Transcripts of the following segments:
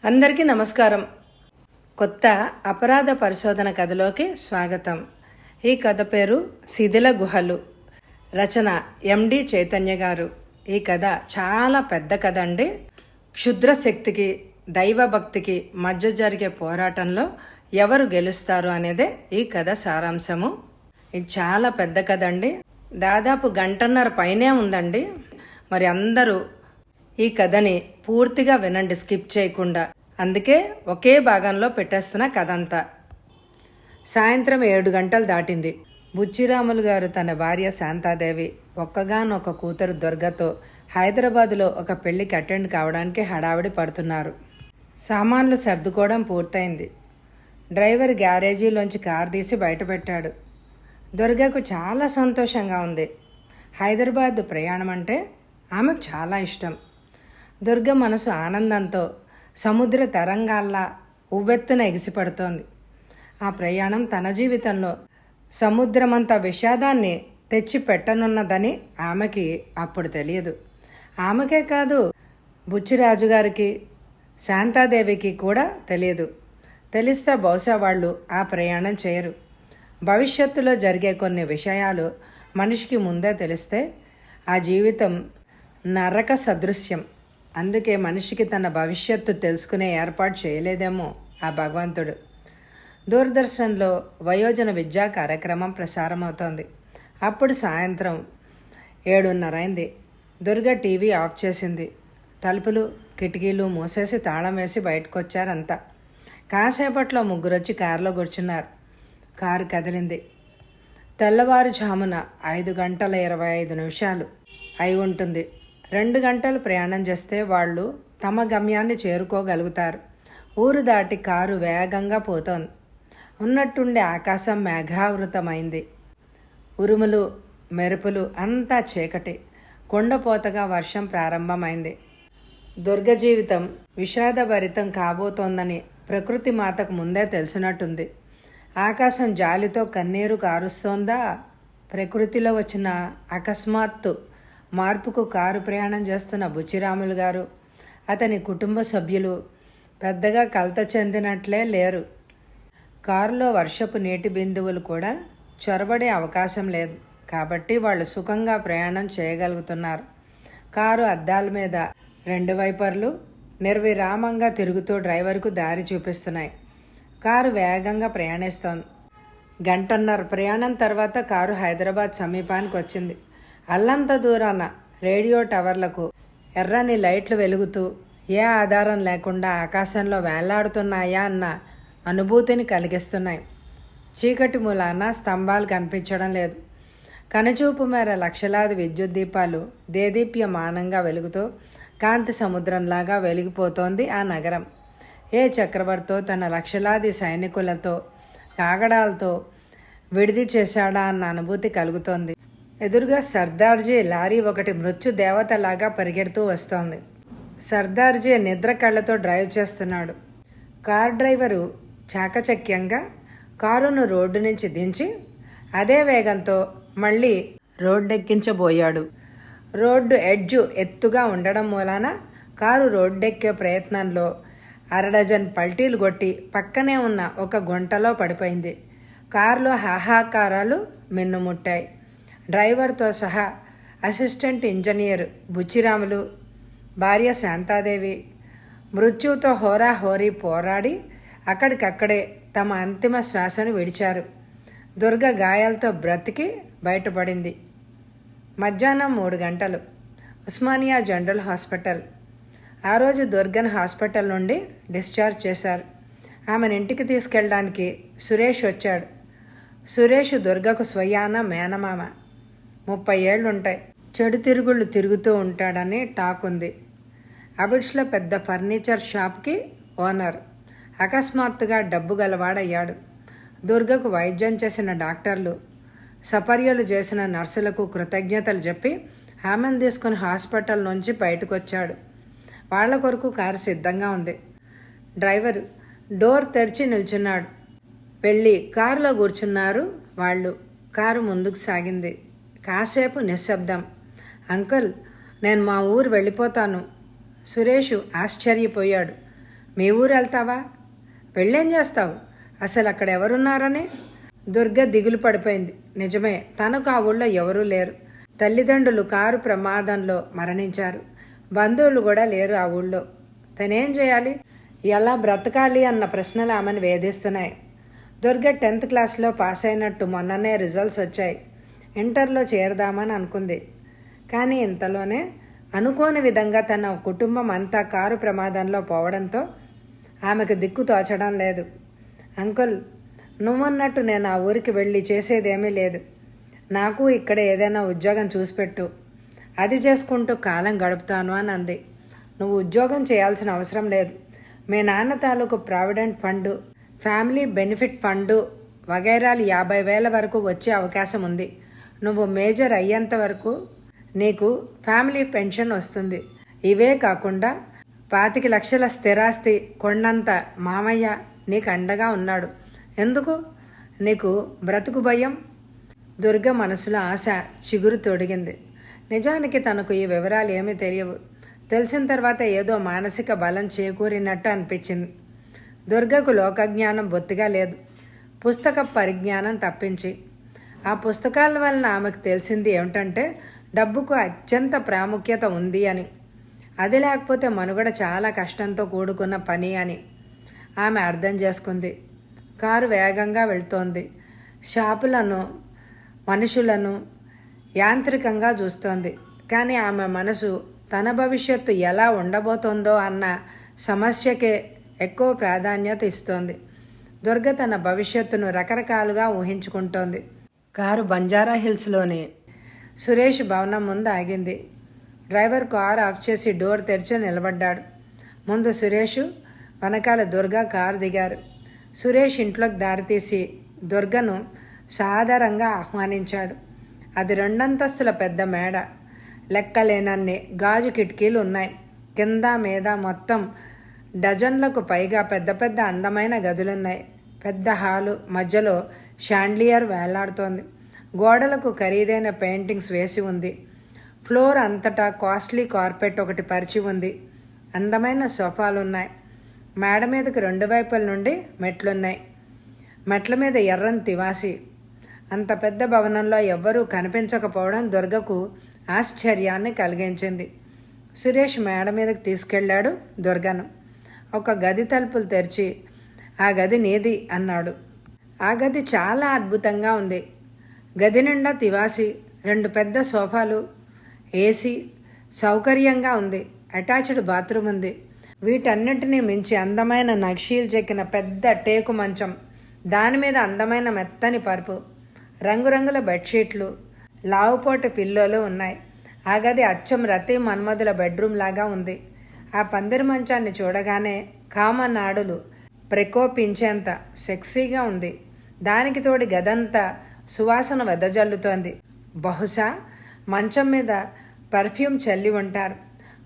అందరికీ నమస్కారం. కొత్త అపరాధ పరిశోధన కథలోకి స్వాగతం. ఈ కథ పేరు శిథిల గుహలు. రచన ఎండి చైతన్య గారు. ఈ కథ చాలా పెద్ద కథ అండి. క్షుద్ర శక్తికి దైవభక్తికి మధ్య జరిగే పోరాటంలో ఎవరు గెలుస్తారు అనేదే ఈ కథ సారాంశము. ఇది చాలా పెద్ద కథ అండి. దాదాపు గంటన్నర పైనే ఉందండి. మరి అందరూ ఈ కథని పూర్తిగా వినండి, స్కిప్ చేయకుండా. అందుకే ఒకే భాగంలో పెట్టేస్తున్న కథ అంతా. సాయంత్రం 7 గంటలు దాటింది. బుచ్చిరాములు గారు తన భార్య శాంతాదేవి, ఒక్కగానొక్క కూతురు దుర్గతో హైదరాబాదులో ఒక పెళ్లికి అటెండ్ కావడానికి హడావిడి పడుతున్నారు. సామాన్లు సర్దుకోవడం పూర్తయింది. డ్రైవర్ గ్యారేజీలోంచి కారు తీసి బయటపెట్టాడు. దుర్గకు చాలా సంతోషంగా ఉంది. హైదరాబాద్ ప్రయాణం అంటే ఆమెకు చాలా ఇష్టం. దుర్గ మనసు ఆనందంతో సముద్ర తరంగాల్లా ఉవ్వెత్తున ఎగిసిపడుతోంది. ఆ ప్రయాణం తన జీవితంలో సముద్రమంత విషాదాన్ని తెచ్చి పెట్టనున్నదని ఆమెకి అప్పుడు తెలియదు. ఆమెకే కాదు, బుచ్చిరాజు గారికి, శాంతాదేవికి కూడా తెలియదు. తెలిస్తే బహుశా వాళ్ళు ఆ ప్రయాణం చేయరు. భవిష్యత్తులో జరిగే కొన్ని విషయాలు మనిషికి ముందే తెలిస్తే ఆ జీవితం నరక సదృశ్యం. అందుకే మనిషికి తన భవిష్యత్తు తెలుసుకునే ఏర్పాటు చేయలేదేమో ఆ భగవంతుడు. దూరదర్శన్లో వయోజన విద్యా కార్యక్రమం ప్రసారమవుతోంది. అప్పుడు సాయంత్రం 7:30 అయింది. దుర్గ టీవీ ఆఫ్ చేసింది. తలుపులు కిటికీలు మూసేసి తాళం వేసి బయటకొచ్చారంతా. కాసేపట్లో ముగ్గురొచ్చి కారులో కూర్చున్నారు. కారు కదిలింది. తెల్లవారుజామున 5:25 అయి ఉంటుంది. 2 గంటలు ప్రయాణం చేస్తే వాళ్ళు తమ గమ్యాన్ని చేరుకోగలుగుతారు. ఊరు దాటి కారు వేగంగా పోతోంది. ఉన్నట్టుండి ఆకాశం మేఘావృతమైంది. ఉరుములు మెరుపులు, అంతా చీకటి. కొండపోతగా వర్షం ప్రారంభమైంది. దుర్గ జీవితం విషాదభరితం కాబోతోందని ప్రకృతి మాతకు ముందే తెలిసినట్టుంది. ఆకాశం జాలితో కన్నీరు కారుస్తోందా? ప్రకృతిలో వచ్చిన అకస్మాత్తు మార్పుకు కారు ప్రయాణం చేస్తున్న బుచ్చిరాములు గారు, అతని కుటుంబ సభ్యులు పెద్దగా కలత చెందినట్లే లేరు. కారులో వర్షపు నీటి బిందువులు కూడా చొరబడే అవకాశం లేదు. కాబట్టి వాళ్ళు సుఖంగా ప్రయాణం చేయగలుగుతున్నారు. కారు అద్దాల మీద 2 వైపర్లు నిర్విరామంగా తిరుగుతూ డ్రైవర్కు దారి చూపిస్తున్నాయి. కారు వేగంగా ప్రయాణిస్తోంది. గంటన్నర ప్రయాణం తర్వాత కారు హైదరాబాద్ సమీపానికి వచ్చింది. అల్లంత దూరాన రేడియో టవర్లకు ఎర్రని లైట్లు వెలుగుతూ ఏ ఆధారం లేకుండా ఆకాశంలో వేలాడుతున్నాయా అన్న అనుభూతిని కలిగిస్తున్నాయి. చీకటి మూలాన స్తంభాలు కనిపించడం లేదు. కనుచూపు మేర లక్షలాది విద్యుత్ దీపాలు దేదీప్యమానంగా వెలుగుతూ కాంతి సముద్రంలాగా వెలిగిపోతోంది ఆ నగరం. ఏ చక్రవర్తో తన లక్షలాది సైనికులతో కాగడాలతో విడిది చేశాడా అన్న అనుభూతి కలుగుతోంది. ఎదురుగా సర్దార్జీ లారీ ఒకటి మృత్యు దేవతలాగా పరిగెడుతూ వస్తోంది. సర్దార్జీ నిద్ర కళ్ళతో డ్రైవ్ చేస్తున్నాడు. కార్ డ్రైవరు చాకచక్యంగా కారును రోడ్డు నుంచి దించి అదే వేగంతో మళ్ళీ రోడ్డెక్కించబోయాడు. రోడ్డు ఎడ్జు ఎత్తుగా ఉండడం మూలాన కారు రోడ్డెక్కే ప్రయత్నంలో 1/2 డజన్ పల్టీలు కొట్టి పక్కనే ఉన్న ఒక గుంటలో పడిపోయింది. కారులో హాహాకారాలు మిన్నుముట్టాయి. డ్రైవర్తో సహా అసిస్టెంట్ ఇంజనీర్ బుచ్చిరాములు, భార్య శాంతాదేవి మృత్యువుతో హోరాహోరీ పోరాడి అక్కడికక్కడే తమ అంతిమ శ్వాసను విడిచారు. దుర్గ గాయాలతో బ్రతికి బయటపడింది. మధ్యాహ్నం 3 గంటలు ఉస్మానియా జనరల్ హాస్పిటల్. ఆ రోజు దుర్గను హాస్పిటల్ నుండి డిశ్చార్జ్ చేశారు. ఆమెను ఇంటికి తీసుకెళ్ళడానికి సురేష్ వచ్చాడు. సురేష్ దుర్గకు స్వయాన మేనమామ. 30 ఏళ్లుంటాయి. చెడు తిరుగుళ్ళు తిరుగుతూ ఉంటాడని టాక్ ఉంది. అబిడ్స్లో పెద్ద ఫర్నిచర్ షాప్కి ఓనర్. అకస్మాత్తుగా డబ్బు గలవాడయ్యాడు. దుర్గకు వైద్యం చేసిన డాక్టర్లు, సపర్యలు చేసిన నర్సులకు కృతజ్ఞతలు చెప్పి ఆమెను తీసుకుని హాస్పిటల్ నుంచి బయటకు వచ్చాడు. వాళ్ల కొరకు కారు సిద్ధంగా ఉంది. డ్రైవర్ డోర్ తెరిచి నిల్చున్నాడు. వెళ్ళి కారులో కూర్చున్నారు వాళ్ళు. కారు ముందుకు సాగింది. కాసేపు నిశ్శబ్దం. అంకుల్, నేను మా ఊరు వెళ్ళిపోతాను. సురేష్ ఆశ్చర్యపోయాడు. మీ ఊరు వెళ్తావా? పెళ్ళేం చేస్తావు? అసలు అక్కడ ఎవరున్నారని దుర్గ దిగులు పడిపోయింది. నిజమే, తనకు ఆ ఊళ్ళో ఎవరూ లేరు. తల్లిదండ్రులు కారు ప్రమాదంలో మరణించారు. బంధువులు కూడా లేరు ఆ ఊళ్ళో. తనేం చేయాలి? ఎలా బ్రతకాలి అన్న ప్రశ్నలు ఆమెను వేధిస్తున్నాయి. దుర్గ 10th క్లాస్లో పాస్ అయినట్టు మొన్ననే రిజల్ట్స్ వచ్చాయి. ఇంటర్లో చేరదామని అనుకుంది. కానీ ఇంతలోనే అనుకోని విధంగా తన కుటుంబం అంతా కారు ప్రమాదంలో పోవడంతో ఆమెకు దిక్కు తోచడం లేదు. అంకుల్, నువ్వన్నట్టు నేను ఆ ఊరికి వెళ్ళి చేసేదేమీ లేదు. నాకు ఇక్కడ ఏదైనా ఉద్యోగం చూసిపెట్టు, అది చేసుకుంటూ కాలం గడుపుతాను అని అంది. నువ్వు ఉద్యోగం చేయాల్సిన అవసరం లేదు. మీ నాన్న తాలూకు provident fund, family benefit fund వగైరాలు 50,000 వరకు వచ్చే అవకాశం ఉంది. నువ్వు మేజర్ అయ్యేంత వరకు నీకు ఫ్యామిలీ పెన్షన్ వస్తుంది. ఇవే కాకుండా 25 లక్షల స్థిరాస్తి కొండంత మామయ్య నీకు అండగా ఉన్నాడు. ఎందుకు నీకు బ్రతుకు భయం? దుర్గ మనసులో ఆశ చిగురు తొడిగింది. నిజానికి తనకు ఈ వివరాలు ఏమీ తెలియవు. తెలిసిన తర్వాత ఏదో మానసిక బలం చేకూరినట్టు అనిపించింది. దుర్గకు లోకజ్ఞానం బొత్తిగా లేదు, పుస్తక పరిజ్ఞానం తప్పించి. ఆ పుస్తకాల వలన ఆమెకు తెలిసింది ఏమిటంటే డబ్బుకు అత్యంత ప్రాముఖ్యత ఉంది అని. అది లేకపోతే మనుగడ చాలా కష్టంతో కూడుకున్న పని అని ఆమె అర్థం చేసుకుంది. కారు వేగంగా వెళ్తోంది. షాపులను, మనుషులను యాంత్రికంగా చూస్తోంది. కానీ ఆమె మనసు తన భవిష్యత్తు ఎలా ఉండబోతోందో అన్న సమస్యకే ఎక్కువ ప్రాధాన్యత ఇస్తోంది. దుర్గ తన భవిష్యత్తును రకరకాలుగా ఊహించుకుంటోంది. కారు బంజారా హిల్స్లోని సురేష్ భవనం ముందు ఆగింది. డ్రైవర్ కారు ఆఫ్ చేసి డోర్ తెరిచి నిలబడ్డాడు. ముందు సురేష్, వెనకాల దుర్గ కారు దిగారు. సురేష్ ఇంట్లోకి దారితీసి దుర్గను సాదరంగా ఆహ్వానించాడు. అది 2 అంతస్తుల పెద్ద మేడ. లెక్కలేనన్ని గాజు కిటికీలు ఉన్నాయి. కింద మీద మొత్తం డజన్లకు పైగా పెద్ద పెద్ద అందమైన గదులున్నాయి. పెద్ద హాలు, మధ్యలో షాండ్లియర్ వేలాడుతోంది. గోడలకు ఖరీదైన పెయింటింగ్స్ వేసి ఉంది. ఫ్లోర్ అంతటా కాస్ట్లీ కార్పెట్ ఒకటి పరిచి ఉంది. అందమైన సోఫాలున్నాయి. మేడ మీదకు 2 వైపుల నుండి మెట్లున్నాయి. మెట్ల మీద ఎర్రని తివాసి. అంత పెద్ద భవనంలో ఎవ్వరూ కనిపించకపోవడం దుర్గకు ఆశ్చర్యాన్ని కలిగించింది. సురేష్ మేడ మీదకు తీసుకెళ్లాడు దుర్గను. ఒక గది తలుపులు తెరిచి, ఆ గది నీది అన్నాడు. ఆ గది చాలా అద్భుతంగా ఉంది. గది నిండా తివాసి, 2 పెద్ద సోఫాలు, ఏసీ, సౌకర్యంగా ఉంది. అటాచ్డ్ బాత్రూమ్ ఉంది. వీటన్నిటినీ మించి అందమైన నక్షీలు చెక్కిన పెద్ద టేకు మంచం, దాని మీద అందమైన మెత్తని పరుపు, రంగురంగుల బెడ్షీట్లు, లావుపోటు పిల్లోలు ఉన్నాయి. ఆ గది అచ్చం రతి మన్మధుల బెడ్రూమ్ లాగా ఉంది. ఆ పందిరి మంచాన్ని చూడగానే కామనాడులు ప్రకోపించేంత సెక్సీగా ఉంది. దానికి తోడి గదంతా సువాసన వెదజల్లుతోంది. బహుశా మంచం మీద పర్ఫ్యూమ్ చల్లి ఉంటారు.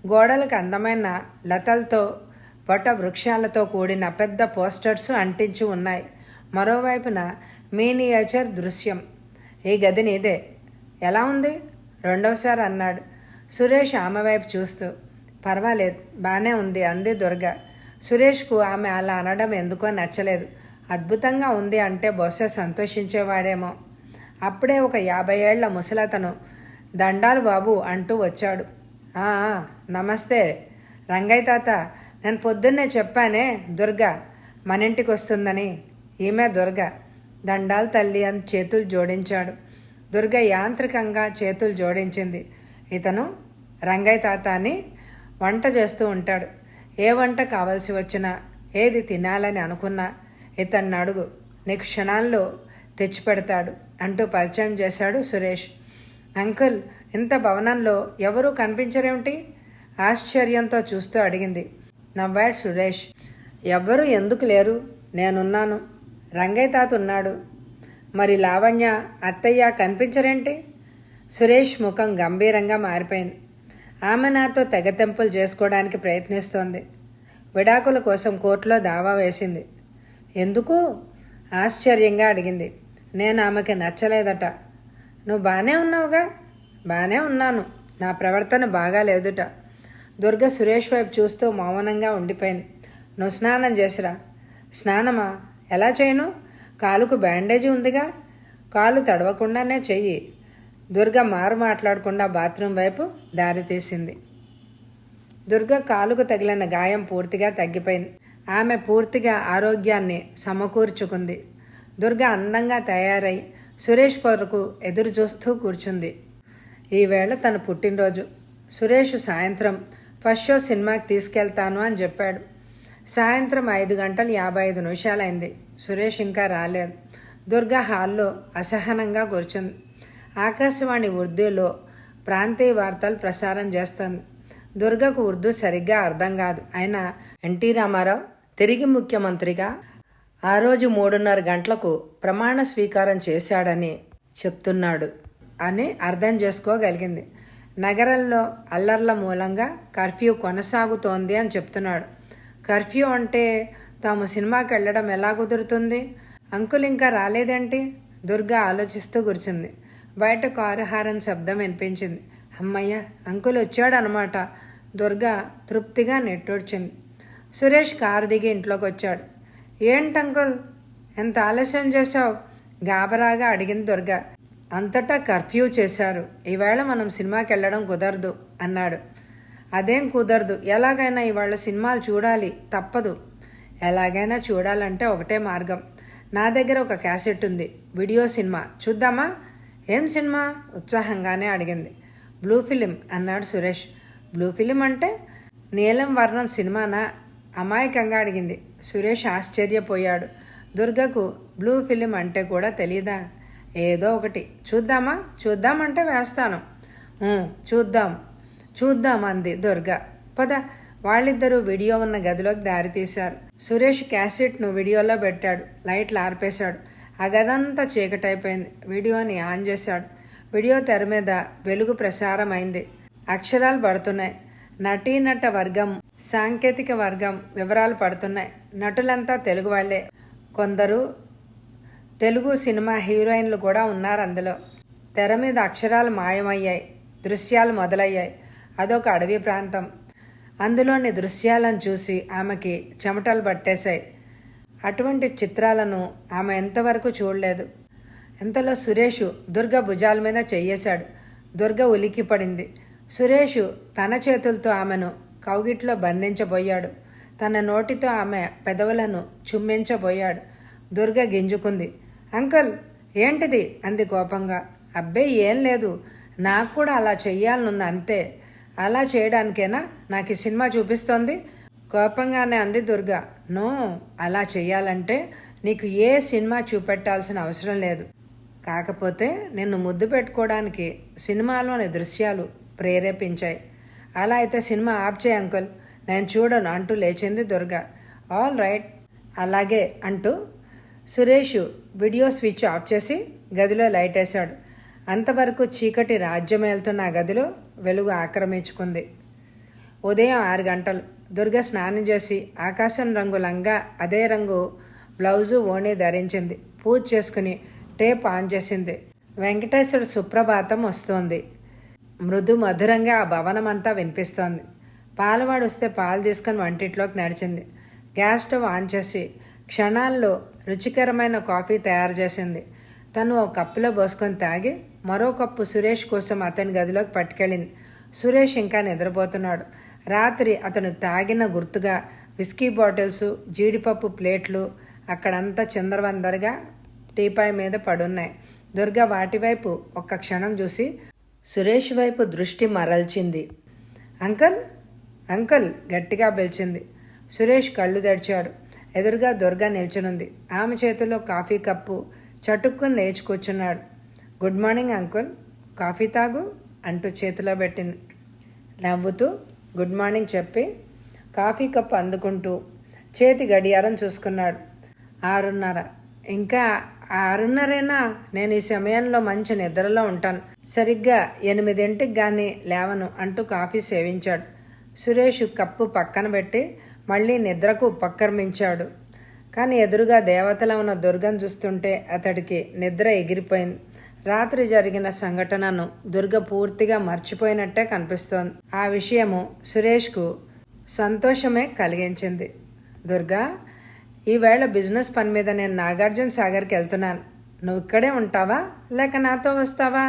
గోడలకు అందమైన లతలతో, వట వృక్షాలతో కూడిన పెద్ద పోస్టర్స్ అంటించి ఉన్నాయి. మరోవైపున మినియేచర్ దృశ్యం. ఈ గది నీదే, ఎలా ఉంది? రెండోసారి అన్నాడు సురేష్ ఆమె వైపు చూస్తూ. పర్వాలేదు, బాగానే ఉంది అంది దుర్గ. సురేష్కు ఆమె అలా అనడం ఎందుకో నచ్చలేదు. అద్భుతంగా ఉంది అంటే బహుశా సంతోషించేవాడేమో. అప్పుడే ఒక 50 ఏళ్ల ముసలతను దండాలు బాబు అంటూ వచ్చాడు. నమస్తే రంగయ్య తాత, నేను పొద్దున్నే చెప్పానే దుర్గ మన ఇంటికి వస్తుందని. ఈమె దుర్గ. దండాలు తల్లి అని చేతులు జోడించాడు. దుర్గ యాంత్రికంగా చేతులు జోడించింది. ఇతను రంగయ్య తాత అని వంట చేస్తూ ఉంటాడు. ఏ వంట కావలసి వచ్చినా, ఏది తినాలని అనుకున్నా ఇతన్ని అడుగు, నీకు క్షణాల్లో తెచ్చిపెడతాడు అంటూ పరిచయం చేశాడు సురేష్. అంకుల్, ఇంత భవనంలో ఎవరూ కనిపించరేమిటి? ఆశ్చర్యంతో చూస్తూ అడిగింది. నవ్వాడు సురేష్. ఎవ్వరూ ఎందుకు లేరు, నేనున్నాను. రంగయ్య తాత ఉన్నాడు. మరి లావణ్య, అత్తయ్య కనిపించరేంటి? సురేష్ ముఖం గంభీరంగా మారిపోయింది. ఆమె నాతో తెగతెంపులు చేసుకోవడానికి ప్రయత్నిస్తోంది. విడాకుల కోసం కోర్టులో దావా వేసింది. ఎందుకు? ఆశ్చర్యంగా అడిగింది. నేను ఆమెకి నచ్చలేదట. నువ్వు బాగానే ఉన్నావుగా? బాగానే ఉన్నాను, నా ప్రవర్తన బాగా లేదుట. దుర్గ సురేష్ వైపు చూస్తూ మౌనంగా ఉండిపోయింది. నువ్వు స్నానం చేసిరా. స్నానమా? ఎలా చేయను? కాలుకు బ్యాండేజీ ఉందిగా. కాలు తడవకుండానే చెయ్యి. దుర్గ మారు మాట్లాడకుండా బాత్రూమ్ వైపు దారి తీసింది. దుర్గ కాలుకు తగిలిన గాయం పూర్తిగా తగ్గిపోయింది. ఆమె పూర్తిగా ఆరోగ్యాన్ని సమకూర్చుకుంది. దుర్గ అందంగా తయారై సురేష్ కొరకు ఎదురు చూస్తూ కూర్చుంది. ఈవేళ తన పుట్టినరోజు. సురేష్ సాయంత్రం ఫస్ట్ షో సినిమాకి తీసుకెళ్తాను అని చెప్పాడు. సాయంత్రం 5:55 సురేష్ ఇంకా రాలేదు. దుర్గ హాల్లో అసహనంగా కూర్చుంది. ఆకాశవాణి ఉర్దూలో ప్రాంతీయ వార్తలు ప్రసారం చేస్తుంది. దుర్గకు ఉర్దూ సరిగ్గా అర్థం కాదు. అయినా ఎన్టీ రామారావు తిరిగి ముఖ్యమంత్రిగా ఆ రోజు 3:30 గంటలకు ప్రమాణ స్వీకారం చేశాడని చెప్తున్నాడు అని అర్థం చేసుకోగలిగింది. నగరంలో అల్లర్ల మూలంగా కర్ఫ్యూ కొనసాగుతోంది అని చెప్తున్నాడు. కర్ఫ్యూ అంటే తాము సినిమాకి వెళ్ళడం ఎలా కుదురుతుంది? అంకుల్ ఇంకా రాలేదేంటి? దుర్గ ఆలోచిస్తూ కూర్చుంది. బయట కారు హారన్ శబ్దం వినిపించింది. అమ్మయ్య, అంకుల్ వచ్చాడనమాట. దుర్గ తృప్తిగా నెట్టూడ్చింది. సురేష్ కారు దిగి ఇంట్లోకి వచ్చాడు. ఏంటి అంకుల్, ఎంత ఆలస్యం చేశావు? గాబరాగా అడిగింది దుర్గ. అంతటా కర్ఫ్యూ చేశారు. ఈవేళ మనం సినిమాకి వెళ్ళడం కుదరదు అన్నాడు. అదేం కుదరదు, ఎలాగైనా ఇవాళ సినిమాలు చూడాలి, తప్పదు. ఎలాగైనా చూడాలంటే ఒకటే మార్గం. నా దగ్గర ఒక క్యాసెట్ ఉంది, వీడియో సినిమా చూద్దామా? ఏం సినిమా? ఉత్సాహంగానే అడిగింది. బ్లూ ఫిలిం అన్నాడు సురేష్. బ్లూ ఫిలిం అంటే నీలం వర్ణం సినిమానా? అమాయకంగా అడిగింది. సురేష్ ఆశ్చర్యపోయాడు. దుర్గకు బ్లూ ఫిలిం అంటే కూడా తెలీదా? ఏదో ఒకటి చూద్దామా? చూద్దామంటే వేస్తాను. చూద్దాం అంది దుర్గ. పద. వాళ్ళిద్దరూ వీడియో ఉన్న గదిలోకి దారి తీశారు. సురేష్ క్యాసెట్ను వీడియోలో పెట్టాడు. లైట్లు ఆర్పేశాడు. ఆ గదంతా చీకటైపోయింది. వీడియోని ఆన్ చేశాడు. వీడియో తెర మీద వెలుగు ప్రసారమైంది. అక్షరాలు పడుతున్నాయి. నటీనట వర్గం, సాంకేతిక వర్గం వివరాలు పడుతున్నాయి. నటులంతా తెలుగు వాళ్లే. కొందరు తెలుగు సినిమా హీరోయిన్లు కూడా ఉన్నారు అందులో. తెర మీద అక్షరాలు మాయమయ్యాయి. దృశ్యాలు మొదలయ్యాయి. అదొక అడవి ప్రాంతం. అందులోని దృశ్యాలను చూసి ఆమెకి చెమటలు పట్టేశాయి. అటువంటి చిత్రాలను ఆమె ఎంతవరకు చూడలేదు. ఇంతలో సురేషు దుర్గ భుజాల మీద చెయ్యేశాడు. దుర్గ ఉలిక్కిపడింది. సురేషు తన చేతులతో ఆమెను కౌగిట్లో బంధించబోయాడు. తన నోటితో ఆమె పెదవులను చుమ్మించబోయాడు. దుర్గ గింజుకుంది. అంకుల్, ఏంటిది? అంది కోపంగా. అబ్బే, ఏం లేదు, నాకు కూడా అలా చెయ్యాలనుంది అంతే. అలా చేయడానికేనా నాకు ఈ సినిమా చూపిస్తోంది? కోపంగానే అంది దుర్గ. నో, అలా చెయ్యాలంటే నీకు ఏ సినిమా చూపెట్టాల్సిన అవసరం లేదు. కాకపోతే నిన్ను ముద్దు పెట్టుకోవడానికి సినిమాలోని దృశ్యాలు ప్రేరేపించాయి. అలా అయితే సినిమా ఆఫ్ చేయి అంకుల్, నేను చూడను అంటూ లేచింది దుర్గ. ఆల్ రైట్, అలాగే అంటూ సురేష్ వీడియో స్విచ్ ఆఫ్ చేసి గదిలో లైట్ వేశాడు. అంతవరకు చీకటి రాజ్యమేలుతున్న ఆ గదిలో వెలుగు ఆక్రమించుకుంది. ఉదయం 6 గంటలు. దుర్గ స్నానం చేసి ఆకాశం రంగు లంగా, అదే రంగు బ్లౌజు, ఓణి ధరించింది. పూజ చేసుకుని టేప్ ఆన్ చేసింది. వెంకటేశ్వర సుప్రభాతం వస్తోంది. మృదు మధురంగా ఆ భవనం అంతా వినిపిస్తోంది. పాలవాడు వస్తే పాలు తీసుకుని వంటింట్లోకి నడిచింది. గ్యాస్ స్టవ్ ఆన్ చేసి క్షణాల్లో రుచికరమైన కాఫీ తయారు చేసింది. తను ఒక కప్పులో పోసుకొని తాగి మరో కప్పు సురేష్ కోసం అతని గదిలోకి పట్టుకెళ్ళింది. సురేష్ ఇంకా నిద్రపోతున్నాడు. రాత్రి అతను తాగిన గుర్తుగా విస్కీ బాటిల్స్, జీడిపప్పు ప్లేట్లు అక్కడంతా చిందరవందరగా టీపాయ్ మీద పడున్నాయి. దుర్గ వాటివైపు ఒక్క క్షణం చూసి సురేష్ వైపు దృష్టి మరల్చింది. అంకుల్, అంకుల్ గట్టిగా పిలిచింది. సురేష్ కళ్ళు తెరిచాడు. ఎదురుగా దుర్గ నిల్చునుంది. ఆమె చేతిలో కాఫీ కప్పు. చటుక్కుని లేచి కూర్చున్నాడు. గుడ్ మార్నింగ్ అంకుల్, కాఫీ తాగు అంటూ చేతిలో పెట్టింది. నవ్వుతూ గుడ్ మార్నింగ్ చెప్పి కాఫీ కప్పు అందుకుంటూ చేతి గడియారం చూసుకున్నాడు. 6:30. ఇంకా 6:30ేనా? నేను ఈ సమయంలో మంచి నిద్రలో ఉంటాను. సరిగ్గా 8ంటికి కానీ లేవను అంటూ కాఫీ సేవించాడు. సురేష్ కప్పు పక్కన పెట్టి మళ్ళీ నిద్రకు ఉపక్రమించాడు. కానీ ఎదురుగా దేవతలో ఉన్న దుర్గను చూస్తుంటే అతడికి నిద్ర ఎగిరిపోయింది. రాత్రి జరిగిన సంఘటనను దుర్గ పూర్తిగా మర్చిపోయినట్టే కనిపిస్తోంది. ఆ విషయము సురేష్కు సంతోషమే కలిగించింది. దుర్గా, ఈవేళ బిజినెస్ పని మీద నేను నాగార్జున సాగర్కి వెళ్తున్నాను. నువ్వు ఇక్కడే ఉంటావా లేక నాతో వస్తావా?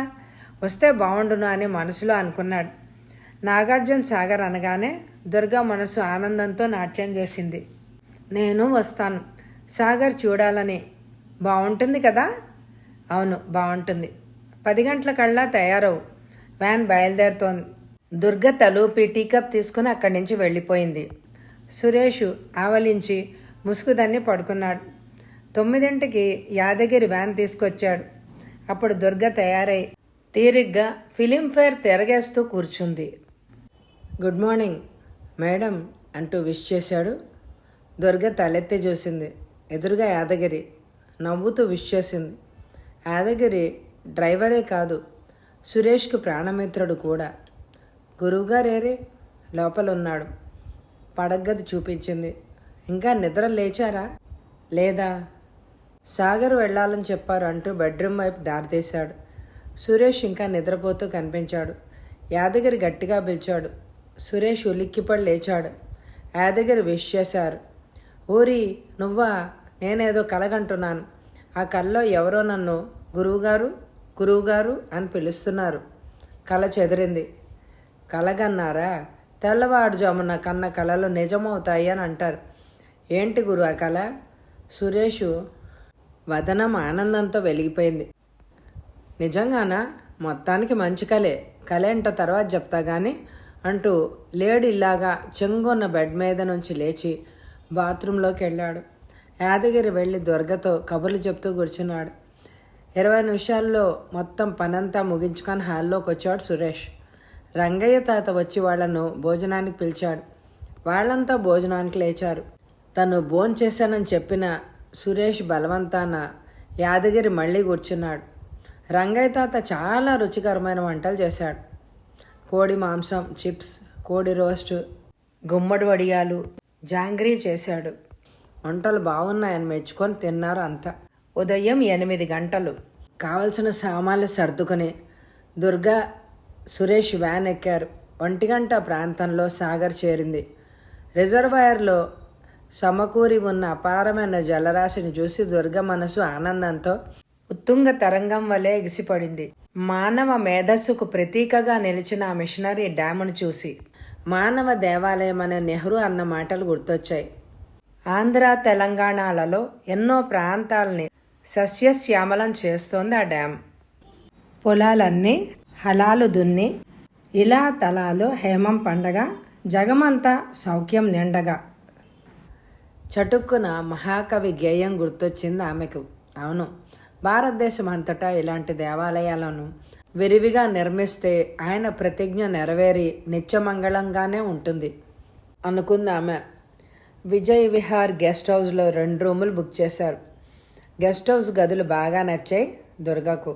వస్తే బాగుండును అని మనసులో అనుకున్నాడు. నాగార్జున సాగర్ అనగానే దుర్గా మనసు ఆనందంతో నాట్యం చేసింది. నేను వస్తాను. సాగర్ చూడాలని. బాగుంటుంది కదా? అవును, బాగుంటుంది. 10 గంటలకల్లా తయారవు. వ్యాన్ బయలుదేరుతోంది. దుర్గ తలూపి టీకప్ తీసుకుని అక్కడి నుంచి వెళ్ళిపోయింది. సురేష్ ఆవలించి ముసుగుదన్ని పడుకున్నాడు. 9ంటికి యాదగిరి వ్యాన్ తీసుకొచ్చాడు. అప్పుడు దుర్గ తయారై తీరిగ్గా ఫిలింఫేర్ తిరగేస్తూ కూర్చుంది. గుడ్ మార్నింగ్ మేడం అంటూ విష్ చేశాడు. దుర్గ తలెత్తి చూసింది. ఎదురుగా యాదగిరి నవ్వుతూ విష్ చేసింది. యాదగిరి డ్రైవరే కాదు, సురేష్కు ప్రాణమిత్రుడు కూడా. గురువుగారేరే? లోపలున్నాడు. పడగ్గది చూపించింది. ఇంకా నిద్ర లేచారా? లేదా? సాగర్ వెళ్ళాలని చెప్పారు అంటూ బెడ్రూమ్ వైపు దారితీశాడు. సురేష్ ఇంకా నిద్రపోతూ కనిపించాడు. యాదగిరి గట్టిగా పిలిచాడు. సురేష్ ఉలిక్కిపడి లేచాడు. యాదగిరి విష్ చేశారు. ఊరి, నువ్వా? నేనేదో కలగంటున్నాను. ఆ కల్లో ఎవరో నన్ను గురువుగారు గురువుగారు అని పిలుస్తున్నారు. కల చెదిరింది. కలగన్నారా? తెల్లవారుజామున కన్న కళలు నిజమవుతాయి అని అంటారు. ఏంటి గురు ఆ కళ? సురేషు వదనం ఆనందంతో వెలిగిపోయింది. నిజంగానా? మొత్తానికి మంచి కలేంటో తర్వాత చెప్తా గాని అంటూ లేడీలాగా చెంగున్న బెడ్ మీద నుంచి లేచి బాత్రూంలోకి వెళ్ళాడు. యాదగిరి వెళ్ళి దుర్గతో కబుర్లు చెప్తూ కూర్చున్నాడు. 20 నిమిషాల్లో మొత్తం పనంతా ముగించుకొని హాల్లోకి వచ్చాడు సురేష్. రంగయ్య తాత వచ్చి వాళ్లను భోజనానికి పిలిచాడు. వాళ్ళంతా భోజనానికి లేచారు. తను భోంచేశానని చెప్పిన సురేష్ బలవంతాన యాదగిరి మళ్ళీ కూర్చున్నాడు. రంగయ్య తాత చాలా రుచికరమైన వంటలు చేశాడు. కోడి మాంసం, చిప్స్, కోడి రోస్టు, గుమ్మడి వడియాలు, జాంగ్రీ చేశాడు. వంటలు బాగున్నాయని మెచ్చుకొని తిన్నారు అంతా. ఉదయం 8 గంటలు. కావలసిన సామాన్లు సర్దుకొని దుర్గా, సురేష్ వ్యాన్ ఎక్కారు. 1 గంట ప్రాంతంలో సాగర్ చేరింది. రిజర్వాయర్లో సమకూరి ఉన్న అపారమైన జలరాశిని చూసి దుర్గ మనసు ఆనందంతో ఉత్తుంగ తరంగం వలె ఎగిసిపడింది. మానవ మేధస్సుకు ప్రతీకగా నిలిచిన ఆ మిషనరీ డ్యామును చూసి మానవ దేవాలయం అనే నెహ్రూ అన్న మాటలు గుర్తొచ్చాయి. ఆంధ్ర, తెలంగాణలలో ఎన్నో ప్రాంతాలని సస్యశ్యామలం చేస్తోంది ఆ డ్యామ్. పొలాలన్నీ హలాలు దున్ని ఇలా తలాలు హేమం పండగ, జగమంతా సౌఖ్యం నిండగా. చటుక్కున మహాకవి గేయం గుర్తొచ్చింది ఆమెకు. అవును, భారతదేశం అంతటా ఇలాంటి దేవాలయాలను విరివిగా నిర్మిస్తే ఆయన ప్రతిజ్ఞ నెరవేరి నిత్యమంగళంగానే ఉంటుంది అనుకుంది ఆమె. విజయ్ విహార్ గెస్ట్ హౌస్లో 2 రూములు బుక్ చేశారు. గెస్ట్ హౌస్ గదులు బాగా నచ్చాయి దుర్గకు.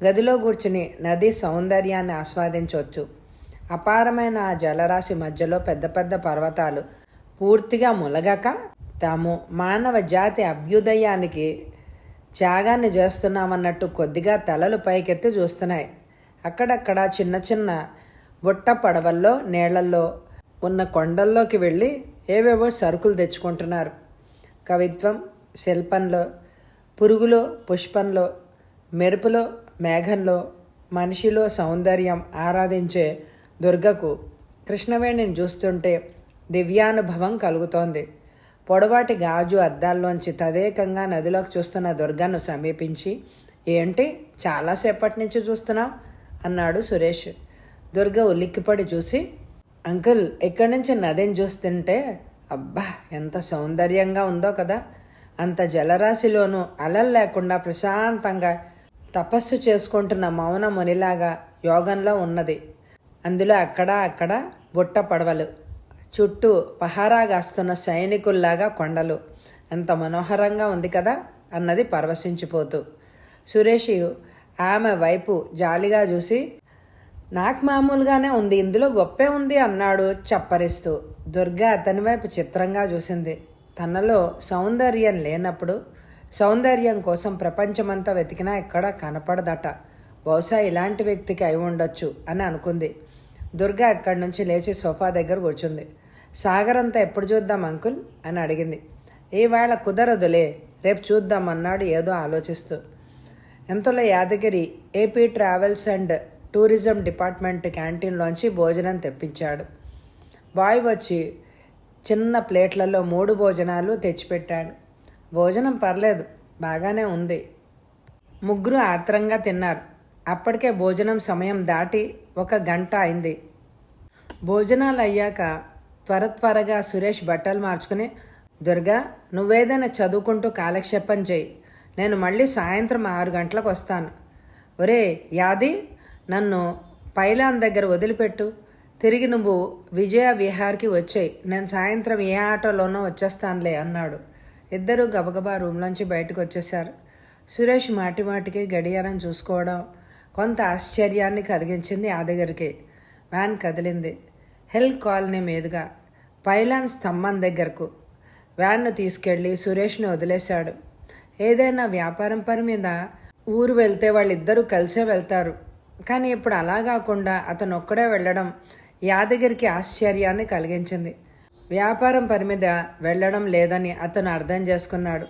గదిలో కూర్చుని నది సౌందర్యాన్ని ఆస్వాదించవచ్చు. అపారమైన ఆ జలరాశి మధ్యలో పెద్ద పెద్ద పర్వతాలు పూర్తిగా ములగక తాము మానవ జాతి అభ్యుదయానికి త్యాగాన్ని చేస్తున్నామన్నట్టు కొద్దిగా తలలు పైకెత్తి చూస్తున్నాయి. అక్కడక్కడ చిన్న చిన్న బుట్ట పడవల్లో నీళ్లల్లో ఉన్న కొండల్లోకి వెళ్ళి ఏవేవో సరుకులు తెచ్చుకుంటున్నారు. కవిత్వం, శిల్పంలో, పురుగులో, పుష్పంలో, మెరుపులో, మేఘంలో, మనిషిలో సౌందర్యం ఆరాధించే దుర్గకు కృష్ణవేణిని చూస్తుంటే దివ్యానుభవం కలుగుతోంది. పొడవాటి గాజు అద్దాల్లోంచి తదేకంగా నదిలోకి చూస్తున్న దుర్గను సమీపించి, ఏంటి చాలాసేపటి నుంచి చూస్తున్నావు అన్నాడు సురేష్. దుర్గ ఉలిక్కిపడి చూసి, అంకుల్, ఇక్కడి నుంచి నదిని చూస్తుంటే అబ్బా ఎంత సౌందర్యంగా ఉందో కదా. అంత జలరాశిలోనూ అలలు లేకుండా ప్రశాంతంగా తపస్సు చేసుకుంటున్న మౌన మునిలాగా యోగంలో ఉన్నది. అందులో అక్కడ బుట్ట పడవలు, చుట్టూ పహారాగాస్తున్న సైనికుల్లాగా కొండలు. ఎంత మనోహరంగా ఉంది కదా అన్నది పరవశించిపోతూ. సురేష్ ఆమె వైపు జాలిగా చూసి, నాకు మామూలుగానే ఉంది, ఇందులో గొప్పే ఉంది అన్నాడు చప్పరిస్తూ. దుర్గ అతని వైపు చిత్రంగా చూసింది. తనలో సౌందర్యం లేనప్పుడు సౌందర్యం కోసం ప్రపంచమంతా వెతికినా ఎక్కడా కనపడదట. బహుశా ఇలాంటి వ్యక్తికి అయి ఉండొచ్చు అని అనుకుంది. దుర్గ అక్కడి నుంచి లేచి సోఫా దగ్గర కూర్చుంది. సాగర్ అంతా ఎప్పుడు చూద్దాం అంకుల్ అని అడిగింది. ఈవేళ కుదరదులే, రేపు చూద్దాం అన్నాడు ఏదో ఆలోచిస్తూ. ఎంతలో Yadagiri AP travels and tourism department క్యాంటీన్లోంచి భోజనం తెప్పించాడు. బాయ్ వచ్చి చిన్న ప్లేట్లలో 3 భోజనాలు తెచ్చిపెట్టాడు. భోజనం పర్లేదు, బాగానే ఉంది. ముగ్గురు ఆత్రంగా తిన్నారు. అప్పటికే భోజనం సమయం దాటి 1 గంట అయింది. భోజనాలు అయ్యాక త్వరగా సురేష్ బట్టలు మార్చుకుని, దుర్గా, నువ్వేదైనా చదువుకుంటూ కాలక్షేపం చేయి, నేను మళ్ళీ సాయంత్రం 6 గంటలకు వస్తాను. ఒరే యాది, నన్ను పైలాన్ దగ్గర వదిలిపెట్టు, తిరిగి నువ్వు విజయ విహార్కి వచ్చేయి, నేను సాయంత్రం ఏ ఆటోలోనో వచ్చేస్తానులే అన్నాడు. ఇద్దరూ గబగబా రూమ్లోంచి బయటకు వచ్చేశారు. సురేష్ మాటిమాటికి గడియారం చూసుకోవడం కొంత ఆశ్చర్యాన్ని కలిగించింది యాదగిరికి. వ్యాన్ కదిలింది. హిల్ కాలనీ మీదుగా పైలాన్ స్తంభం దగ్గరకు వ్యాన్ను తీసుకెళ్ళి సురేష్ని వదిలేశాడు. ఏదైనా వ్యాపారం పని మీద ఊరు వెళ్తే వాళ్ళిద్దరూ కలిసే వెళ్తారు. కానీ ఇప్పుడు అలా కాకుండా అతను ఒక్కడే వెళ్ళడం యాదగిరికి ఆశ్చర్యాన్ని కలిగించింది. వ్యాపారం పని మీద వెళ్ళడం లేదని అతను అర్థం చేసుకున్నాడు.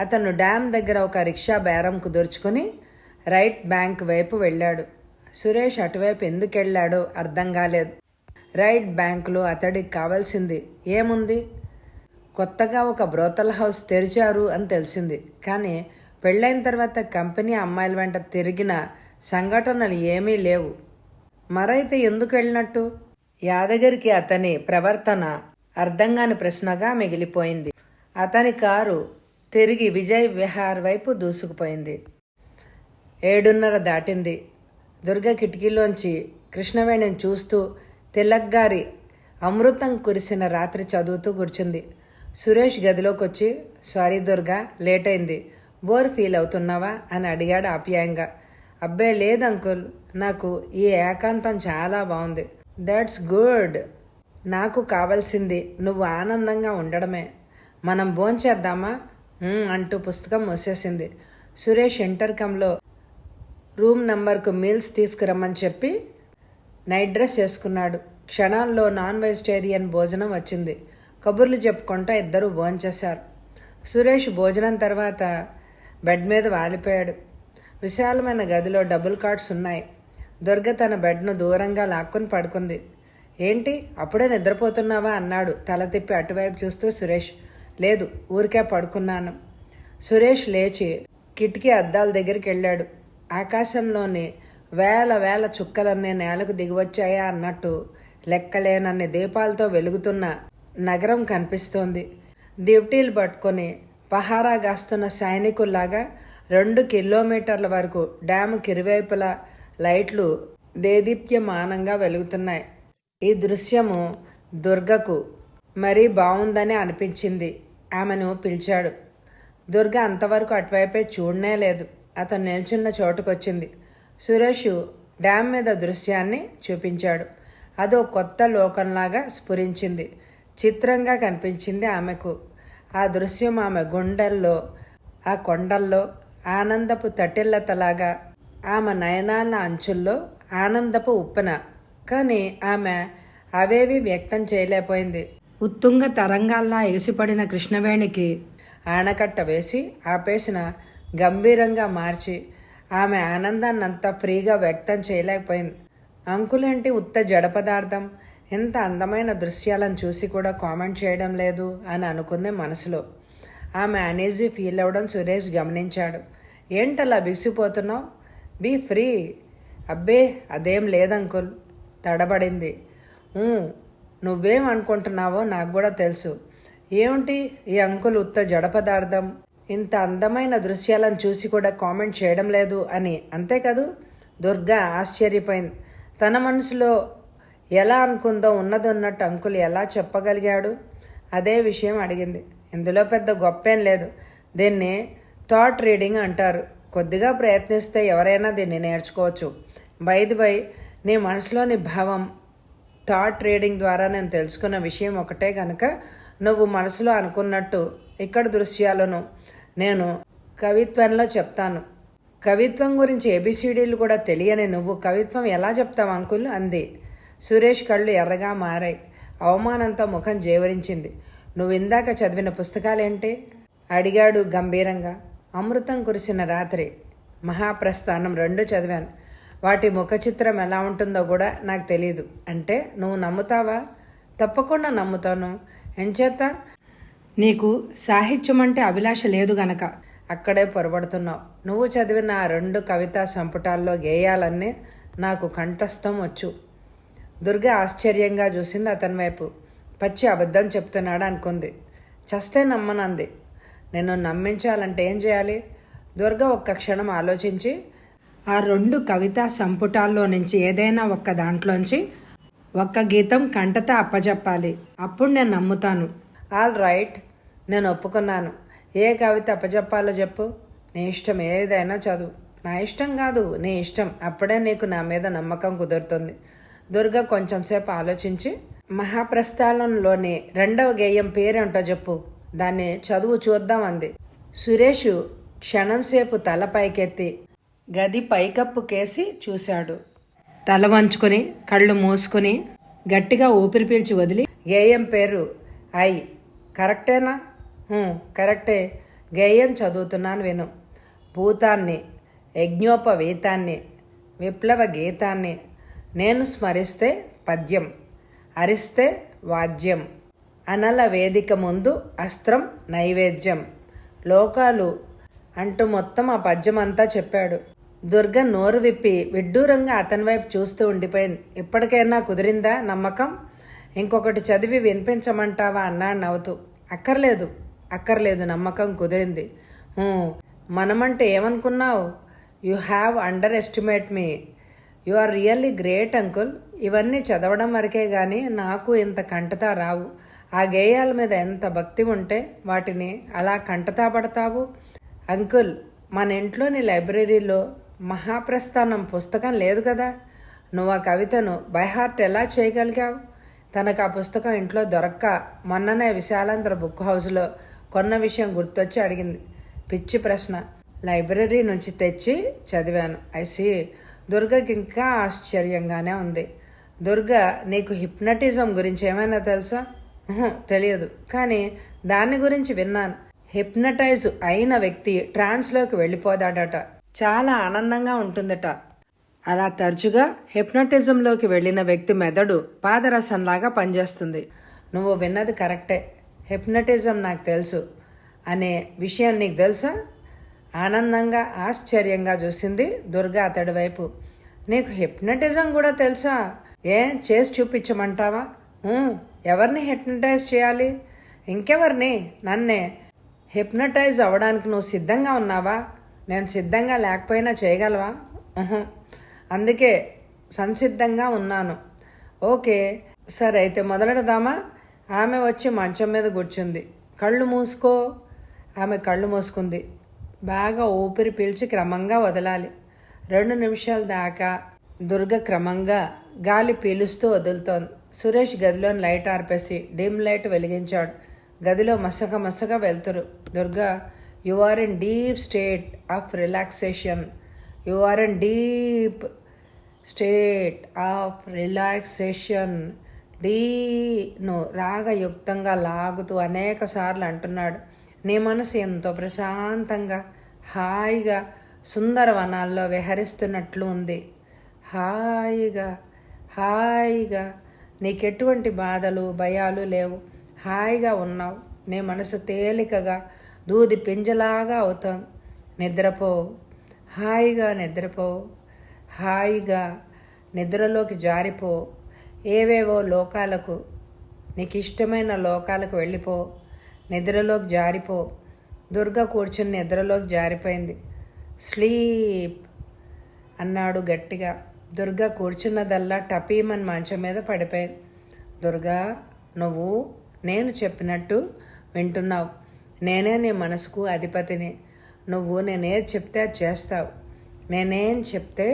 అతను డ్యామ్ దగ్గర ఒక రిక్షా బేరం కుదుర్చుకుని రైట్ బ్యాంక్ వైపు వెళ్ళాడు. సురేష్ అటువైపు ఎందుకు వెళ్ళాడో అర్థం కాలేదు. రైట్ బ్యాంకులో అతడికి కావాల్సింది ఏముంది? కొత్తగా ఒక బ్రోతల్ హౌస్ తెరిచారు అని తెలిసింది. కానీ పెళ్ళైన తర్వాత కంపెనీ అమ్మాయిల వెంట తిరిగిన సంఘటనలు ఏమీ లేవు. మరైతే ఎందుకు వెళ్ళినట్టు? యాదగిరికి అతని ప్రవర్తన అర్థం కాని ప్రశ్నగా మిగిలిపోయింది. అతని కారు తిరిగి విజయ్ విహార్ వైపు దూసుకుపోయింది. 7:30 దాటింది. దుర్గ కిటికీలోంచి కృష్ణవేణిని చూస్తూ తిలక్గారి అమృతం కురిసిన రాత్రి చదువుతూ కూర్చుంది. సురేష్ గదిలోకి వచ్చి, సారీ దుర్గా, లేట్ అయింది, బోర్ ఫీల్ అవుతున్నావా అని అడిగాడు ఆప్యాయంగా. అబ్బే లేదు అంకుల్, నాకు ఈ ఏకాంతం చాలా బాగుంది. That's good. నాకు కావాల్సింది నువ్వు ఆనందంగా ఉండడమే. మనం భోంచేద్దామా అంటూ పుస్తకం మూసేసింది. సురేష్ ఇంటర్కమ్లో రూమ్ నంబర్కు మీల్స్ తీసుకురమ్మని చెప్పి నైట్ డ్రెస్ వేసుకున్నాడు. క్షణాల్లో నాన్ వెజిటేరియన్ భోజనం వచ్చింది. కబుర్లు చెప్పుకుంటూ ఇద్దరూ భోంచేశారు. సురేష్ భోజనం తర్వాత బెడ్ మీద వాలిపోయాడు. విశాలమైన గదిలో డబుల్ కాట్స్ ఉన్నాయి. దుర్గ తన బెడ్ను దూరంగా లాక్కుని పడుకుంది. ఏంటి, అప్పుడే నిద్రపోతున్నావా అన్నాడు తల తిప్పి అటువైపు చూస్తూ సురేష్. లేదు, ఊరికే పడుకున్నాను. సురేష్ లేచి కిటికీ అద్దాల దగ్గరికి వెళ్ళాడు. ఆకాశంలోని వేల చుక్కలన్నీ నేలకు దిగివచ్చాయా అన్నట్టు లెక్కలేనన్ని దీపాలతో వెలుగుతున్న నగరం కనిపిస్తోంది. దివ్టీలు పట్టుకొని పహారా గాస్తున్న సైనికుల్లాగా 2 కిలోమీటర్ల వరకు డ్యాముకి ఇరువైపులా లైట్లు దేదీప్యమానంగా వెలుగుతున్నాయి. ఈ దృశ్యము దుర్గకు మరీ బాగుందని అనిపించింది. ఆమెను పిలిచాడు. దుర్గ అంతవరకు అటువైపే చూడనే లేదు. అతను నిల్చున్న చోటుకొచ్చింది. సురేష్ డ్యామ్ మీద దృశ్యాన్ని చూపించాడు. అదో కొత్త లోకంలాగా స్ఫురించింది. చిత్రంగా కనిపించింది ఆమెకు. ఆ దృశ్యం ఆమె గుండెల్లో, ఆ కొండల్లో ఆనందపు తటిల్లతలాగా, ఆమె నయనాల అంచుల్లో ఆనందపు ఉప్పెన. కానీ ఆమె అవేవి వ్యక్తం చేయలేకపోయింది. ఉత్తుంగ తరంగాల్లా ఎగిసిపడిన కృష్ణవేణికి ఆనకట్ట వేసి ఆపేసిన గంభీరంగా మార్చి ఆమె ఆనందాన్నంతా ఫ్రీగా వ్యక్తం చేయలేకపోయింది. అంకులేంటి ఉత్త జడ పదార్థం, ఎంత అందమైన దృశ్యాలను చూసి కూడా కామెంట్ చేయడం లేదు అని అనుకుంది మనసులో. ఆమె అనీజీ ఫీల్ అవ్వడం సురేష్ గమనించాడు. ఏంటలా బిగిసిపోతున్నావు? Be free. అబ్బే అదేం లేదంకుల్, తడబడింది. నువ్వేం అనుకుంటున్నావో నాకు కూడా తెలుసు. ఏమిటి ఈ అంకుల్ ఉత్త జడ పదార్థం, ఇంత అందమైన దృశ్యాలను చూసి కూడా కామెంట్ చేయడం లేదు అని, అంతే కదూ? దుర్గా ఆశ్చర్యపోయింది. తన మనసులో ఎలా అనుకుందో ఉన్నదన్నట్టు అంకుల్ ఎలా చెప్పగలిగాడు? అదే విషయం అడిగింది. ఇందులో పెద్ద గొప్పేం లేదు. దీన్ని థాట్ రీడింగ్ అంటారు. కొద్దిగా ప్రయత్నిస్తే ఎవరైనా దీన్ని నేర్చుకోవచ్చు. బై నీ మనసులోని భావం థాట్ రీడింగ్ ద్వారా నేను తెలుసుకున్న విషయం ఒకటే కనుక నువ్వు మనసులో అనుకున్నట్టు ఇక్కడ దృశ్యాలను నేను కవిత్వంలో చెప్తాను. కవిత్వం గురించి ఏబిసిడీలు కూడా తెలియని నువ్వు కవిత్వం ఎలా చెప్తావు అంకుల్ అంది. సురేష్ కళ్ళు ఎర్రగా మారాయి. అవమానంతో ముఖం జేవరించింది. నువ్వు ఇందాక చదివిన పుస్తకాలేంటి? అడిగాడు గంభీరంగా. అమృతం కురిసిన రాత్రి, మహాప్రస్థానం 2 చదివాను. వాటి ముఖ చిత్రం ఎలా ఉంటుందో కూడా నాకు తెలియదు. అంటే నువ్వు నమ్ముతావా? తప్పకుండా నమ్ముతాను. ఎంచేత? నీకు సాహిత్యం అంటే అభిలాష లేదు గనక. అక్కడే పొరబడుతున్నావు. నువ్వు చదివిన ఆ 2 కవితా సంపుటాల్లో గేయాలన్నీ నాకు కంఠస్థం వచ్చు. దుర్గ ఆశ్చర్యంగా చూసింది అతని వైపు. పచ్చి అబద్ధం చెప్తున్నాడు అనుకుంది. చస్తే నమ్మనంది. నేను నమ్మించాలంటే ఏం చేయాలి? దుర్గ ఒక్క క్షణం ఆలోచించి, ఆ 2 కవితా సంపుటాల్లో నుంచి ఏదైనా ఒక్క దాంట్లోంచి ఒక్క గీతం కంటత అప్పజెప్పాలి. అప్పుడు నేను నమ్ముతాను. ఆల్ రైట్, నేను ఒప్పుకున్నాను. ఏ కవిత అప్పజెప్పాలో చెప్పు. నీ ఇష్టం, ఏదైనా చదువు. నా ఇష్టం కాదు, నీ ఇష్టం. అప్పుడే నీకు నా మీద నమ్మకం కుదురుతుంది. దుర్గ కొంచెంసేపు ఆలోచించి, మహాప్రస్థానంలోని 2వ గేయం పేరేంటో చెప్పు. దాన్ని చదువు చూద్దాం అంది. సురేషు క్షణంసేపు తల పైకెత్తి గది పైకప్పు కేసి చూశాడు. తల వంచుకొని కళ్ళు మూసుకొని గట్టిగా ఊపిరి పీల్చి వదిలి, గేయం పేరు ఐ. కరెక్టేనా? కరెక్టే. గేయం చదువుతున్నాను విను. భూతాన్ని, యజ్ఞోపవీతాన్ని, విప్లవ గీతాన్ని నేను స్మరిస్తే పద్యం, అరిస్తే వాద్యం, అనల వేదిక ముందు అస్త్రం నైవేద్యం, లోకాలు అంటూ మొత్తం ఆ పద్యం అంతా చెప్పాడు. దుర్గ నోరు విప్పి విడ్డూరంగా అతని వైపు చూస్తూ ఉండిపోయింది. ఇప్పటికైనా కుదిరిందా నమ్మకం? ఇంకొకటి చదివి వినిపించమంటావా అన్నాడు నవ్వుతూ. అక్కర్లేదు, నమ్మకం కుదిరింది. మనమంటే ఏమనుకున్నావు? You have underestimate me. You are really great uncle. ఇవన్నీ చదవడం వరకే గాని నాకు ఇంత కంటతా రావు. ఆ గేయాల మీద ఎంత భక్తి ఉంటే వాటిని అలా కంటతా పడతావు? అంకుల్, మన ఇంట్లోని లైబ్రరీలో మహాప్రస్థానం పుస్తకం లేదు కదా. నువ్వు ఆ కవితను బైహార్ట్ ఎలా చేయగలిగావు? తనకు ఆ పుస్తకం ఇంట్లో దొరక్క మొన్ననే విశాలాంధ్ర బుక్ హౌస్లో కొన్న విషయం గుర్తొచ్చి అడిగింది. పిచ్చి ప్రశ్న. లైబ్రరీ నుంచి తెచ్చి చదివాను. ఐసి. దుర్గకి ఇంకా ఆశ్చర్యంగానే ఉంది. దుర్గ, నీకు హిప్నటిజం గురించి ఏమైనా తెలుసా? తెలియదు, కానీ దాని గురించి విన్నాను. హిప్నటైజ్ అయిన వ్యక్తి ట్రాన్స్లోకి వెళ్ళిపోదాడట. చాలా ఆనందంగా ఉంటుందట. అలా తరచుగా హిప్నటిజంలోకి వెళ్ళిన వ్యక్తి మెదడు పాదరసంలాగా పనిచేస్తుంది. నువ్వు విన్నది కరెక్టే. హిప్నటిజం నాకు తెలుసు అనే విషయం నీకు తెలుసా? ఆనందంగా ఆశ్చర్యంగా చూసింది దుర్గ అతడి వైపు. నీకు హిప్నటిజం కూడా తెలుసా? చేసి చూపించమంటావా? ఎవరిని హిప్నటైజ్ చేయాలి? ఇంకెవరిని? నన్నే. హిప్నటైజ్ అవ్వడానికి నువ్వు సిద్ధంగా ఉన్నావా? నేను సిద్ధంగా లేకపోయినా చేయగలవా? అందుకే సంసిద్ధంగా ఉన్నాను. ఓకే, సరే అయితే మొదలెడదామా? ఆమె వచ్చి మంచం మీద కూర్చుంది. కళ్ళు మూసుకో. ఆమె కళ్ళు మూసుకుంది. బాగా ఊపిరి పీల్చి క్రమంగా వదలాలి. 2 నిమిషాల దాకా. దుర్గ క్రమంగా గాలి పీలుస్తూ వదులుతోంది. సురేష్ గదిలోని లైట్ ఆర్పేసి డిమ్ లైట్ వెలిగించాడు. గదిలో మసక వెళ్తురు. Durga, you are in deep state of relaxation. You are in deep state of relaxation. ను రాగయుక్తంగా లాగుతూ అనేక సార్లు అంటున్నాడు. నీ మనసు ఎంతో ప్రశాంతంగా, హాయిగా సుందరవనాల్లో విహరిస్తున్నట్లు ఉంది. హాయిగా నీకెటువంటి బాధలు, భయాలు లేవు. హాయిగా ఉన్నావు. నీ మనసు తేలికగా దూది పింజలాగా అవుతాం. నిద్రపో. హాయిగా నిద్రలోకి జారిపో. ఏవేవో లోకాలకు, నీకు ఇష్టమైన లోకాలకు వెళ్ళిపో. నిద్రలోకి జారిపో. దుర్గ కూర్చుని నిద్రలోకి జారిపోయింది. స్లీప్ అన్నాడు గట్టిగా. దుర్గ కూర్చున్నదల్లా టపీమని మంచం మీద పడిపోయింది. దుర్గా, నువ్వు నేను చెప్పినట్టు వింటున్నావు. నేనే నీ మనసుకు అధిపతిని. నువ్వు నేనేది చెప్తే అది చేస్తావు. నేనేం చెప్తే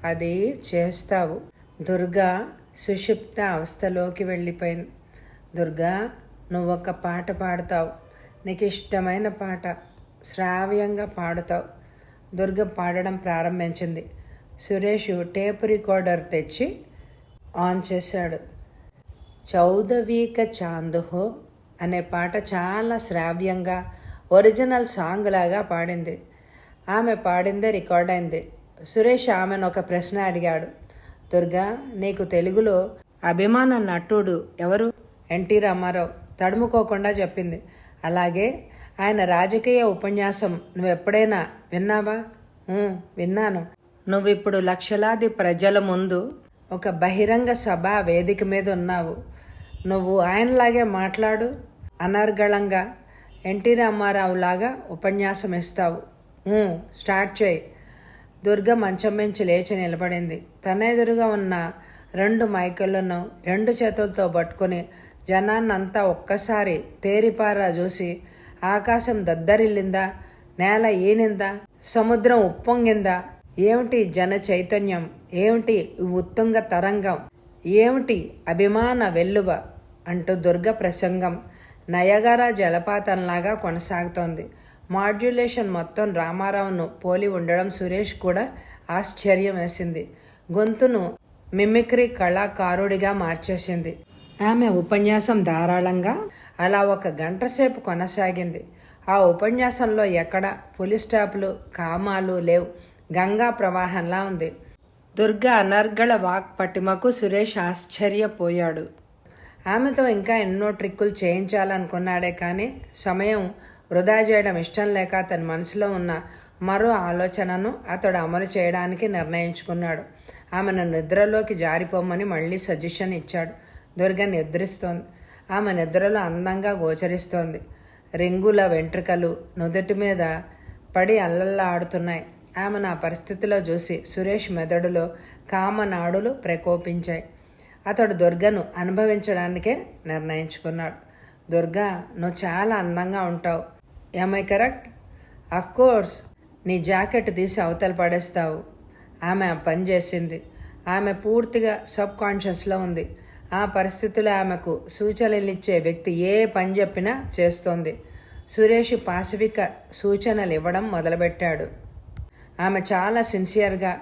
అది చేస్తావు. దుర్గా సుషుప్త అవస్థలోకి వెళ్ళిపోయింది. దుర్గా, నువ్వు ఒక పాట పాడతావు. నీకు ఇష్టమైన పాట శ్రావ్యంగా పాడుతావు. దుర్గ పాడడం ప్రారంభించింది. సురేష్ టేప్ రికార్డర్ తెచ్చి ఆన్ చేశాడు. చౌదవీక చాందుహో అనే పాట చాలా శ్రావ్యంగా ఒరిజినల్ సాంగ్ లాగా పాడింది. ఆమె పాడిందే రికార్డ్ అయింది. సురేష్ ఆమెను ఒక ప్రశ్న అడిగాడు. దుర్గా, నీకు తెలుగులో అభిమాన నటుడు ఎవరు? ఎన్టీ రామారావు. తడుముకోకుండా చెప్పింది. అలాగే ఆయన రాజకీయ ఉపన్యాసం నువ్వెప్పుడైనా విన్నావా? విన్నాను. నువ్విప్పుడు లక్షలాది ప్రజల ముందు ఒక బహిరంగ సభ వేదిక మీద ఉన్నావు. నువ్వు ఆయనలాగే మాట్లాడు, అనర్గళంగా ఎన్టీ రామారావు లాగా ఉపన్యాసం ఇస్తావు. స్టార్ట్ చేయి. దుర్గ మంచం నుంచి లేచి నిలబడింది. తన ఎదురుగా ఉన్న 2 మైకులను 2 చేతులతో పట్టుకుని జనాన్నంతా ఒక్కసారి తేరిపారా చూసి, ఆకాశం దద్దరిల్లిందా, నేల ఈనిందా, సముద్రం ఉప్పొంగిందా, ఏమిటి జన చైతన్యం, ఏమిటి ఉత్తుంగ తరంగం, ఏమిటి అభిమాన వెల్లువ అంటూ దుర్గ ప్రసంగం నయగారా జలపాతంలాగా కొనసాగుతోంది. మాడ్యులేషన్ మొత్తం రామారావును పోలి ఉండడం సురేష్ కూడా ఆశ్చర్యం వేసింది. గొంతును మిమిక్రీ కళాకారుడిగా మార్చేసింది. ఆమె ఉపన్యాసం ధారాళంగా అలా 1 గంట సేపు కొనసాగింది. ఆ ఉపన్యాసంలో ఎక్కడ పులి స్టాప్లు, కామాలు లేవు. గంగా ప్రవాహంలా ఉంది. దుర్గ అనర్గళ వాక్ పటిమకు సురేష్ ఆశ్చర్యపోయాడు. ఆమెతో ఇంకా ఎన్నో ట్రిక్కులు చేయించాలనుకున్నాడే కానీ సమయం వృధా చేయడం ఇష్టం లేక అతని మనసులో ఉన్న మరో ఆలోచనను అతడు అమలు చేయడానికి నిర్ణయించుకున్నాడు. ఆమెను నిద్రలోకి జారిపోమని మళ్ళీ సజెషన్ ఇచ్చాడు. దుర్గ నిద్రిస్తోంది. ఆమె నిద్రలో అందంగా గోచరిస్తోంది. రింగుల వెంట్రుకలు నుదుటి మీద పడి అల్లల్లాడుతున్నాయి. ఆమెను ఆ పరిస్థితిలో చూసి సురేష్ మెదడులో కామనాడులు ప్రకోపించాయి. అతడు దుర్గను అనుభవించడానికే నిర్ణయించుకున్నాడు. దుర్గా, నువ్వు చాలా అందంగా ఉంటావు. I correct? కోర్స్. నీ జాకెట్ తీసి అవతల పడేస్తావు. ఆమె ఆ పని చేసింది. ఆమె పూర్తిగా సబ్ కాన్షియస్లో ఉంది. ఆ పరిస్థితుల్లో ఆమెకు సూచనలు ఇచ్చే వ్యక్తి ఏ పని చెప్పినా చేస్తోంది. సురేష్ పాశవిక సూచనలు ఇవ్వడం మొదలుపెట్టాడు. ఆమె చాలా సిన్సియర్గా,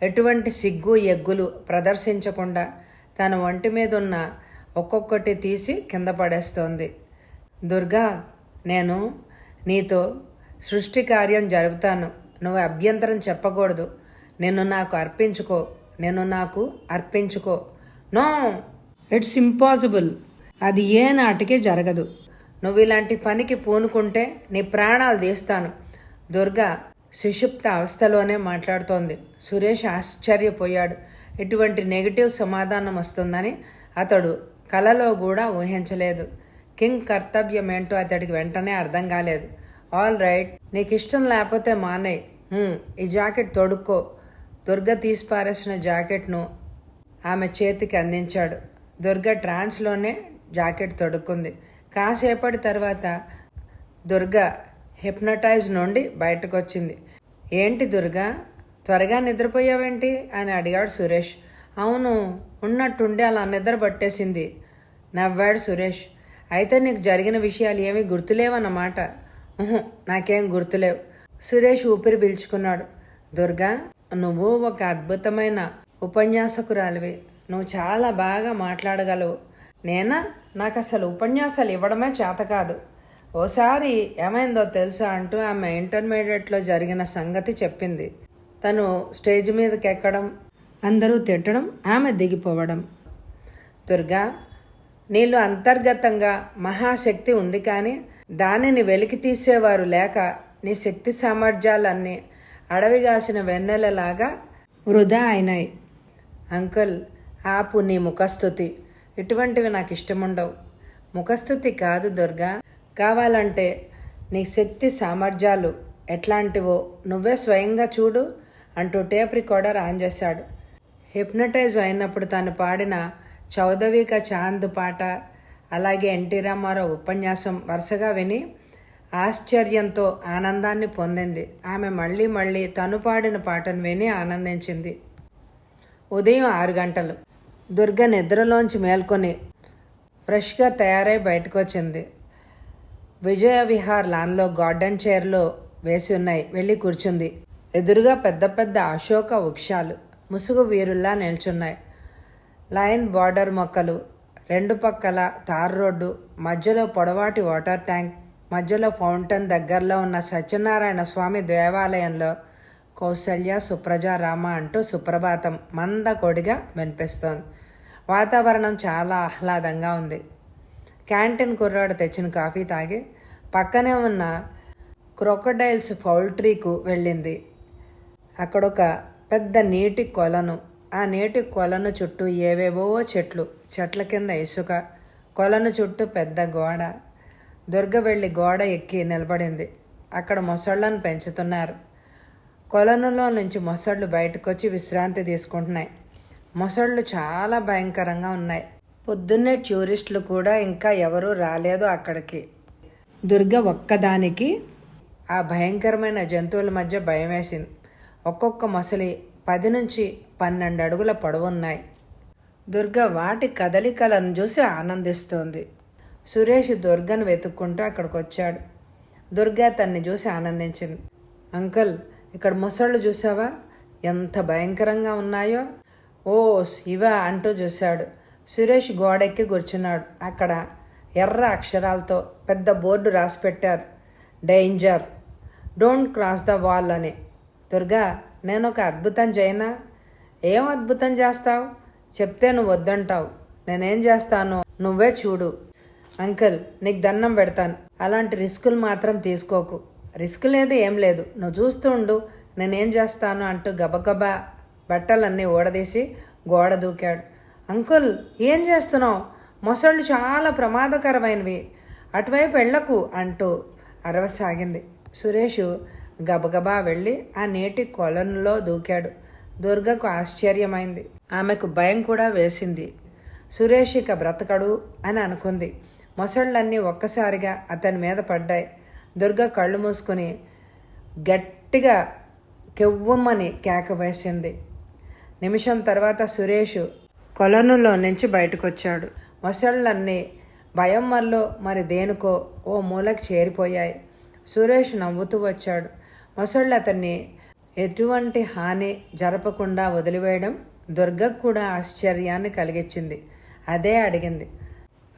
ఎటువంటి సిగ్గు ఎగ్గులు ప్రదర్శించకుండా తన ఒంటి మీద ఉన్న ఒక్కొక్కటి తీసి కింద పడేస్తోంది. దుర్గా, నేను నీతో సృష్టి కార్యం జరుపుతాను. నువ్వు అభ్యంతరం చెప్పకూడదు. నిన్ను నాకు అర్పించుకో. No, it's impossible. అది ఏ నాటికి జరగదు. నువ్వు ఇలాంటి పనికి పూనుకుంటే నీ ప్రాణాలు తీస్తాను. దుర్గా సుషుప్త అవస్థలోనే మాట్లాడుతోంది. సురేష్ ఆశ్చర్యపోయాడు. ఇటువంటి నెగిటివ్ సమాధానం వస్తుందని అతడు కలలో కూడా ఊహించలేదు. కింగ్ కర్తవ్యం ఏంటో అతడికి వెంటనే అర్థం కాలేదు. ఆల్ రైట్, నీకు ఇష్టం లేకపోతే మానేయ్. ఈ జాకెట్ తొడుక్కో. దుర్గ తీసిపారేసిన జాకెట్ను ఆమె చేతికి అందించాడు. దుర్గ ట్రాన్స్లోనే జాకెట్ తొడుక్కుంది. కాసేపటి తర్వాత దుర్గ హిప్నటైజ్ నుండి బయటకు వచ్చింది. ఏంటి దుర్గా, త్వరగా నిద్రపోయావేంటి అని అడిగాడు సురేష్. అవును, ఉన్నట్టుండి అలా నిద్ర పట్టేసింది నవ్వాడు సురేష్. అయితే నీకు జరిగిన విషయాలు ఏమీ గుర్తులేవన్నమాట? నాకేం గుర్తులేవు. సురేష్ ఊపిరి పీల్చుకున్నాడు. దుర్గా, నువ్వు ఒక అద్భుతమైన ఉపన్యాసకురాలివి. నువ్వు చాలా బాగా మాట్లాడగలవు. నాకు అసలు ఉపన్యాసాలు ఇవ్వడమే చేత కాదు. ఓసారి ఏమైందో తెలుసా అంటూ ఆమె ఇంటర్మీడియట్లో జరిగిన సంగతి చెప్పింది. తను స్టేజ్ మీదకి ఎక్కడం, అందరూ తిట్టడం, ఆమె దిగిపోవడం. దుర్గా, నీలో అంతర్గతంగా మహాశక్తి ఉంది, కానీ దానిని వెలికి తీసేవారు లేక నీ శక్తి సామర్థ్యాలన్నీ అడవిగాసిన వెన్నెలలాగా వృధా అయినాయి. అంకుల్, ఆపు నీ ముఖస్థుతి. ఇటువంటివి నాకు ఇష్టముండవు. ముఖస్థుతి కాదు దుర్గా, కావాలంటే నీ శక్తి సామర్థ్యాలు ఎట్లాంటివో నువ్వే స్వయంగా చూడు అంటూ టేప్ రికార్డర్ ఆన్ చేశాడు. హిప్నటైజ్ అయినప్పుడు తాను పాడిన చౌదవిక చాంద్ పాట, అలాగే ఎన్టీ రామారావు ఉపన్యాసం వరుసగా విని ఆశ్చర్యంతో ఆనందాన్ని పొందింది. ఆమె మళ్ళీ మళ్ళీ తను పాడిన పాటను విని ఆనందించింది. ఉదయం 6 గంటలు. దుర్గ నిద్రలోంచి మేల్కొని ఫ్రెష్గా తయారై బయటకు వచ్చింది. విజయ విహార్ లాన్లో గార్డెన్ చైర్లో వేసి ఉన్నాయి. వెళ్ళి కూర్చుంది. ఎదురుగా పెద్ద పెద్ద అశోక వృక్షాలు ముసుగు వీరుల్లా నిల్చున్నాయి. లైన్ బార్డర్ మొక్కలు రెండు పక్కల తార్ రోడ్డు, మధ్యలో పొడవాటి వాటర్ ట్యాంక్, మధ్యలో ఫౌంటైన్ దగ్గరలో ఉన్న సత్యనారాయణ స్వామి దేవాలయంలో కౌసల్య సుప్రజ రామ అంటూ సుప్రభాతం మందకొడిగా వినిపిస్తోంది. వాతావరణం చాలా ఆహ్లాదంగా ఉంది. క్యాంటీన్ కుర్రాడు తెచ్చిన కాఫీ తాగి పక్కనే ఉన్న క్రొకడైల్స్ పౌల్ట్రీకు వెళ్ళింది. అక్కడొక పెద్ద నీటి కొలను, ఆ నీటి కొలను చుట్టూ ఏవేవో చెట్ల కింద ఇసుక, కొలను చుట్టూ పెద్ద గోడ. దుర్గ వెళ్ళి గోడ ఎక్కి నిలబడింది. అక్కడ మొసళ్ళను పెంచుతున్నారు. కొలనులో నుంచి మొసళ్ళు బయటకొచ్చి విశ్రాంతి తీసుకుంటున్నాయి. మొసళ్ళు చాలా భయంకరంగా ఉన్నాయి. పొద్దున్నే టూరిస్టులు కూడా ఇంకా ఎవరూ రాలేదు అక్కడికి. దుర్గ ఒక్కదానికి ఆ భయంకరమైన జంతువుల మధ్య భయం వేసింది. ఒక్కొక్క మొసలి 10 నుంచి 12 అడుగుల పొడవున్నాయి. దుర్గ వాటి కదలికలను చూసి ఆనందిస్తోంది. సురేష్ దుర్గను వెతుక్కుంటూ అక్కడికి వచ్చాడు. దుర్గ తన్ని చూసి ఆనందించింది. అంకుల్, ఇక్కడ మొసళ్ళు చూసావా, ఎంత భయంకరంగా ఉన్నాయో. ఓ శివ అంటూ చూశాడు. సురేష్ గోడెక్కి కూర్చున్నాడు. అక్కడ ఎర్ర అక్షరాలతో పెద్ద బోర్డు రాసి పెట్టారు, danger, don't cross the wall అని. దుర్గా, నేను ఒక అద్భుతం చేయనా? ఏం అద్భుతం చేస్తావు? చెప్తే నువ్వు వద్దంటావు. నేనేం చేస్తానో నువ్వే చూడు. అంకుల్, నీకు దండం పెడతాను, అలాంటి రిస్కులు మాత్రం తీసుకోకు. రిస్క్ లేదు, ఏం లేదు, నువ్వు చూస్తూ ఉండు, నేనేం చేస్తాను అంటూ గబగబా బట్టలన్నీ ఊడదీసి గోడ దూకాడు. అంకుల్, ఏం చేస్తున్నావు? మొసళ్ళు చాలా ప్రమాదకరమైనవి, అటువైపు వెళ్ళకు అంటూ అరవసాగింది. సురేష్ గబగబా వెళ్ళి ఆ నీటి కొలనులో దూకాడు. దుర్గకు ఆశ్చర్యమైంది. ఆమెకు భయం కూడా వేసింది. సురేష్ ఇక బ్రతకడు అని అనుకుంది. మొసళ్ళన్నీ ఒక్కసారిగా అతని మీద పడ్డాయి. దుర్గ కళ్ళు మూసుకుని గట్టిగా కెవ్వమ్మని కేక వేసింది. నిమిషం తర్వాత సురేష్ కొలనులో నుంచి బయటకొచ్చాడు. మొసళ్ళన్నీ భయం వల్ల మరి దేనికో ఓ మూలకి చేరిపోయాయి. సురేష్ నవ్వుతూ వచ్చాడు. మొసళ్ళు అతన్ని ఎటువంటి హాని జరపకుండా వదిలివేయడం దుర్గకు కూడా ఆశ్చర్యాన్ని కలిగించింది. అదే అడిగింది.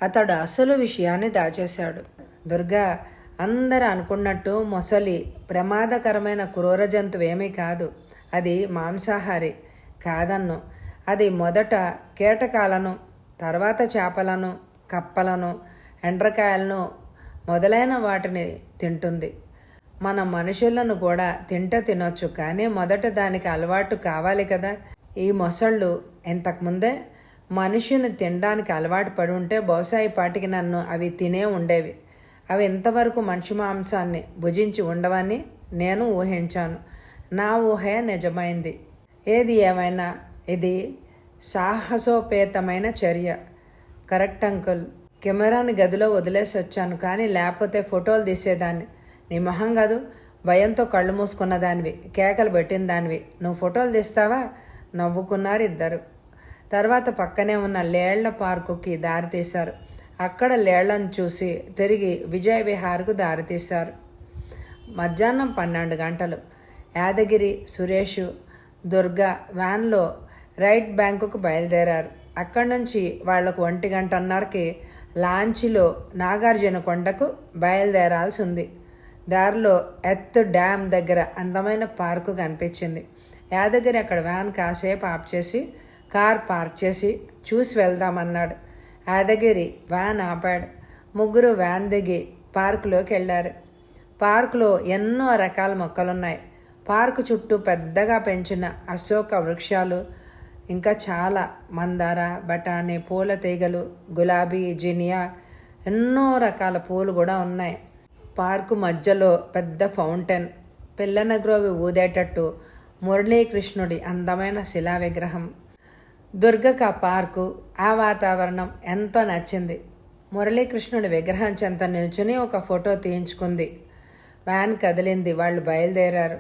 అతడు అసలు విషయాన్ని దాచేశాడు. దుర్గా, అందరూ అనుకున్నట్టు మొసలి ప్రమాదకరమైన క్రూర జంతువేమీ కాదు. అది మాంసాహారి కాదన్ను. అది మొదట కీటకాలను, తర్వాత చేపలను, కప్పలను, ఎండ్రకాయలను మొదలైన వాటిని తింటుంది. మన మనుషులను కూడా తినొచ్చు, కానీ మొదట దానికి అలవాటు కావాలి కదా. ఈ మొసళ్ళు ఇంతకుముందే మనిషిని తినడానికి అలవాటు పడి ఉంటే బహుశా ఈ పాటికి నన్ను అవి తినే ఉండేవి. అవి ఇంతవరకు మనిషి మాంసాన్ని భుజించి ఉండవని నేను ఊహించాను. నా ఊహే నిజమైంది. ఏది ఏమైనా ఇది సాహసోపేతమైన చర్య. Correct uncle. కెమెరాని గదిలో వదిలేసి వచ్చాను, కానీ లేకపోతే ఫోటోలు తీసేదాన్ని. నీ మొహం కాదు, భయంతో కళ్ళు మూసుకున్న దానివి, కేకలు పెట్టిన దానివి, నువ్వు ఫోటోలు తీస్తావా? నవ్వుకున్నారు ఇద్దరు. తర్వాత పక్కనే ఉన్న లేళ్ల పార్కుకి దారి తీశారు. అక్కడ లేళ్లను చూసి తిరిగి విజయ విహార్కు దారి తీశారు. మధ్యాహ్నం 12 గంటలు. యాదగిరి, సురేష్, దుర్గ వ్యాన్లో రైట్ బ్యాంకుకు బయలుదేరారు. అక్కడి నుంచి వాళ్లకు 1:30కి లాంచీలో నాగార్జున కొండకు బయలుదేరాల్సి ఉంది. దారిలో ఎత్ డ్యామ్ దగ్గర అందమైన పార్కు కనిపించింది. యాదగిరి అక్కడ వ్యాన్ కాసేపు ఆఫ్ చేసి కార్ పార్క్ చేసి చూసి వెళ్దామన్నాడు. యాదగిరి వ్యాన్ ఆపాడు. ముగ్గురు వ్యాన్ దిగి పార్కులోకి వెళ్ళారు. పార్కులో ఎన్నో రకాల మొక్కలున్నాయి. పార్కు చుట్టూ పెద్దగా పెంచిన అశోక వృక్షాలు, ఇంకా చాలా మందార, బఠానీ పూల తీగలు, గులాబీ, జినియా, ఎన్నో రకాల పూలు కూడా ఉన్నాయి. పార్కు మధ్యలో పెద్ద ఫౌంటైన్, పిల్లన గ్రోవి ఊదేటట్టు మురళీకృష్ణుడి అందమైన శిలా విగ్రహం. దుర్గకు ఆ పార్కు, ఆ వాతావరణం ఎంతో నచ్చింది. మురళీకృష్ణుడి విగ్రహం చెంత నిల్చుని ఒక ఫోటో తీయించుకుంది. వ్యాన్ కదిలింది. వాళ్ళు బయలుదేరారు.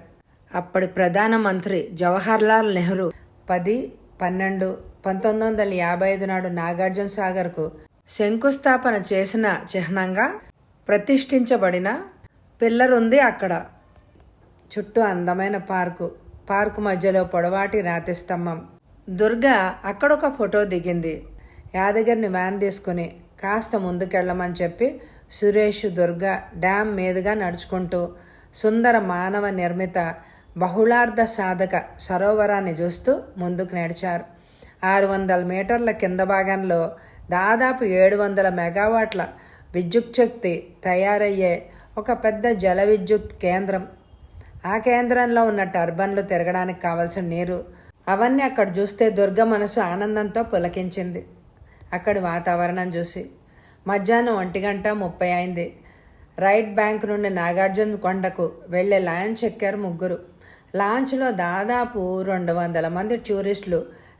అప్పటి ప్రధానమంత్రి జవహర్లాల్ నెహ్రూ 10/12/1955 నాడు నాగార్జున సాగర్కు శంకుస్థాపన చేసిన చిహ్నంగా ప్రతిష్ఠించబడిన పిల్లర్ ఉంది అక్కడ. చుట్టూ అందమైన పార్కు మధ్యలో పొడవాటి రాతి స్తంభం. దుర్గ అక్కడొక ఫోటో దిగింది. యాదగిరిని వ్యాన్ తీసుకుని కాస్త ముందుకెళ్ళమని చెప్పి సురేష్, దుర్గ డ్యామ్ మీదుగా నడుచుకుంటూ సుందర మానవ నిర్మిత బహుళార్థ సాధక సరోవరాన్ని చూస్తూ ముందుకు నడిచారు. 600 మీటర్ల కింద భాగంలో దాదాపు 700 మెగావాట్ల విద్యుచ్ఛక్తి తయారయ్యే ఒక పెద్ద జల విద్యుత్ కేంద్రం. ఆ కేంద్రంలో ఉన్న టర్బన్లు తిరగడానికి కావలసిన నీరు, అవన్నీ అక్కడ చూస్తే దుర్గ మనసు ఆనందంతో పులకించింది. అక్కడి వాతావరణం చూసి. మధ్యాహ్నం 1:30 అయింది. రైట్ బ్యాంక్ నుండి నాగార్జున కొండకు వెళ్లే లాంచ్ ఎక్కారు ముగ్గురు. లాంచ్లో దాదాపు 200 మంది టూరిస్టులు,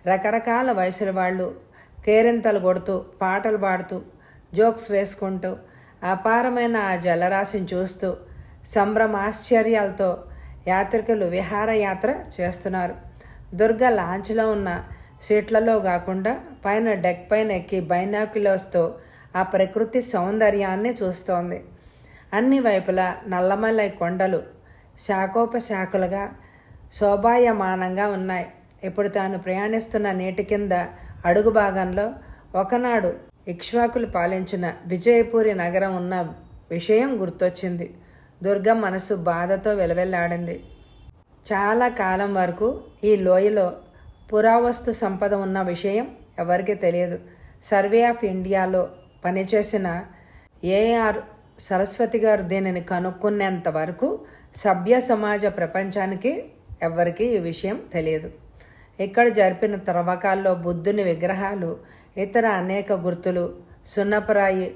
రకరకాల వయసుల వాళ్ళు కేరింతలు కొడుతూ, పాటలు పాడుతూ, జోక్స్ వేసుకుంటూ అపారమైన ఆ జలరాశిని చూస్తూ సంభ్రమాశ్చర్యాలతో యాత్రికులు విహారయాత్ర చేస్తున్నారు. దుర్గ లాంచ్లో ఉన్న సీట్లలో కాకుండా పైన డెక్ పైన ఎక్కి బైనాక్యులర్స్తో ఆ ప్రకృతి సౌందర్యాన్ని చూస్తోంది. అన్ని వైపులా నల్లమల్లై కొండలు శాఖోపశాఖలుగా శోభాయమానంగా ఉన్నాయి. ఇప్పుడు తాను ప్రయాణిస్తున్న నీటి కింద అడుగు భాగంలో ఒకనాడు ఇక్ష్వాకులు పాలించిన విజయపూరి నగరం ఉన్న విషయం గుర్తొచ్చింది. దుర్గ మనసు బాధతో వెలవెల్లాడింది. చాలా కాలం వరకు ఈ లోయలో పురావస్తు సంపద ఉన్న విషయం ఎవరికీ తెలియదు. సర్వే ఆఫ్ ఇండియాలో పనిచేసిన ఏఆర్ సరస్వతి గారు దీనిని కనుక్కునేంత వరకు సభ్య సమాజ ప్రపంచానికి ఎవ్వరికీ ఈ విషయం తెలియదు. ఇక్కడ జరిపిన త్రవ్వకాల్లో బుద్ధుని విగ్రహాలు, ఇతర అనేక గుర్తులు, సున్నపరాయి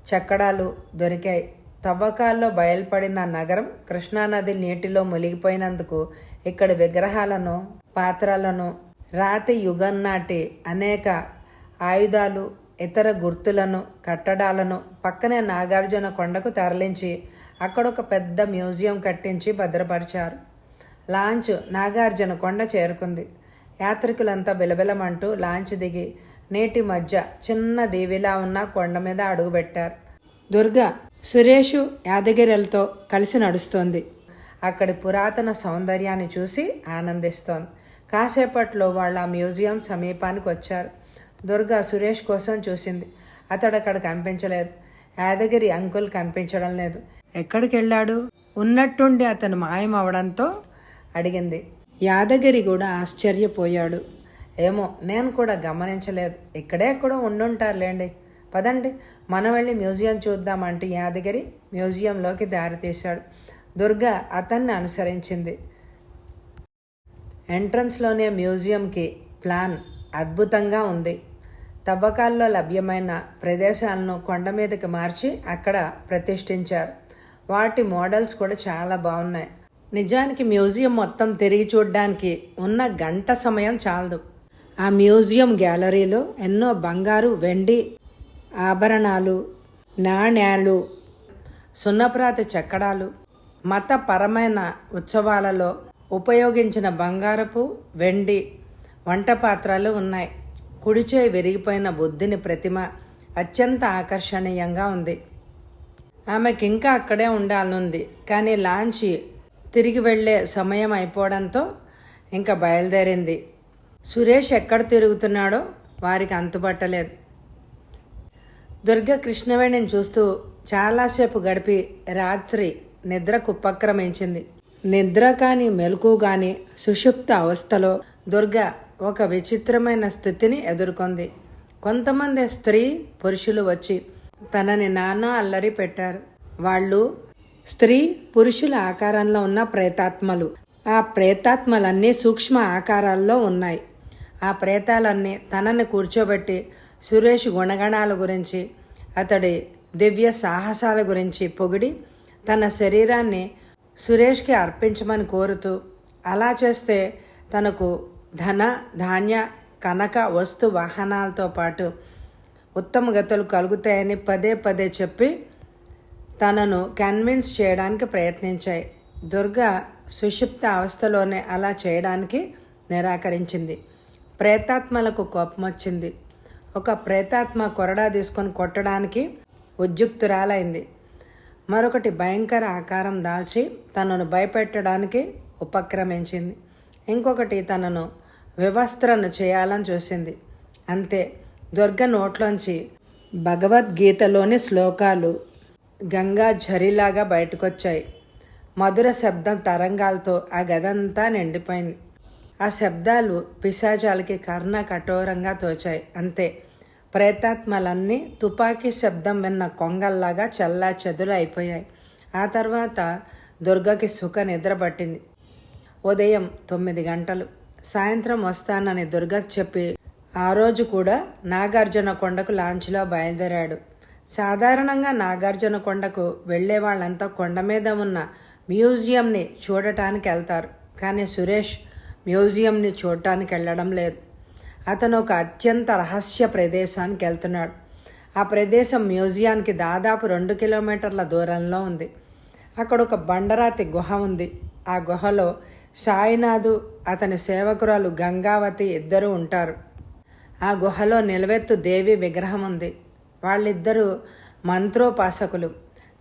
చెక్కడాలు దొరికాయి. తవ్వకాల్లో బయలుపడిన నగరం కృష్ణానది నీటిలో మునిగిపోయినందుకు ఇక్కడి విగ్రహాలను, పాత్రలను, రాతి యుగం నాటి అనేక ఆయుధాలు, ఇతర గుర్తులను, కట్టడాలను పక్కనే నాగార్జున కొండకు తరలించి అక్కడొక పెద్ద మ్యూజియం కట్టించి భద్రపరిచారు. లాంచ్ నాగార్జున కొండ చేరుకుంది. యాత్రికులంతా బిలబిలమంటూ లాంచ్ దిగి నీటి మధ్య చిన్న దీవిలా ఉన్న కొండ మీద అడుగుపెట్టారు. దుర్గ సురేషు, యాదగిరిలతో కలిసి నడుస్తోంది. అక్కడి పురాతన సౌందర్యాన్ని చూసి ఆనందిస్తోంది. కాసేపట్లో వాళ్ళ మ్యూజియం సమీపానికి వచ్చారు. దుర్గ సురేష్ కోసం చూసింది. అతడు అక్కడ కనిపించలేదు. యాదగిరి అంకుల్ కనిపించడం లేదు. ఎక్కడికి వెళ్ళాడు? ఉన్నట్టుండి అతను మాయమవడంతో అడిగింది. యాదగిరి కూడా ఆశ్చర్యపోయాడు. ఏమో, నేను కూడా గమనించలేదు. ఇక్కడే ఎక్కడో ఉండుంటారులేండి. పదండి, మనం వెళ్ళి మ్యూజియం చూద్దామంటూ యాదగిరి మ్యూజియంలోకి దారి తీశాడు. దుర్గ అతన్ని అనుసరించింది. ఎంట్రన్స్లోనే మ్యూజియంకి ప్లాన్ అద్భుతంగా ఉంది. తవ్వకాల్లో లభ్యమైన ప్రదేశాలను కొండ మీదకి మార్చి అక్కడ ప్రతిష్ఠించారు. వాటి మోడల్స్ కూడా చాలా బాగున్నాయి. నిజానికి మ్యూజియం మొత్తం తిరిగి చూడడానికి ఉన్న గంట సమయం చాలదు. ఆ మ్యూజియం గ్యాలరీలో ఎన్నో బంగారు, వెండి ఆభరణాలు, నాణ్యాలు, సున్నప్రాతి చెక్కడాలు, మతపరమైన ఉత్సవాలలో ఉపయోగించిన బంగారపు, వెండి వంట పాత్రలు ఉన్నాయి. కుడిచేయి విరిగిపోయిన బుద్ధుని ప్రతిమ అత్యంత ఆకర్షణీయంగా ఉంది. ఆమెకి ఇంకా అక్కడే ఉండాలనుంది. కానీ లాంచ్ తిరిగి వెళ్లే సమయం అయిపోవడంతో ఇంకా బయలుదేరింది. సురేష్ ఎక్కడ తిరుగుతున్నాడో వారికి అంతుపట్టలేదు. దుర్గ కృష్ణవేణిని చూస్తూ చాలాసేపు గడిపి రాత్రి నిద్రకు ఉపక్రమించింది. నిద్ర కానీ మెలకు కానీ సుషుప్త అవస్థలో దుర్గ ఒక విచిత్రమైన స్థితిని ఎదుర్కొంది. కొంతమంది స్త్రీ పురుషులు వచ్చి తనని నానా అల్లరి పెట్టారు. వాళ్ళు స్త్రీ పురుషుల ఆకారంలో ఉన్న ప్రేతాత్మలు. ఆ ప్రేతాత్మలన్నీ సూక్ష్మ ఆకారాల్లో ఉన్నాయి. ఆ ప్రేతాలన్నీ తనని కూర్చోబెట్టి సురేష్ గుణగణాల గురించి, అతడి దివ్య సాహసాల గురించి పొగిడి తన శరీరాన్ని సురేష్కి అర్పించమని కోరుతూ, అలా చేస్తే తనకు ధన, ధాన్య, కనక, వస్తు వాహనాలతో పాటు ఉత్తమ గతులు కలుగుతాయని పదే పదే చెప్పి తనను కన్విన్స్ చేయడానికి ప్రయత్నించాయి. దుర్గ సుషుప్త అవస్థలోనే అలా చేయడానికి నిరాకరించింది. ప్రేతాత్మలకు కోపం వచ్చింది. ఒక ప్రేతాత్మ కొరడా తీసుకొని కొట్టడానికి ఉద్యుక్తురాలైంది. మరొకటి భయంకర ఆకారం దాల్చి తనను భయపెట్టడానికి ఉపక్రమించింది. ఇంకొకటి తనను వివస్త్రను చేయాలని చూసింది. అంతే, దుర్గ నోట్లోంచి భగవద్గీతలోని శ్లోకాలు గంగా ఝరిలాగా బయటకొచ్చాయి. మధుర శబ్దం తరంగాలతో ఆ గదంతా నిండిపోయింది. ఆ శబ్దాలు పిశాచాలకి కర్ణ కఠోరంగా తోచాయి. అంతే, ప్రేతాత్మలన్నీ తుపాకీ శబ్దం విన్న కొంగల్లాగా చల్లా చెదురు అయిపోయాయి. ఆ తర్వాత దుర్గకి సుఖ నిద్ర పట్టింది. ఉదయం 9 గంటలు. సాయంత్రం వస్తానని దుర్గకు చెప్పి ఆ రోజు కూడా నాగార్జున కొండకు లాంచ్లో బయలుదేరాడు. సాధారణంగా నాగార్జున కొండకు వెళ్లే వాళ్ళంతా కొండ మీద ఉన్న మ్యూజియంని చూడటానికి వెళ్తారు. కానీ సురేష్ మ్యూజియంని చూడటానికి వెళ్ళడం లేదు. అతను ఒక అత్యంత రహస్య ప్రదేశానికి వెళ్తున్నాడు. ఆ ప్రదేశం మ్యూజియానికి దాదాపు 2 కిలోమీటర్ల దూరంలో ఉంది. అక్కడ ఒక బండరాతి గుహ ఉంది. ఆ గుహలో సాయినాథు, అతని సేవకురాలు గంగావతి ఇద్దరు ఉంటారు. ఆ గుహలో నిలవెత్తు దేవి విగ్రహం ఉంది. వాళ్ళిద్దరూ మంత్రోపాసకులు.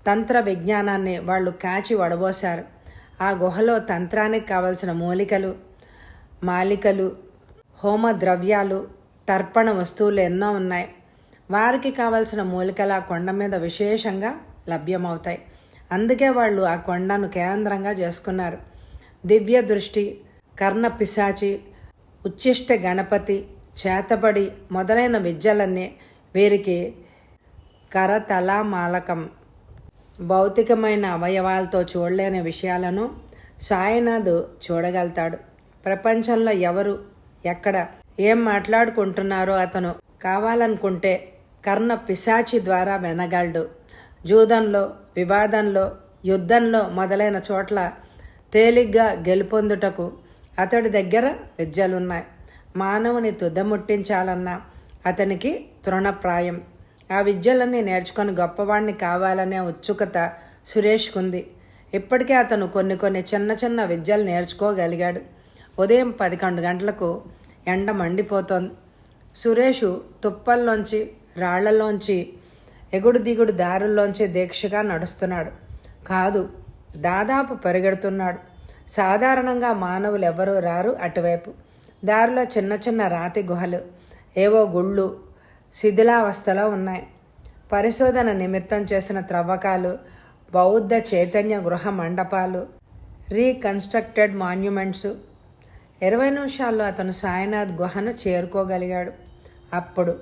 తంత్ర విజ్ఞానాన్ని వాళ్ళు కాచి వడబోశారు. ఆ గుహలో తంత్రానికి కావలసిన మూలికలు, మాలికలు, హోమ ద్రవ్యాలు, తర్పణ వస్తువులు ఎన్నో ఉన్నాయి. వారికి కావలసిన మూలికలు ఆ కొండ మీద విశేషంగా లభ్యమవుతాయి. అందుకే వాళ్ళు ఆ కొండను కేంద్రంగా చేసుకున్నారు. దివ్య దృష్టి, కర్ణ పిశాచి, ఉచ్చిష్ట గణపతి, చేతబడి మొదలైన విద్యలన్నీ వీరికి కరతలామాలకం. భౌతికమైన అవయవాలతో చూడలేని విషయాలను సాయినాథ్ చూడగలుగుతాడు. ప్రపంచంలో ఎవరు ఎక్కడ ఏం మాట్లాడుకుంటున్నారో అతను కావాలనుకుంటే కర్ణ పిశాచి ద్వారా వినగలడు. జూదంలో, వివాదంలో, యుద్ధంలో మొదలైన చోట్ల తేలిగ్గా గెలుపొందుటకు అతడి దగ్గర విద్యలున్నాయి. మానవుని తుదముట్టించాలన్నా అతనికి తృణప్రాయం. ఆ విద్యలన్నీ నేర్చుకొని గొప్పవాణ్ణి కావాలనే ఉత్సుకత సురేష్కుంది. ఇప్పటికే అతను కొన్ని చిన్న చిన్న విద్యలు నేర్చుకోగలిగాడు. ఉదయం 11 గంటలకు ఎండ మండిపోతోంది. సురేషు తుప్పల్లోంచి, రాళ్లలోంచి, ఎగుడు దిగుడు దారుల్లోంచి దీక్షగా నడుస్తున్నాడు. కాదు, దాదాపు పరిగెడుతున్నాడు. సాధారణంగా మానవులు ఎవరూ రారు అటువైపు. దారిలో చిన్న చిన్న రాతి గుహలు, ఏవో గుళ్ళు శిథిలావస్థలో ఉన్నాయి. పరిశోధన నిమిత్తం చేసిన త్రవ్వకాలు, బౌద్ధ చైతన్య గృహ మండపాలు, రీకన్స్ట్రక్టెడ్ మాన్యుమెంట్స్. 20 నిమిషాల్లో అతను సాయినాథ్ గుహను చేరుకోగలిగాడు. అప్పుడు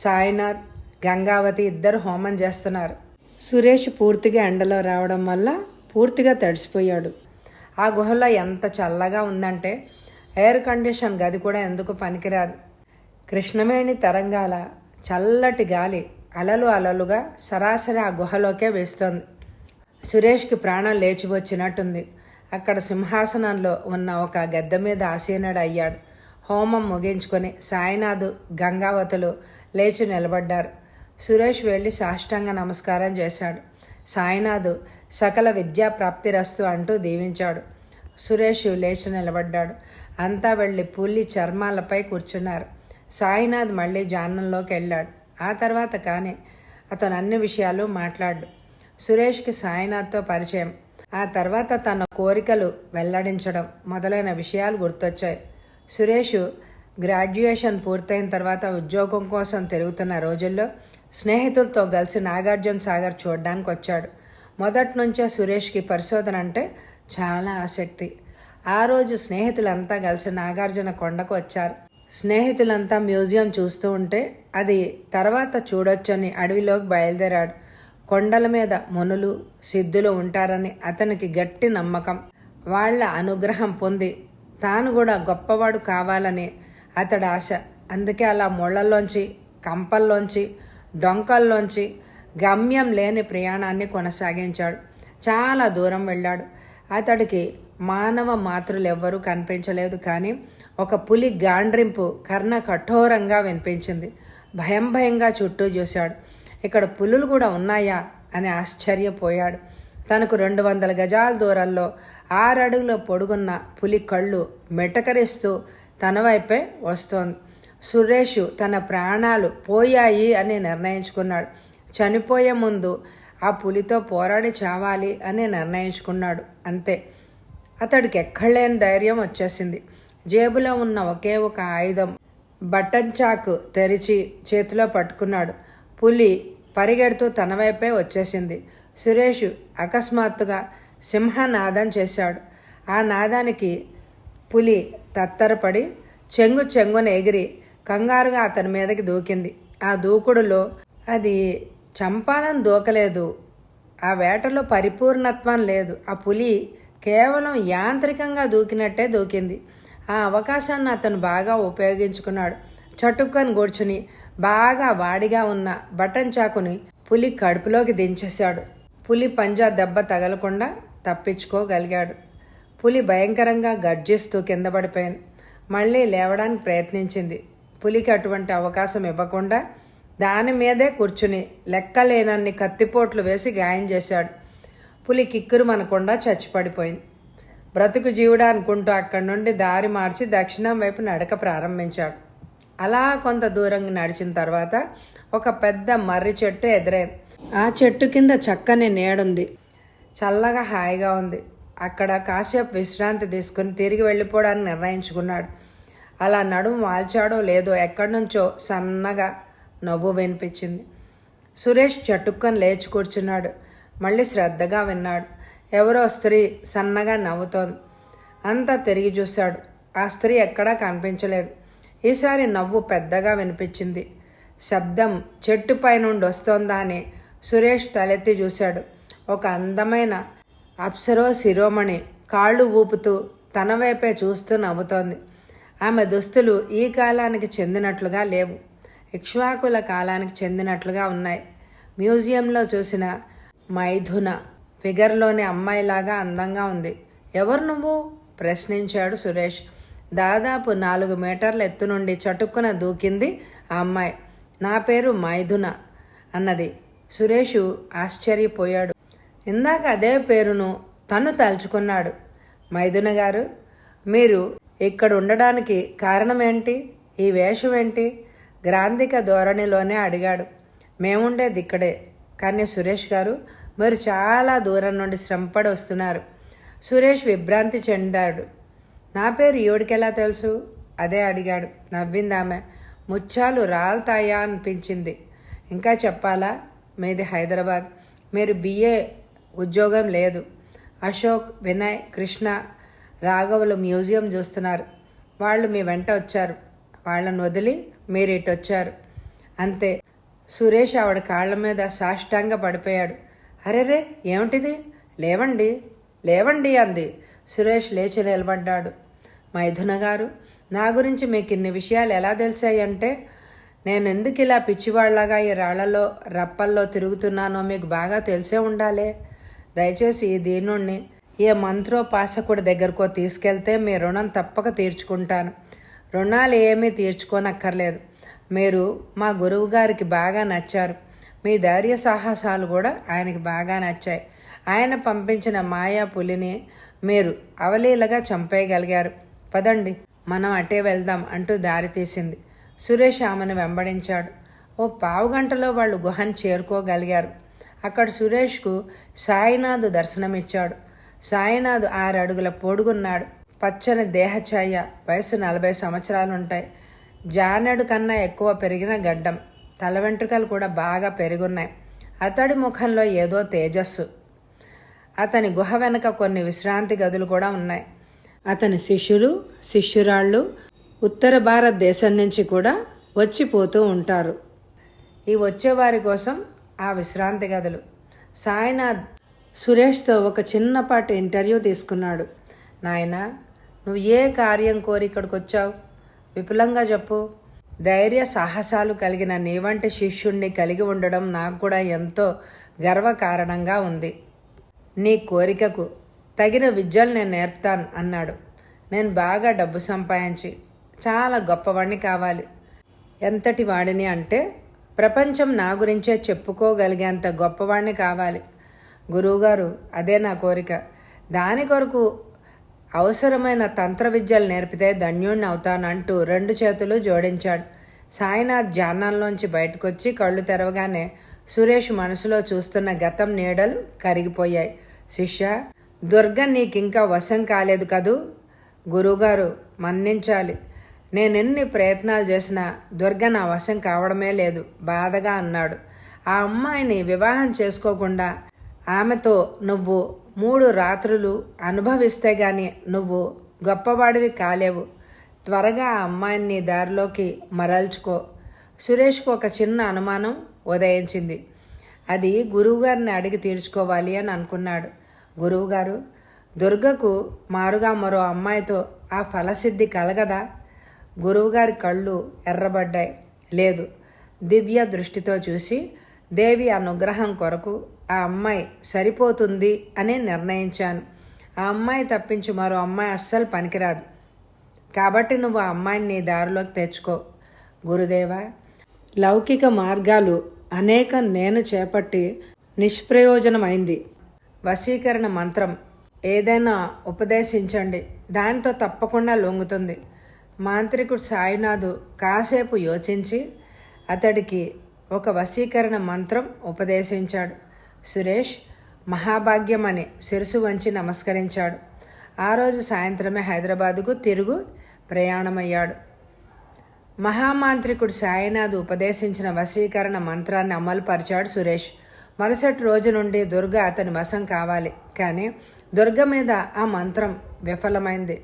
సాయినాథ్, గంగావతి ఇద్దరు హోమం చేస్తున్నారు. సురేష్ పూర్తిగా ఎండలో రావడం వల్ల పూర్తిగా తడిసిపోయాడు. ఆ గుహలో ఎంత చల్లగా ఉందంటే ఎయిర్ కండిషన్ గది కూడా ఎందుకు పనికిరాదు. కృష్ణవేణి తరంగాల చల్లటి గాలి అలలు అలలుగా సరాసరి ఆ గుహలోకే వేస్తోంది. సురేష్కి ప్రాణం లేచి వచ్చినట్టుంది. అక్కడ సింహాసనంలో ఉన్న ఒక గద్దె మీద ఆసీనుడు అయ్యాడు. హోమం ముగించుకొని సాయినాథ్, గంగావతులు లేచి నిలబడ్డారు. సురేష్ వెళ్ళి సాష్టాంగ నమస్కారం చేశాడు. సాయినాథ్ సకల విద్యా ప్రాప్తిరస్తు అంటూ దీవించాడు. సురేష్ లేచి నిలబడ్డాడు. అంతా వెళ్ళి పులి చర్మాలపై కూర్చున్నారు. సాయినాథ్ మళ్ళీ జానంలోకి వెళ్ళాడు. ఆ తర్వాత కానీ అతను అన్ని విషయాలు మాట్లాడు. సురేష్కి సాయినాథ్తో పరిచయం, ఆ తర్వాత తన కోరికలు వెల్లడించడం మొదలైన విషయాలు గుర్తొచ్చాయి. సురేష్ గ్రాడ్యుయేషన్ పూర్తయిన తర్వాత ఉద్యోగం కోసం తిరుగుతున్న రోజుల్లో స్నేహితులతో కలిసి నాగార్జున సాగర్ చూడడానికి వచ్చాడు. మొదటి నుంచే సురేష్కి పరిశోధన అంటే చాలా ఆసక్తి. ఆ రోజు స్నేహితులంతా కలిసి నాగార్జున కొండకు వచ్చారు. స్నేహితులంతా మ్యూజియం చూస్తూ ఉంటే అది తర్వాత చూడొచ్చని అడవిలోకి బయలుదేరాడు. కొండల మీద మునులు, సిద్ధులు ఉంటారని అతనికి గట్టి నమ్మకం. వాళ్ల అనుగ్రహం పొంది తాను కూడా గొప్పవాడు కావాలని అతడి ఆశ. అందుకే అలా ముళ్లలోంచి, కంపల్లోంచి, డొంకల్లోంచి గమ్యం లేని ప్రయాణాన్ని కొనసాగించాడు. చాలా దూరం వెళ్ళాడు. అతడికి మానవ మాతృలెవ్వరూ కనిపించలేదు. కానీ ఒక పులి గాండ్రింపు కర్ణ కఠోరంగా వినిపించింది. భయంగా చుట్టూ చూశాడు. ఇక్కడ పులులు కూడా ఉన్నాయా అని ఆశ్చర్యపోయాడు. తనకు 200 గజాల దూరంలో 6 అడుగుల పొడుగున్న పులి కళ్ళు మెటకరిస్తూ తన వైపే వస్తోంది. సురేష్ తన ప్రాణాలు పోయాయి అని నిర్ణయించుకున్నాడు. చనిపోయే ముందు ఆ పులితో పోరాడి చావాలి అని నిర్ణయించుకున్నాడు. అంతే, అతడికి ఎక్కడలేని ధైర్యం వచ్చేసింది. జేబులో ఉన్న ఒకే ఒక ఆయుధం బటన్ చాకు తెరిచి చేతిలో పట్టుకున్నాడు. పులి పరిగెడుతూ తన వైపే వచ్చేసింది. సురేష్ అకస్మాత్తుగా సింహనాదం చేశాడు. ఆ నాదానికి పులి తత్తరపడి చెంగున ఎగిరి కంగారుగా అతని మీదకి దూకింది. ఆ దూకుడులో అది చంపాలని దూకలేదు. ఆ వేటలో పరిపూర్ణత్వం లేదు. ఆ పులి కేవలం యాంత్రికంగా దూకినట్టే దూకింది. ఆ అవకాశాన్ని అతను బాగా ఉపయోగించుకున్నాడు. చటుక్కని కూర్చుని బాగా వాడిగా ఉన్న బటన్ చాకుని పులి కడుపులోకి దించేశాడు. పులి పంజా దెబ్బ తగలకుండా తప్పించుకోగలిగాడు. పులి భయంకరంగా గర్జిస్తూ కింద పడిపోయింది. మళ్ళీ లేవడానికి ప్రయత్నించింది. పులికి అటువంటి అవకాశం ఇవ్వకుండా దాని మీదే కూర్చుని లెక్కలేనన్ని కత్తిపోట్లు వేసి గాయం చేశాడు. పులి కిక్కురు మనకుండా చచ్చిపడిపోయింది. బ్రతుకు జీవుడా అనుకుంటూ అక్కడి నుండి దారి మార్చి దక్షిణం వైపు నడక ప్రారంభించాడు. అలా కొంత దూరం నడిచిన తర్వాత ఒక పెద్ద మర్రి చెట్టు ఎదురైంది. ఆ చెట్టు కింద చక్కని నీడుంది. చల్లగా హాయిగా ఉంది. అక్కడ కాసేపు విశ్రాంతి తీసుకుని తిరిగి వెళ్ళిపోవడానికి నిర్ణయించుకున్నాడు. అలా నడుము వాల్చాడో లేదో ఎక్కడి నుంచో సన్నగా నవ్వు వినిపించింది. సురేష్ చటుక్కని లేచి కూర్చున్నాడు. మళ్ళీ శ్రద్ధగా విన్నాడు. ఎవరో స్త్రీ సన్నగా నవ్వుతోంది. అంతా తిరిగి చూశాడు. ఆ స్త్రీ ఎక్కడా కనిపించలేదు. ఈసారి నవ్వు పెద్దగా వినిపించింది. శబ్దం చెట్టుపై నుండి వస్తోందా అని సురేష్ తలెత్తి చూశాడు. ఒక అందమైన అప్సరో శిరోమణి కాళ్ళు ఊపుతూ తన వైపే చూస్తూ నవ్వుతోంది. ఆమె దుస్తులు ఈ కాలానికి చెందినట్లుగా లేవు. ఇక్ష్వాకుల కాలానికి చెందినట్లుగా ఉన్నాయి. మ్యూజియంలో చూసిన మైథున ఫిగర్లోని అమ్మాయిలాగా అందంగా ఉంది. ఎవరు నువ్వు? ప్రశ్నించాడు సురేష్. దాదాపు 4 మీటర్ల ఎత్తు నుండి చటుక్కున దూకింది ఆ అమ్మాయి. నా పేరు మైథున అన్నది. సురేషు ఆశ్చర్యపోయాడు. ఇందాక అదే పేరును తను తలుచుకున్నాడు. మైథున గారు, మీరు ఇక్కడ ఉండడానికి కారణం ఏంటి? ఈ వేషం ఏంటి? గ్రాంధిక ధోరణిలోనే అడిగాడు. మేముండేది ఇక్కడే. కానీ సురేష్ గారు, మీరు చాలా దూరం నుండి శ్రమపడి వస్తున్నారు. సురేష్ విభ్రాంతి చెందాడు. నా పేరు ఈవిడికెలా తెలుసు? అదే అడిగాడు. నవ్విందామె. ముత్యాలు రాల్తాయా అనిపించింది. ఇంకా చెప్పాలా? మీది హైదరాబాద్. మీరు BA ఉద్యోగం లేదు. అశోక్, వినయ్, కృష్ణ, రాఘవులు మ్యూజియం చూస్తున్నారు. వాళ్ళు మీ వెంట వచ్చారు. వాళ్ళను వదిలి మీరు ఇటు వచ్చారు. అంతే. సురేష్ ఆవిడ కాళ్ల మీద సాష్టాంగ పడిపోయాడు. అరెరే, ఏమిటిది? లేవండి, లేవండి అంది. సురేష్ లేచి నిలబడ్డాడు. మైథున గారు, నా గురించి మీకు ఇన్ని విషయాలు ఎలా తెలిసాయంటే, నేను ఎందుకు ఇలా పిచ్చివాళ్లాగా ఈ రాళ్లలో రప్పల్లో తిరుగుతున్నానో మీకు బాగా తెలిసే ఉండాలే. దయచేసి ఈ దీనుణ్ణి ఏ మంత్రోపాసకుడి దగ్గరకో తీసుకెళ్తే మీ రుణం తప్పక తీర్చుకుంటాను. రుణాలు ఏమీ తీర్చుకోనక్కర్లేదు. మీరు మా గురువు గారికి బాగా నచ్చారు. మీ ధైర్య సాహసాలు కూడా ఆయనకి బాగా నచ్చాయి. ఆయన పంపించిన మాయా పులిని మీరు అవలీలగా చంపేయగలిగారు. పదండి, మనం అటే వెళ్దాం అంటూ దారి తీసింది. సురేష్ ఆమెను వెంబడించాడు. ఓ పావుగంటలో వాళ్ళు గుహను చేరుకోగలిగారు. అక్కడ సురేష్కు సాయినాథ్ దర్శనమిచ్చాడు. సాయినాథ్ 6 అడుగుల పొడుగున్నాడు. పచ్చని దేహఛాయ, వయసు 40 సంవత్సరాలుంటాయి. జానెడు కన్నా ఎక్కువ పెరిగిన గడ్డం, తల వెంట్రుకలు కూడా బాగా పెరుగున్నాయి. అతడి ముఖంలో ఏదో తేజస్సు. అతని గుహ వెనక కొన్ని విశ్రాంతి గదులు కూడా ఉన్నాయి. అతని శిష్యులు, శిష్యురాళ్ళు ఉత్తర భారతదేశం నుంచి కూడా వచ్చిపోతూ ఉంటారు. ఈ వచ్చేవారి కోసం ఆ విశ్రాంతి గదులు. సాయినాథ్ సురేష్తో ఒక చిన్నపాటి ఇంటర్వ్యూ తీసుకున్నాడు. నాయనా, నువ్వు ఏ కార్యం కోరి ఇక్కడికి వచ్చావు? విపులంగా చెప్పు. ధైర్య సాహసాలు కలిగిన నీ వంటి శిష్యుణ్ణి కలిగి ఉండడం నాకు కూడా ఎంతో గర్వకారణంగా ఉంది. నీ కోరికకు తగిన విద్యలు నేను నేర్పుతాను అన్నాడు. నేను బాగా డబ్బు సంపాదించి చాలా గొప్పవాణ్ణి కావాలి. ఎంతటి వాడిని అంటే ప్రపంచం నా గురించే చెప్పుకోగలిగేంత గొప్పవాణ్ణి కావాలి. గురువుగారు, అదే నా కోరిక. దాని కొరకు అవసరమైన తంత్ర విద్యలు నేర్పితే ధన్యుణ్ణి అవుతానంటూ 2 చేతులు జోడించాడు. సాయినాథ్ ధ్యానంలోంచి బయటకొచ్చి కళ్ళు తెరవగానే సురేష్ మనసులో చూస్తున్న గతం నీడలు కరిగిపోయాయి. శిష్య, దుర్గ నీకింకా వశం కాలేదు కదూ? గురువుగారు, మన్నించాలి. నేనెన్ని ప్రయత్నాలు చేసినా దుర్గ నా వశం కావడమే లేదు బాధగా అన్నాడు. ఆ అమ్మాయిని వివాహం చేసుకోకుండా ఆమెతో నువ్వు 3 రాత్రులు అనుభవిస్తే గాని నువ్వు గొప్పవాడివి కాలేవు. త్వరగా ఆ అమ్మాయిని నీ దారిలోకి మరల్చుకో. సురేష్కు ఒక చిన్న అనుమానం ఉదయించింది. అది గురువుగారిని అడిగి తీర్చుకోవాలి అని అనుకున్నాడు. గురువుగారు, దుర్గకు మారుగా మరో అమ్మాయితో ఆ ఫలసిద్ధి కలగదా? గురువుగారి కళ్ళు ఎర్రబడ్డాయి. లేదు, దివ్య దృష్టితో చూసి దేవి అనుగ్రహం కొరకు ఆ అమ్మాయి సరిపోతుంది అని నిర్ణయించాను. ఆ అమ్మాయి తప్పించి మరో అమ్మాయి అస్సలు పనికిరాదు. కాబట్టి నువ్వు ఆ అమ్మాయిని నీ దారిలోకి తెచ్చుకో. గురుదేవా, లౌకిక మార్గాలు అనేకం నేను చేపట్టి నిష్ప్రయోజనమైంది. వశీకరణ మంత్రం ఏదైనా ఉపదేశించండి, దానితో తప్పకుండా లొంగుతుంది. మాంత్రికుడు సాయినాథు కాసేపు యోచించి అతడికి ఒక వశీకరణ మంత్రం ఉపదేశించాడు. సురేష్ మహాభాగ్యం అని శిరసు వంచి నమస్కరించాడు. ఆ రోజు సాయంత్రమే హైదరాబాదుకు తిరుగు ప్రయాణమయ్యాడు. మహామాంత్రికుడు సాయినాథ్ ఉపదేశించిన వశీకరణ మంత్రాన్ని అమలుపరిచాడు సురేష్. మరుసటి రోజు నుండి దుర్గ అతని వశం కావాలి. కానీ దుర్గ మీద ఆ మంత్రం విఫలమైంది.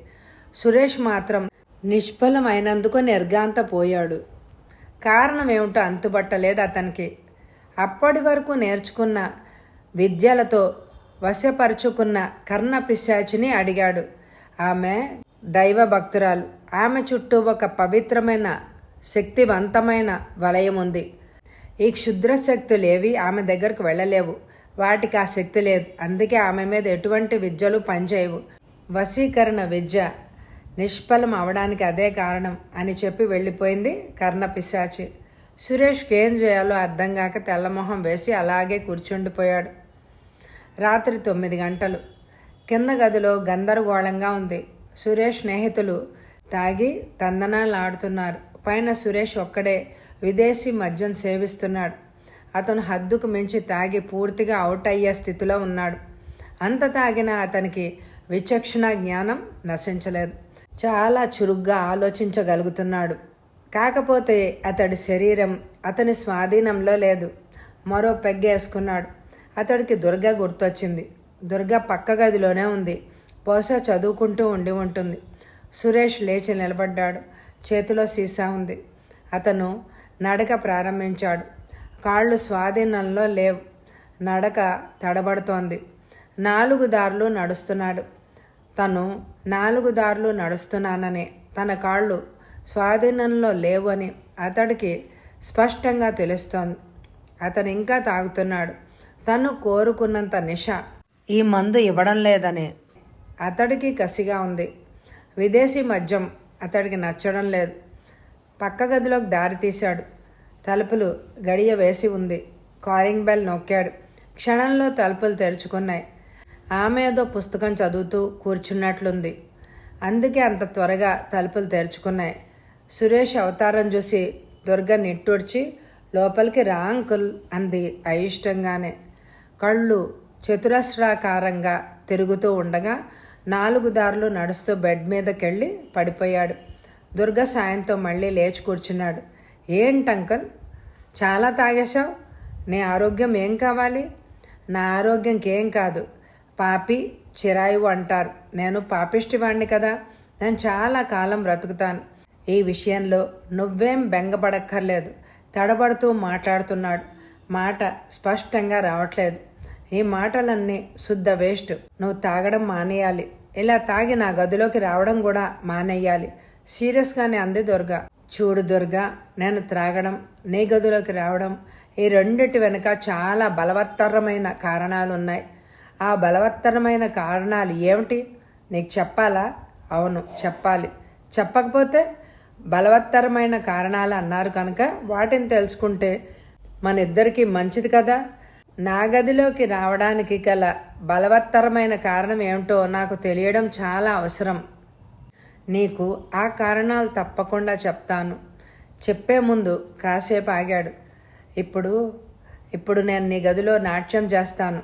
సురేష్ మాత్రం నిష్ఫలమైనందుకు నిర్ఘాంతపోయాడు. కారణం ఏమిటో అంతుబట్టలేదు అతనికి. అప్పటి వరకు నేర్చుకున్న విద్యలతో వశపరుచుకున్న కర్ణ పిశాచిని అడిగాడు. ఆమె దైవ భక్తురాలు. ఆమె చుట్టూ ఒక పవిత్రమైన శక్తివంతమైన వలయం ఉంది. ఈ క్షుద్ర శక్తులేవి ఆమె దగ్గరకు వెళ్ళలేవు. వాటికి ఆ శక్తి లేదు. అందుకే ఆమె మీద ఎటువంటి విద్యలు పనిచేయవు. వశీకరణ విద్య నిష్ఫలం అవడానికి అదే కారణం అని చెప్పి వెళ్ళిపోయింది కర్ణ పిశాచి. సురేష్కి ఏం చేయాలో అర్థం కాక తెల్లమొహం వేసి అలాగే కూర్చుండిపోయాడు. రాత్రి 9 గంటలు. కింద గదిలో గందరగోళంగా ఉంది. సురేష్ స్నేహితులు తాగి తందనాలాడుతున్నారు. పైన సురేష్ ఒక్కడే విదేశీ మద్యం సేవిస్తున్నాడు. అతను హద్దుకు మించి తాగి పూర్తిగా అవుట్ అయ్యే స్థితిలో ఉన్నాడు. అంత తాగినా అతనికి విచక్షణ జ్ఞానం నశించలేదు. చాలా చురుగ్గా ఆలోచించగలుగుతున్నాడు. కాకపోతే అతడి శరీరం అతని స్వాధీనంలో లేదు. మరో పెగ్గేసుకున్నాడు. అతడికి దుర్గ గుర్తొచ్చింది. దుర్గ పక్క గదిలోనే ఉంది. బహుశా చదువుకుంటూ ఉండి ఉంటుంది. సురేష్ లేచి నిలబడ్డాడు. చేతిలో సీసా ఉంది. అతను నడక ప్రారంభించాడు. కాళ్ళు స్వాధీనంలో లేవు. నడక తడబడుతోంది. 4 దారులు నడుస్తున్నాడు. తను 4 దారులు నడుస్తున్నానని, తన కాళ్ళు స్వాధీనంలో లేవు అని అతడికి స్పష్టంగా తెలుస్తోంది. అతను ఇంకా తాగుతున్నాడు. తను కోరుకున్నంత నిష ఈ మందు ఇవ్వడం లేదని అతడికి కసిగా ఉంది. విదేశీ మద్యం అతడికి నచ్చడం లేదు. పక్క గదిలోకి దారి తీశాడు. తలుపులు గడియ వేసి ఉంది. కాలింగ్ బెల్ నొక్కాడు. క్షణంలో తలుపులు తెరుచుకున్నాయి. ఆమె ఏదో పుస్తకం చదువుతూ కూర్చున్నట్లుంది. అందుకే అంత త్వరగా తలుపులు తెరుచుకున్నాయి. సురేష్ అవతారం చూసి దుర్గ నిట్టూడ్చి లోపలికి రా అంకుల్ అంది అయిష్టంగానే. కళ్ళు చతురస్రాకారంగా తిరుగుతూ ఉండగా 4 దారులు నడుస్తూ బెడ్ మీదకెళ్ళి పడిపోయాడు. దుర్గ సాయంతో మళ్ళీ లేచి కూర్చున్నాడు. ఏంటంకల్, చాలా తాగేశావు? నీ ఆరోగ్యం ఏం కావాలి? నా ఆరోగ్యంకేం కాదు. పాపి చిరాయువు అంటారు. నేను పాపిష్టివాణ్ణి కదా. నేను చాలా కాలం బ్రతుకుతాను. ఈ విషయంలో నువ్వేం బెంగపడక్కర్లేదు. తడబడుతూ మాట్లాడుతున్నాడు. మాట స్పష్టంగా రావట్లేదు. ఈ మాటలన్నీ శుద్ధ వేస్ట్. నువ్వు తాగడం మానేయాలి. ఇలా తాగి నా గదిలోకి రావడం కూడా మానేయాలి. సీరియస్గానే అంది దుర్గ. చూడు దుర్గా, నేను త్రాగడం, నీ గదిలోకి రావడం, ఈ రెండిటి వెనుక చాలా బలవత్తరమైన కారణాలున్నాయి. ఆ బలవత్తరమైన కారణాలు ఏమిటి నీకు చెప్పాలా? అవును, చెప్పాలి. చెప్పకపోతే బలవత్తరమైన కారణాలు అన్నారు కనుక వాటిని తెలుసుకుంటే మన ఇద్దరికీ మంచిది కదా. నా గదిలోకి రావడానికి గల బలవత్తరమైన కారణం ఏమిటో నాకు తెలియడం చాలా అవసరం. నీకు ఆ కారణాలు తప్పకుండా చెప్తాను. చెప్పే ముందు కాసేపు ఆగాడు. ఇప్పుడు నేను నీ గదిలో నాట్యం చేస్తాను.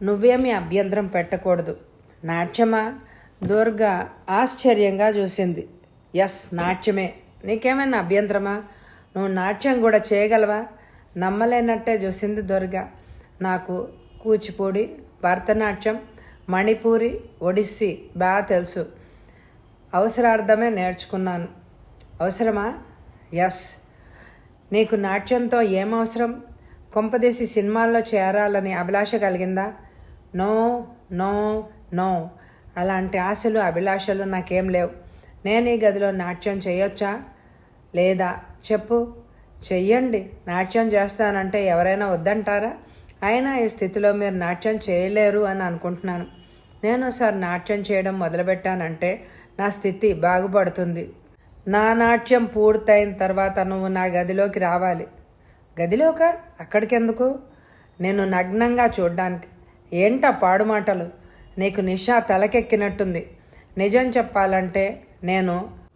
నువ్వేమీ అభ్యంతరం పెట్టకూడదు. నాట్యమా? దుర్గ ఆశ్చర్యంగా చూసింది. ఎస్, నాట్యమే. నీకేమైనా అభ్యంతరమా? నువ్వు నాట్యం కూడా చేయగలవా? నమ్మలేనట్టే చూసింది దుర్గ. నాకు కూచిపూడి, భరతనాట్యం, మణిపూరి, ఒడిస్సీ బాగా తెలుసు. అవసరార్థమే నేర్చుకున్నాను. అవసరమా? ఎస్. నీకు నాట్యంతో ఏం అవసరం? కొంపదీసి సినిమాల్లో చేరాలని అభిలాష కలిగిందా? నో నో నో, అలాంటి ఆశలు అభిలాషలు నాకేం లేవు. నేను ఈ గదిలో నాట్యం చేయొచ్చా లేదా చెప్పు? చెయ్యండి. నాట్యం చేస్తానంటే ఎవరైనా వద్దంటారా? అయినా ఈ స్థితిలో మీరు నాట్యం చేయలేరు అని అనుకుంటున్నాను. నేను ఒకసారి నాట్యం చేయడం మొదలుపెట్టానంటే నా స్థితి బాగుపడుతుంది. నా నాట్యం పూర్తయిన తర్వాత నువ్వు నా గదిలోకి రావాలి. గదిలోక? అక్కడికెందుకు? నేను నగ్నంగా చూడ్డానికి. ఏంటా పాడు మాటలు? నీకు నిషా తలకెక్కినట్టుంది. నిజం చెప్పాలంటే నేను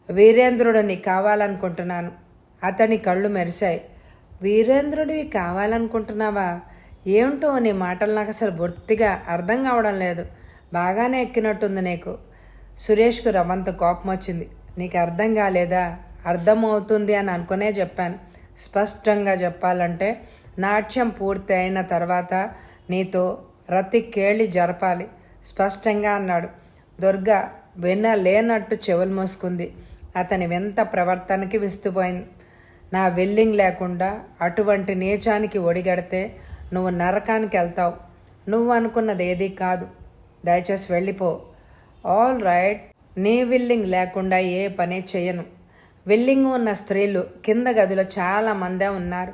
వీరేంద్రుడిని కావాలనుకుంటున్నాను. అతని కళ్ళు మెరిశాయి. వీరేంద్రుడివి కావాలనుకుంటున్నావా? ఏమిటో నీ మాటలు నాకు అసలు బొత్తిగా అర్థం కావడం లేదు. బాగానే ఎక్కినట్టుంది నీకు. సురేష్కు రవంత కోపం వచ్చింది. నీకు అర్థం కాలేదా? అర్థమవుతుంది అని అనుకునే చెప్పాను. స్పష్టంగా చెప్పాలంటే నాట్యం పూర్తి అయిన తర్వాత నీతో రతి కేళి జరపాలి స్పష్టంగా అన్నాడు. దుర్గ వినలేనట్టు చెవులు మూసుకుంది. అతని వింత ప్రవర్తనకి విస్తుపోయింది. నా విల్లింగ్ లేకుండా అటువంటి నీచానికి ఒడిగడితే నువ్వు నరకానికి వెళ్తావు. నువ్వు అనుకున్నది ఏదీ కాదు. దయచేసి వెళ్ళిపో. ఆల్ రైట్, నీ విల్లింగ్ లేకుండా ఏ పని చేయను. విల్లింగ్ ఉన్న స్త్రీలు కింద గదిలో చాలామందే ఉన్నారు.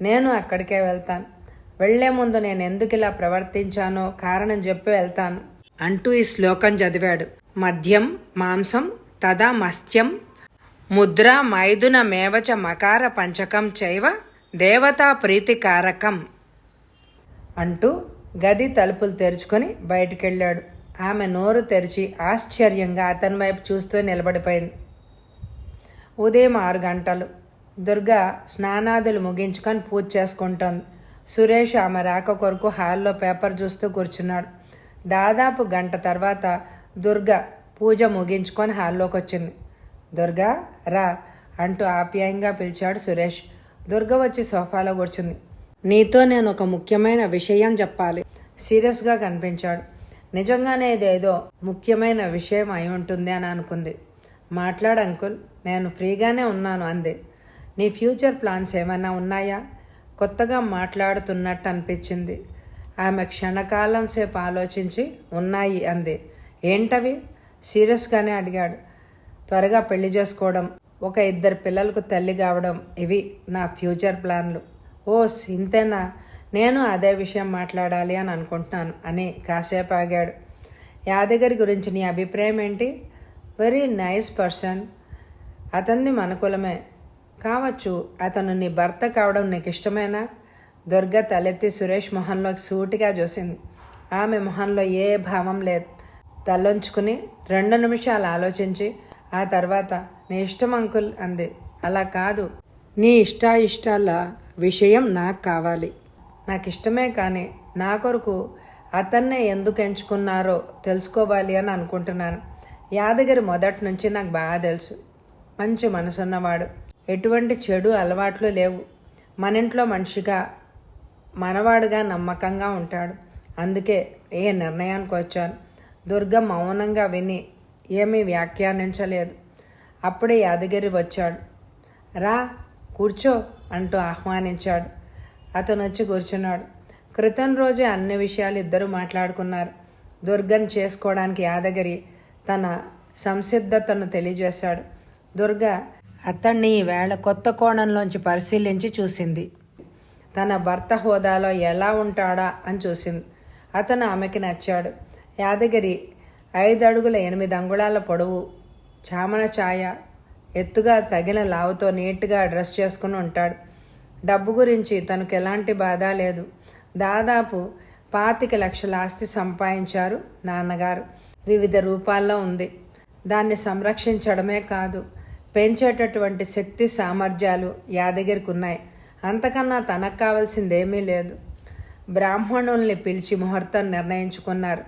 నేను అక్కడికే వెళ్తాను. వెళ్లే ముందు నేను ఎందుకు ఇలా ప్రవర్తించానో కారణం చెప్పి వెళ్తాను అంటూ ఈ శ్లోకం చదివాడు. మద్యం మాంసం తదా మస్త్యం ముద్ర మైథున మేవచ మకార పంచకం చైవ దేవతా ప్రీతికారకం అంటూ గది తలుపులు తెరుచుకొని బయటికెళ్ళాడు. ఆమె నోరు తెరిచి ఆశ్చర్యంగా అతని వైపు చూస్తూ నిలబడిపోయింది. ఉదయం 6 గంటలు. దుర్గ స్నానాదులు ముగించుకొని పూజ చేసుకుంటోంది. సురేష్ ఆమె రాక కొరకు హాల్లో పేపర్ చూస్తూ కూర్చున్నాడు. దాదాపు గంట తర్వాత దుర్గ పూజ ముగించుకొని హాల్లోకి వచ్చింది. దుర్గా రా అంటూ ఆప్యాయంగా పిలిచాడు సురేష్. దుర్గ వచ్చి సోఫాలో కూర్చుంది. నీతో నేను ఒక ముఖ్యమైన విషయం చెప్పాలి. సీరియస్గా కనిపించాడు. నిజంగానే ఇదేదో ముఖ్యమైన విషయం అయి ఉంటుంది అని అనుకుంది. మాట్లాడు అంకుల్, నేను ఫ్రీగానే ఉన్నాను అంది. నీ ఫ్యూచర్ ప్లాన్స్ ఏమైనా ఉన్నాయా? కొత్తగా మాట్లాడుతున్నట్టు అనిపించింది. ఆమె క్షణకాలం సేపు ఆలోచించి ఉన్నాయి అంది. ఏంటవి? సీరియస్గానే అడిగాడు. త్వరగా పెళ్లి చేసుకోవడం, ఒక 2 పిల్లలకు తల్లి కావడం, ఇవి నా ఫ్యూచర్ ప్లాన్లు. ఓస్ ఇంతేనా? నేను అదే విషయం మాట్లాడాలి అని అనుకుంటున్నాను అని కాసేపు ఆగాడు. యాదగిరి గురించి నీ అభిప్రాయం ఏంటి? Very nice person. అతన్ని మన కులమే కావచ్చు. అతను నీ భర్త కావడం నీకు ఇష్టమేనా? దుర్గ తలెత్తి సురేష్ మొహంలోకి సూటిగా చూసింది. ఆమె మొహంలో ఏ భావం లేదు. తలొంచుకుని 2 నిమిషాలు ఆలోచించి ఆ తర్వాత నీ ఇష్టం అంకుల్ అంది. అలా కాదు, నీ ఇష్టాయిష్టాల విషయం నాకు కావాలి. నాకు ఇష్టమే కానీ నా కొరకు అతన్నే ఎందుకు ఎంచుకున్నారో తెలుసుకోవాలి అని అనుకుంటున్నాను. యాదగిరి మొదటి నుంచి నాకు బాగా తెలుసు. మంచి మనసున్నవాడు. ఎటువంటి చెడు అలవాట్లు లేవు. మన ఇంట్లో మనిషిగా మనవాడుగా నమ్మకంగా ఉంటాడు. అందుకే ఏ నిర్ణయానికి వచ్చాను. దుర్గ మౌనంగా విని ఏమీ వ్యాఖ్యానించలేదు. అప్పుడే యాదగిరి వచ్చాడు. రా కూర్చో అంటూ ఆహ్వానించాడు. అతను వచ్చి కూర్చున్నాడు. క్రితం రోజే అన్ని విషయాలు ఇద్దరు మాట్లాడుకున్నారు. దుర్గను చేసుకోవడానికి యాదగిరి తన సంసిద్ధతను తెలియజేశాడు. దుర్గ అతన్ని ఈవేళ కొత్త కోణంలోంచి పరిశీలించి చూసింది. తన భర్త హోదాలో ఎలా ఉంటాడా అని చూసింది. అతను ఆమెకి నచ్చాడు. యాదగిరి 5 అడుగుల 8 అంగుళాల పొడవు, చామన ఛాయ, ఎత్తుగా తగిన లావుతో నీట్గా డ్రెస్ చేసుకుని ఉంటాడు. డబ్బు గురించి తనకు ఎలాంటి బాధ లేదు. దాదాపు 25 లక్షల ఆస్తి సంపాదించారు నాన్నగారు. వివిధ రూపాల్లో ఉంది. దాన్ని సంరక్షించడమే కాదు, పెంచేటటువంటి శక్తి సామర్థ్యాలు యాదగిరికి ఉన్నాయి. అంతకన్నా తనకు కావాల్సిందేమీ లేదు. బ్రాహ్మణుల్ని పిలిచి ముహూర్తం నిర్ణయించుకున్నారు.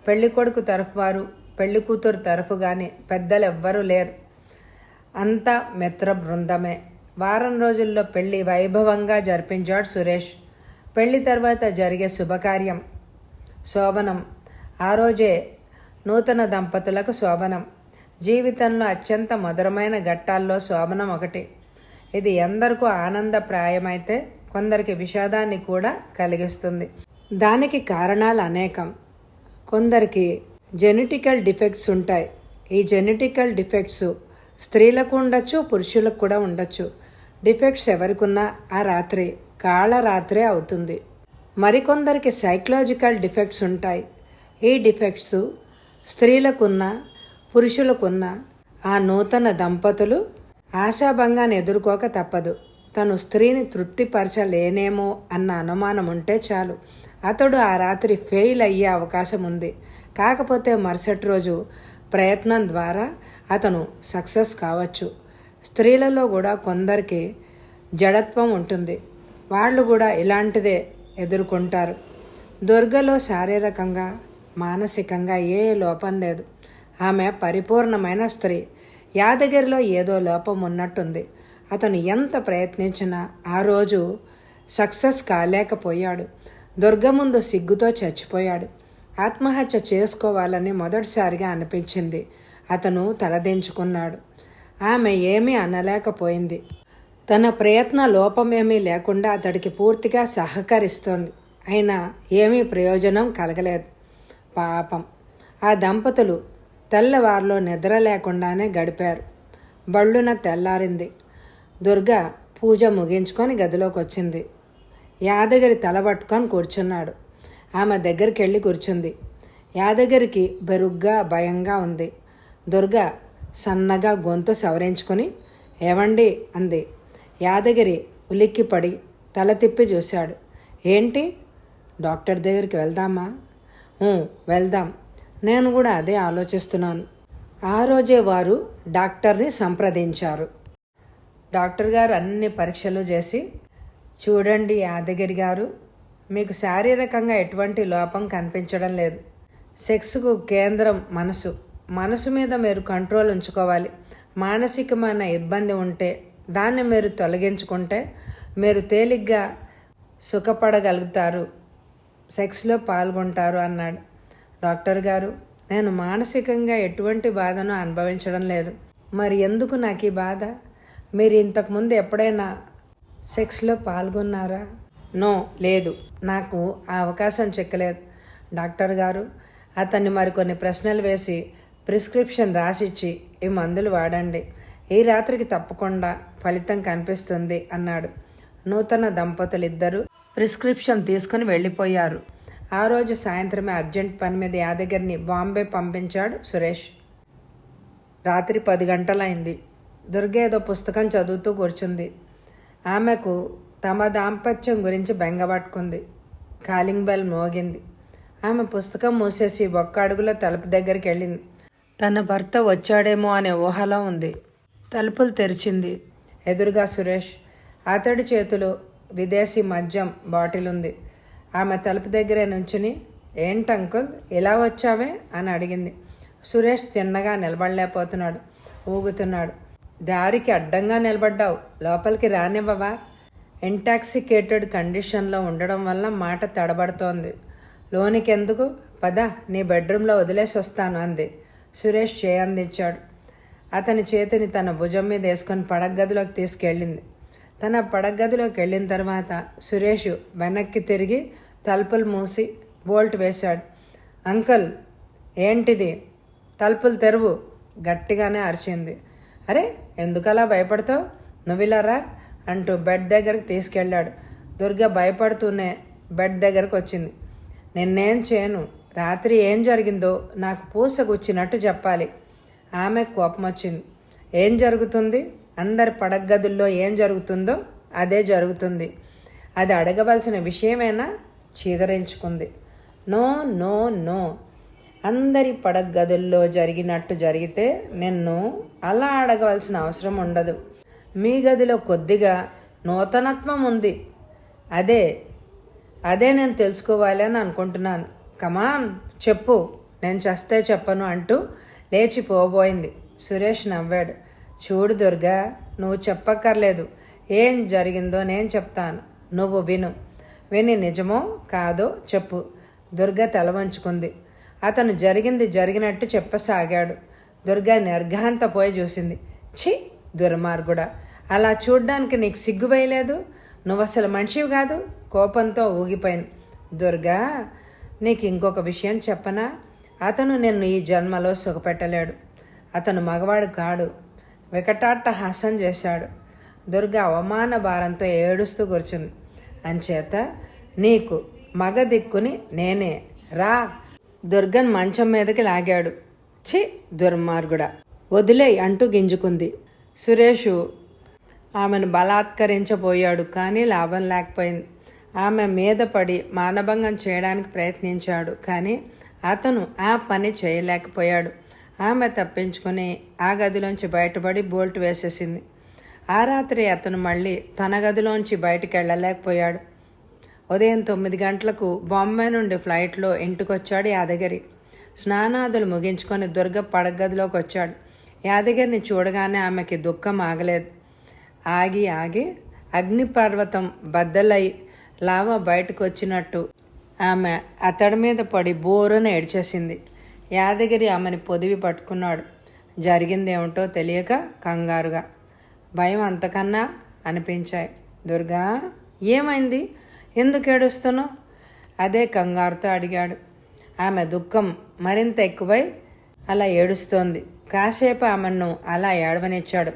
పెళ్లి కొడుకు తరఫు వారు, పెళ్లి కూతురు తరఫు కానీ పెద్దలు ఎవ్వరూ లేరు. అంతా మిత్ర బృందమే. వారం రోజుల్లో పెళ్లి వైభవంగా జరిపించాడు సురేష్. పెళ్లి తర్వాత జరిగే శుభకార్యం శోభనం. ఆ రోజే నూతన దంపతులకు శోభనం. జీవితంలో అత్యంత మధురమైన ఘట్టాల్లో శోభనం ఒకటి. ఇది ఎందరికో ఆనందప్రాయమైతే కొందరికి విషాదాన్ని కూడా కలిగిస్తుంది. దానికి కారణాలు అనేకం. కొందరికి జెనెటికల్ డిఫెక్ట్స్ ఉంటాయి. ఈ జెనెటికల్ డిఫెక్ట్స్ స్త్రీలకు ఉండొచ్చు, పురుషులకు కూడా ఉండొచ్చు. డిఫెక్ట్స్ ఎవరికున్నా ఆ రాత్రి కాళరాత్రే అవుతుంది. మరికొందరికి సైకలాజికల్ డిఫెక్ట్స్ ఉంటాయి. ఈ డిఫెక్ట్స్ స్త్రీలకున్న, పురుషులకున్న ఆ నూతన దంపతులు ఆశాభంగాన్ని ఎదుర్కోక తప్పదు. తను స్త్రీని తృప్తిపరచలేనేమో అన్న అనుమానం ఉంటే చాలు, అతడు ఆ రాత్రి ఫెయిల్ అయ్యే అవకాశం ఉంది. కాకపోతే మరుసటి రోజు ప్రయత్నం ద్వారా అతను సక్సెస్ కావచ్చు. స్త్రీలలో కూడా కొందరికి జడత్వం ఉంటుంది. వాళ్ళు కూడా ఇలాంటిదే ఎదుర్కొంటారు. దుర్గలో శారీరకంగా, మానసికంగా ఏ లోపం లేదు. ఆమె పరిపూర్ణమైన స్త్రీ. యాదగిరిలో ఏదో లోపం ఉన్నట్టుంది. అతను ఎంత ప్రయత్నించినా ఆ రోజు సక్సెస్ కాలేకపోయాడు. దుర్గ ముందు సిగ్గుతో చచ్చిపోయాడు. ఆత్మహత్య చేసుకోవాలని మొదటిసారిగా అనిపించింది. అతను తలదించుకున్నాడు. ఆమె ఏమీ అనలేకపోయింది. తన ప్రయత్న లోపమేమీ లేకుండా అతడికి పూర్తిగా సహకరిస్తోంది. అయినా ఏమీ ప్రయోజనం కలగలేదు. పాపం. ఆ దంపతులు తెల్లవారులో నిద్ర లేకుండానే గడిపారు. బళ్ళున తెల్లారింది. దుర్గ పూజ ముగించుకొని గదిలోకి వచ్చింది. యాదగిరి తల పట్టుకొని కూర్చున్నాడు. ఆమె దగ్గరికి వెళ్ళి కూర్చుంది. యాదగిరికి బెరుగ్గా, భయంగా ఉంది. దుర్గ సన్నగా గొంతు సవరించుకొని ఏవండి అంది. యాదగిరి ఉలిక్కిపడి తల తిప్పి చూశాడు. ఏంటి? డాక్టర్ దగ్గరికి వెళ్దామా? వెళ్దాం. నేను కూడా అదే ఆలోచిస్తున్నాను. ఆ రోజే వారు డాక్టర్ని సంప్రదించారు. డాక్టర్ గారు అన్ని పరీక్షలు చేసి, చూడండి యాదగిరి గారు, మీకు శారీరకంగా ఎటువంటి లోపం కనిపించడం లేదు. సెక్స్కు కేంద్రం మనసు. మనసు మీద మీరు కంట్రోల్ ఉంచుకోవాలి. మానసికమైన ఇబ్బంది ఉంటే దాన్ని మీరు తొలగించుకుంటే మీరు తేలిగ్గా సుఖపడగలుగుతారు, సెక్స్లో పాల్గొంటారు అన్నాడు. డాక్టర్ గారు, నేను మానసికంగా ఎటువంటి బాధను అనుభవించడం లేదు. మరి ఎందుకు నాకు ఈ బాధ? మీరు ఇంతకుముందు ఎప్పుడైనా సెక్స్లో పాల్గొన్నారా? నో, లేదు. నాకు ఆ అవకాశం చిక్కలేదు. డాక్టర్ గారు, అతన్ని మరికొన్ని ప్రశ్నలు వేసి ప్రిస్క్రిప్షన్ రాసిచ్చి ఈ మందులు వాడండి. ఈ రాత్రికి తప్పకుండా ఫలితం కనిపిస్తుంది అన్నాడు. నూతన దంపతులిద్దరూ ప్రిస్క్రిప్షన్ తీసుకుని వెళ్ళిపోయారు. ఆ రోజు సాయంత్రమే అర్జెంట్ పని మీద యాదగిరిని బాంబే పంపించాడు సురేష్. రాత్రి 10 గంటలైంది. దుర్గ ఏదో పుస్తకం చదువుతూ కూర్చుంది. ఆమెకు తమ దాంపత్యం గురించి బెంగపట్టుకుంది. కాలింగ్ బెల్ మోగింది. ఆమె పుస్తకం మూసేసి ఒక్క అడుగులో తలుపు దగ్గరికి వెళ్ళింది. తన భర్త వచ్చాడేమో అనే ఊహలో ఉంది. తలుపులు తెరిచింది. ఎదురుగా సురేష్. అతడి చేతిలో విదేశీ మద్యం బాటిల్ ఉంది. ఆమె తలుపు దగ్గరే నుంచుని, ఏంటి అంకుల్ ఇలా వచ్చావే అని అడిగింది. సురేష్ చిన్నగా నిలబడలేకపోతున్నాడు. ఊగుతున్నాడు. దారికి అడ్డంగా నిలబడ్డావు, లోపలికి రానివ్వవా? ఇంటాక్సికేటెడ్ కండిషన్లో ఉండడం వల్ల మాట తడబడుతోంది. లోనికెందుకు? పద, నీ బెడ్రూమ్లో వదిలేసి వస్తాను అంది. సురేష్ చేయందించాడు. అతని చేతిని తన భుజం మీద వేసుకొని పడగదిలోకి తీసుకెళ్ళింది. తన పడగదిలోకి వెళ్ళిన తర్వాత సురేష్ వెనక్కి తిరిగి తలుపులు మూసి బోల్ట్ వేశాడు. అంకుల్, ఏంటిది? తలుపులు తెరువు, గట్టిగానే అరిచింది. అరే, ఎందుకలా భయపడతావు? నువ్విలారా అంటూ బెడ్ దగ్గరకు తీసుకెళ్ళాడు. దుర్గ భయపడుతూనే బెడ్ దగ్గరకు వచ్చింది. నిన్నేం చేయను, రాత్రి ఏం జరిగిందో నాకు పూసగుచ్చినట్టు చెప్పాలి. ఆమె కోపం వచ్చింది. ఏం జరుగుతుంది? అందరి పడగదుల్లో ఏం జరుగుతుందో అదే జరుగుతుంది. అది అడగవలసిన విషయమేనా? చీదరించుకుంది. నో నో నో, అందరి పడగదుల్లో జరిగినట్టు జరిగితే నిన్ను అలా అడగవలసిన అవసరం ఉండదు. మీ గదిలో కొద్దిగా నూతనత్వం ఉంది. అదే నేను తెలుసుకోవాలి అని అనుకుంటున్నాను. కమాన్, చెప్పు, నేను చస్తే చెప్పను అంటూ లేచిపోబోయింది. సురేష్ నవ్వాడు. చూడు దుర్గా, నువ్వు చెప్పక్కర్లేదు. ఏం జరిగిందో నేను చెప్తాను, నువ్వు విను. విని నిజమో కాదో చెప్పు. దుర్గ తల వంచుకుంది. అతను జరిగింది జరిగినట్టు చెప్పసాగాడు. దుర్గా నిర్ఘాంతపోయి చూసింది. ఛీ, దుర్మార్గుడా, అలా చూడ్డానికి నీకు సిగ్గు వేయలేదు? నువ్వు అసలు మనిషివి కాదు. కోపంతో ఊగిపోయింది. దుర్గా, నీకు ఇంకొక విషయం చెప్పనా? అతను నిన్ను ఈ జన్మలో సుఖపెట్టలేడు. అతను మగవాడు కాడు. వికటాట్టహాసం చేశాడు. దుర్గా అవమాన భారంతో ఏడుస్తూ కూర్చుంది. అంచేత నీకు మగ దిక్కుని నేనే. రా. దుర్గన్ మంచం మీదకి లాగాడు. ఛీ, దుర్మార్గుడా, వదిలేయ్ అంటూ గింజుకుంది. సురేషు ఆమెను బలాత్కరించబోయాడు, కానీ లాభం లేకపోయింది. ఆమె మీద పడి మానభంగం చేయడానికి ప్రయత్నించాడు, కానీ అతను ఆ పని చేయలేకపోయాడు. ఆమె తప్పించుకుని ఆ గదిలోంచి బయటపడి బోల్ట్ వేసేసింది. ఆ రాత్రి అతను మళ్ళీ తన గదిలోంచి బయటికి వెళ్ళలేకపోయాడు. ఉదయం 9 గంటలకు బాంబే నుండి ఫ్లైట్లో ఇంటికొచ్చాడు యాదగిరి. స్నానాదులు ముగించుకొని దుర్గ పడగదిలోకి వచ్చాడు. యాదగిరిని చూడగానే ఆమెకి దుఃఖం ఆగలేదు. ఆగి ఆగి అగ్నిపర్వతం బద్దలై లావా బయటకు వచ్చినట్టు ఆమె అతడి మీద పడి బోరున ఏడ్చేసింది. యాదగిరి ఆమెని పొదివి పట్టుకున్నాడు. జరిగిందేమిటో తెలియక కంగారుగా, భయం అంతకన్నా అనిపించాయి. దుర్గా, ఏమైంది? ఎందుకు ఏడుస్తున్నావు? అదే కంగారుతో అడిగాడు. ఆమె దుఃఖం మరింత ఎక్కువై అలా ఏడుస్తోంది. కాసేపు ఆమెను అలా ఏడవనిచ్చాడు.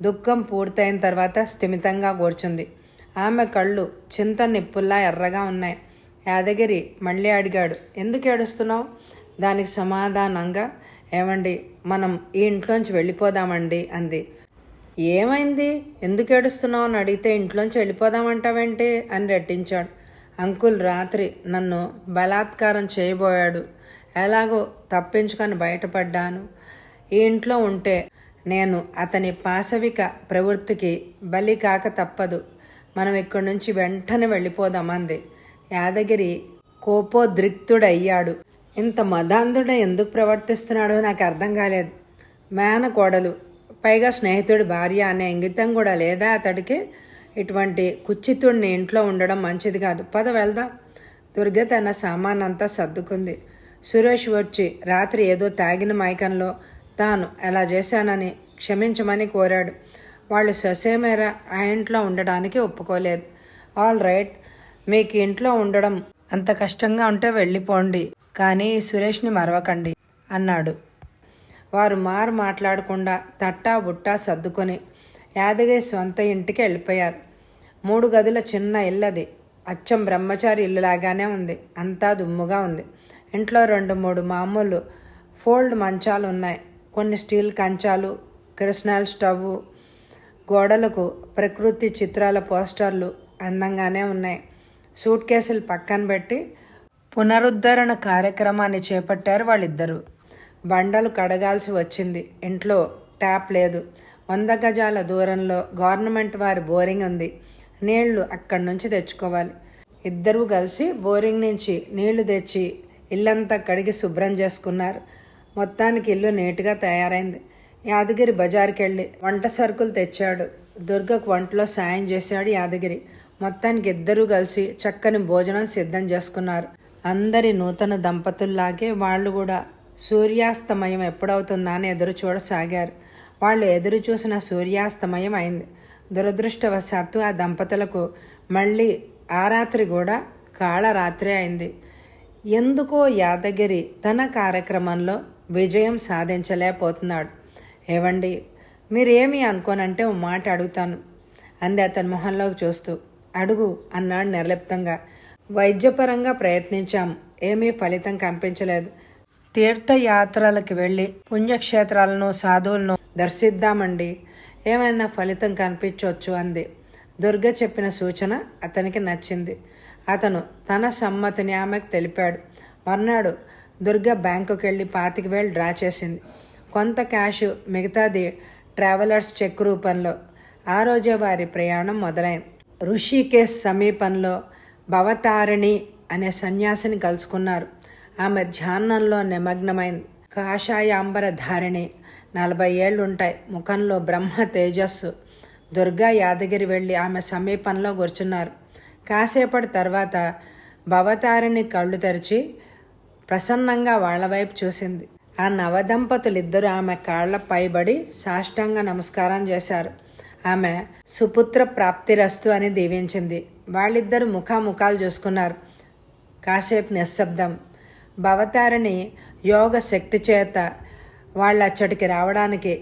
దుఃఖం పూర్తయిన తర్వాత స్థిమితంగా కూర్చుంది. ఆమె కళ్ళు చింత నిప్పుల్లా ఎర్రగా ఉన్నాయి. యాదగిరి మళ్ళీ అడిగాడు, ఎందుకు ఏడుస్తున్నావు? దానికి సమాధానంగా, ఏమండి, మనం ఈ ఇంట్లోంచి వెళ్ళిపోదామండి అంది. ఏమైంది? ఎందుకు ఏడుస్తున్నావు అని అడిగితే ఇంట్లోంచి వెళ్ళిపోదామంటావేంటి అని రెట్టించాడు. అంకుల్ రాత్రి నన్ను బలాత్కారం చేయబోయాడు. ఎలాగో తప్పించుకొని బయటపడ్డాను. ఈ ఇంట్లో ఉంటే నేను అతని పాశవిక ప్రవృత్తికి బలి కాక తప్పదు. మనం ఇక్కడి నుంచి వెంటనే వెళ్ళిపోదామంది. యాదగిరి కోపోద్రిక్తుడయ్యాడు. ఇంత మదాంధుడ ఎందుకు ప్రవర్తిస్తున్నాడో నాకు అర్థం కాలేదు. మేనకోడలు, పైగా స్నేహితుడి భార్య అనే ఇంగితం కూడా లేదా అతడికి? ఇటువంటి కుచ్చితుడిని ఇంట్లో ఉండడం మంచిది కాదు. పద వెళ్దాం. దుర్గ తన సామానంతా సర్దుకుంది. సురేష్ వచ్చి రాత్రి ఏదో తాగిన మైకంలో తాను ఎలా చేశానని క్షమించమని కోరాడు. వాళ్ళు ససేమేరా ఆ ఇంట్లో ఉండడానికి ఒప్పుకోలేదు. ఆల్ రైట్, మీకు ఇంట్లో ఉండడం అంత కష్టంగా ఉంటే వెళ్ళిపోండి, కానీ సురేష్ని మరవకండి అన్నాడు. వారు మాట్లాడకుండా తట్టా బుట్టా సర్దుకొని యాదగిరి సొంత ఇంటికి వెళ్ళిపోయారు. 3 గదుల చిన్న ఇల్లది. అచ్చం బ్రహ్మచారి ఇల్లులాగానే ఉంది. అంతా దుమ్ముగా ఉంది. ఇంట్లో 2-3 మామూలు ఫోల్డ్ మంచాలు ఉన్నాయి. కొన్ని స్టీల్ కంచాలు, కిరసనాయిల్ స్టవ్, గోడలకు ప్రకృతి చిత్రాల పోస్టర్లు అందంగానే ఉన్నాయి. సూట్ కేసులు పక్కన పెట్టి పునరుద్ధరణ కార్యక్రమాన్ని చేపట్టారు వాళ్ళిద్దరూ. బండలు కడగాల్సి వచ్చింది. ఇంట్లో ట్యాప్ లేదు. 100 గజాల దూరంలో గవర్నమెంట్ వారి బోరింగ్ ఉంది. నీళ్లు అక్కడి నుంచి తెచ్చుకోవాలి. ఇద్దరూ కలిసి బోరింగ్ నుంచి నీళ్లు తెచ్చి ఇల్లంతా కడిగి శుభ్రం చేసుకున్నారు. మొత్తానికి ఇల్లు నీట్గా తయారైంది. యాదగిరి బజార్కి వెళ్ళి వంట సరుకులు తెచ్చాడు. దుర్గకు వంటలో సాయం చేశాడు యాదగిరి. మొత్తానికి ఇద్దరూ కలిసి చక్కని భోజనం సిద్ధం చేసుకున్నారు. అందరి నూతన దంపతుల్లాగే వాళ్ళు కూడా సూర్యాస్తమయం ఎప్పుడవుతుందా అని ఎదురు చూడసాగారు. వాళ్ళు ఎదురు చూసిన సూర్యాస్తమయం అయింది. దురదృష్టవశాత్తు ఆ దంపతులకు మళ్ళీ ఆ రాత్రి కూడా కాళరాత్రి అయింది. ఎందుకో యాదగిరి తన కార్యక్రమంలో విజయం సాధించలేకపోతున్నాడు. ఏవండి, మీరేమీ అనుకోనంటే ఓ మాట అడుగుతాను అంది అతని మొహంలోకి చూస్తూ. అడుగు అన్నాడు నిర్లిప్తంగా. వైద్యపరంగా ప్రయత్నించాం, ఏమీ ఫలితం కనిపించలేదు. తీర్థయాత్రలకు వెళ్ళి పుణ్యక్షేత్రాలను సాధువులను దర్శిద్దామండి, ఏమైనా ఫలితం కనిపించవచ్చు అంది. దుర్గ చెప్పిన సూచన అతనికి నచ్చింది. అతను తన సమ్మతిని ఆమెకు తెలిపాడు. మర్నాడు దుర్గ బ్యాంకుకి వెళ్ళి 25,000 డ్రా చేసింది. కొంత క్యాష్, మిగతాది ట్రావెలర్స్ చెక్ రూపంలో. ఆ రోజే వారి ప్రయాణం మొదలైంది. ఋషికేశ్ సమీపంలో భవతారిణి అనే సన్యాసిని కలుసుకున్నారు. ఆమె ధ్యానంలో నిమగ్నమైంది. కాషాయాంబర ధారిణి, 40 ఏళ్ళుంటాయి. ముఖంలో బ్రహ్మ తేజస్సు. దుర్గా యాదగిరి వెళ్ళి ఆమె సమీపంలో కూర్చున్నారు. కాసేపటి తర్వాత భవతారిణి కళ్ళు తెరిచి ప్రసన్నంగా వాళ్ల వైపు చూసింది. ఆ నవదంపతులిద్దరూ ఆమె కాళ్ల పైబడి సాష్టాంగ నమస్కారం చేశారు. ఆమె సుపుత్ర ప్రాప్తిరస్తు అని దీవించింది. వాళ్ళిద్దరూ ముఖాముఖాలు చూసుకున్నారు. కాసేపు నిశ్శబ్దం. భవతారిణి యోగ శక్తి చేత వాళ్ళచ్చటికి రావడానికి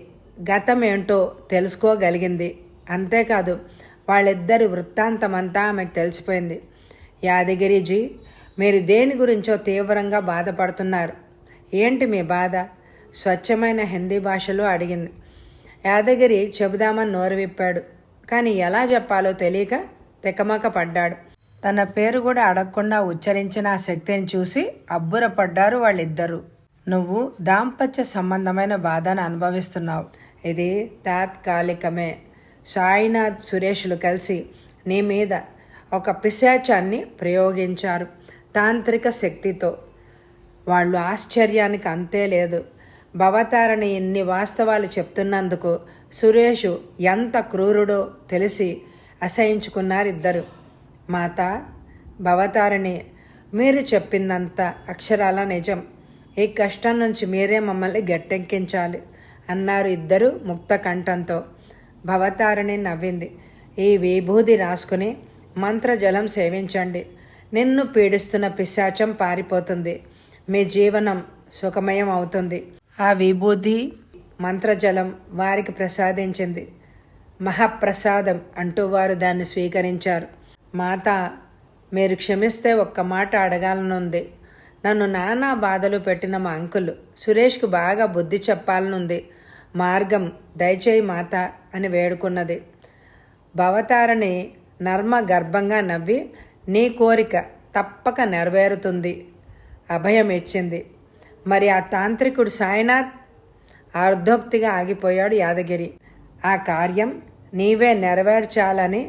గతం ఏంటో తెలుసుకోగలిగింది. అంతేకాదు వాళ్ళిద్దరి వృత్తాంతమంతా ఆమెకు తెలిసిపోయింది. యాదగిరిజీ, మీరు దేని గురించో తీవ్రంగా బాధపడుతున్నారు. ఏంటి మీ బాధ? స్వచ్ఛమైన హిందీ భాషలో అడిగింది. యాదగిరి చెబుదామని నోరు విప్పాడు. కానీ ఎలా చెప్పాలో తెలియక తికమక పడ్డాడు. తన పేరు కూడా అడగకుండా ఉచ్చరించిన ఆ శక్తిని చూసి అబ్బురపడ్డారు వాళ్ళిద్దరూ. నువ్వు దాంపత్య సంబంధమైన బాధను అనుభవిస్తున్నావు. ఇది తాత్కాలికమే. సాయినాథ్, సురేష్లు కలిసి నీ మీద ఒక పిశాచాన్ని ప్రయోగించారు తాంత్రిక శక్తితో. వాళ్ళు ఆశ్చర్యానికి అంతే లేదు. భవతారిణి ఇన్ని వాస్తవాలు చెప్తున్నందుకు సురేషు ఎంత క్రూరుడో తెలిసి అసహించుకున్నారిద్దరు. మాత, భవతారిణి, మీరు చెప్పిందంత అక్షరాల నిజం. ఈ కష్టం నుంచి మీరే మమ్మల్ని గట్టెక్కించాలి అన్నారు ఇద్దరు ముక్త కంఠంతో. భవతారిణి నవ్వింది. ఈ విభూది రాసుకుని మంత్రజలం సేవించండి. నిన్ను పీడిస్తున్న పిశాచం పారిపోతుంది. మీ జీవనం సుఖమయం అవుతుంది. ఆ విభూది మంత్రజలం వారికి ప్రసాదించింది. మహాప్రసాదం అంటూ వారు దాన్ని స్వీకరించారు. మాత, మీరు క్షమిస్తే ఒక్క మాట అడగాలనుంది. నన్ను నానా బాధలు పెట్టిన మా అంకుల్ సురేష్కు బాగా బుద్ధి చెప్పాలనుంది. మార్గం దయచేయి మాత అని వేడుకున్నది. భవతారిణి నర్మ గర్భంగా నవ్వి, నీ కోరిక తప్పక నెరవేరుతుంది అభయం ఇచ్చింది. మరి ఆ తాంత్రికుడు సాయినాథ్? అర్ధోక్తిగా ఆగిపోయాడు యాదగిరి. ఆ కార్యం నీవే నెరవేర్చాలని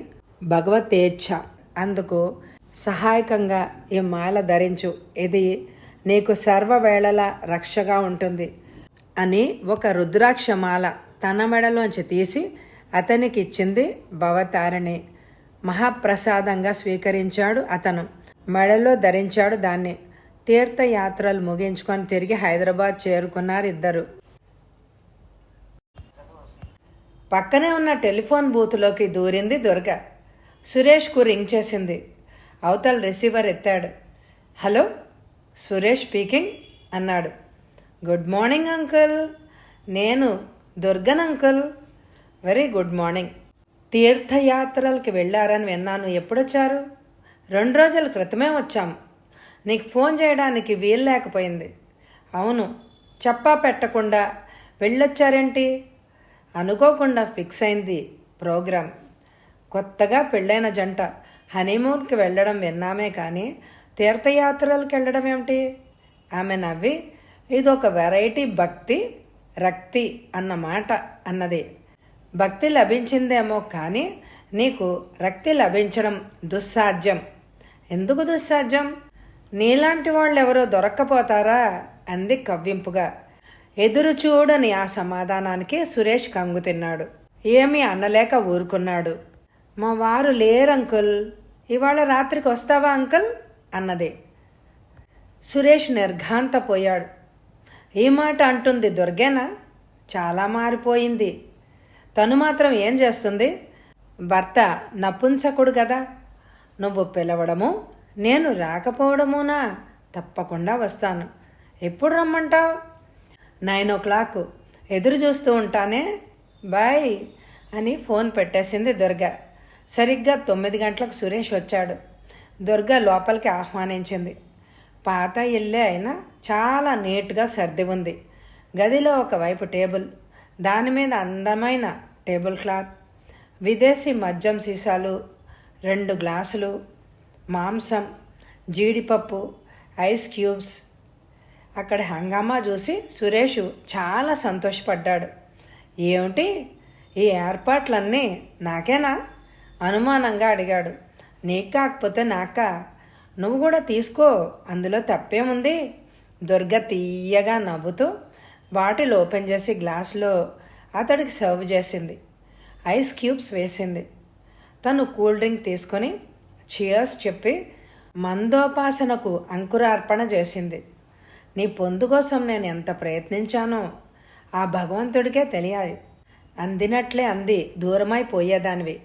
భగవతేచ్ఛ. అందుకు సహాయకంగా ఈ మాల ధరించు. ఇది నీకు సర్వవేళలా రక్షగా ఉంటుంది అని ఒక రుద్రాక్షమాల తన మెడలోంచి తీసి అతనికి ఇచ్చింది భవతారిణి. మహాప్రసాదంగా స్వీకరించాడు అతను. మెడలో ధరించాడు దాన్ని. తీర్థయాత్రలు ముగించుకొని తిరిగి హైదరాబాద్ చేరుకున్నారు ఇద్దరు. పక్కనే ఉన్న టెలిఫోన్ బూత్లోకి దూరింది దుర్గ. సురేష్కు రింగ్ చేసింది. అవతల రిసీవర్ ఎత్తాడు. హలో, సురేష్ స్పీకింగ్ అన్నాడు. గుడ్ మార్నింగ్ అంకుల్, నేను దుర్గన్ అంకుల్. Very good morning. తీర్థయాత్రలకి వెళ్ళారని విన్నాను. ఎప్పుడొచ్చారు? 2 రోజుల క్రితమే వచ్చాం. నీకు ఫోన్ చేయడానికి వీలు లేకపోయింది. అవును, చెప్పా పెట్టకుండా వెళ్ళొచ్చారేంటి? అనుకోకుండా ఫిక్స్ అయింది ప్రోగ్రాం. కొత్తగా పెళ్ళైన జంట హనీమూన్కి వెళ్ళడం విన్నామే కానీ తీర్థయాత్రలకు వెళ్ళడం ఏమిటి? ఆమె నవ్వి, ఇదొక వెరైటీ భక్తి రక్తి అన్నమాట అన్నది. భక్తి లభించిందేమో కానీ నీకు రక్తి లభించడం దుస్సాధ్యం. ఎందుకు దుస్సాధ్యం? నీలాంటి వాళ్ళు ఎవరో దొరక్కపోతారా అంది కవ్వింపుగా. ఎదురు చూడని ఆ సమాధానానికి సురేష్ కంగు తిన్నాడు. ఏమీ అనలేక ఊరుకున్నాడు. మా వారు లేరంకుల్. ఇవాళ రాత్రికి వస్తావా అంకుల్ అన్నది. సురేష్ నిర్ఘాంతపోయాడు. ఈ మాట అంటుంది దుర్గేనా? చాలా మారిపోయింది. తను మాత్రం ఏం చేస్తుంది? భర్త నపుంసకుడు కదా. నువ్వు పిలవడము, నేను రాకపోవడమునా? తప్పకుండా వస్తాను. ఎప్పుడు రమ్మంటావు? 9 o'clock. ఎదురు చూస్తూ ఉంటానే. బాయ్ అని ఫోన్ పెట్టేసింది దుర్గ. సరిగ్గా 9 గంటలకు సురేష్ వచ్చాడు. దుర్గ లోపలికి ఆహ్వానించింది. పాత ఇల్లే అయినా చాలా నీట్గా సర్ది ఉంది. గదిలో ఒకవైపు టేబుల్, దాని మీద అందమైన టేబుల్ క్లాత్, విదేశీ మద్యం సీసాలు, 2 గ్లాసులు, మాంసం, జీడిపప్పు, ఐస్ క్యూబ్స్. అక్కడ హంగామా చూసి సురేష్ చాలా సంతోషపడ్డాడు. ఏమిటి ఈ ఏర్పాట్లన్నీ నాకేనా? అనుమానంగా అడిగాడు. నీకు కాకపోతే నాక? నువ్వు కూడా తీసుకో, అందులో తప్పేముంది? దుర్గ తీయగా నవ్వుతూ, బాటిల్ ఓపెన్ చేసి గ్లాసులో అతడికి సర్వ్ చేసింది. ఐస్ క్యూబ్స్ వేసింది. తను కూల్ డ్రింక్ తీసుకొని చియర్స్ చెప్పి మందోపాసనకు అంకురార్పణ చేసింది. నీ పొందు కోసం నేను ఎంత ప్రయత్నించానో ఆ భగవంతుడికే తెలియాలి. అందినట్లే అంది దూరమైపోయేదానివి.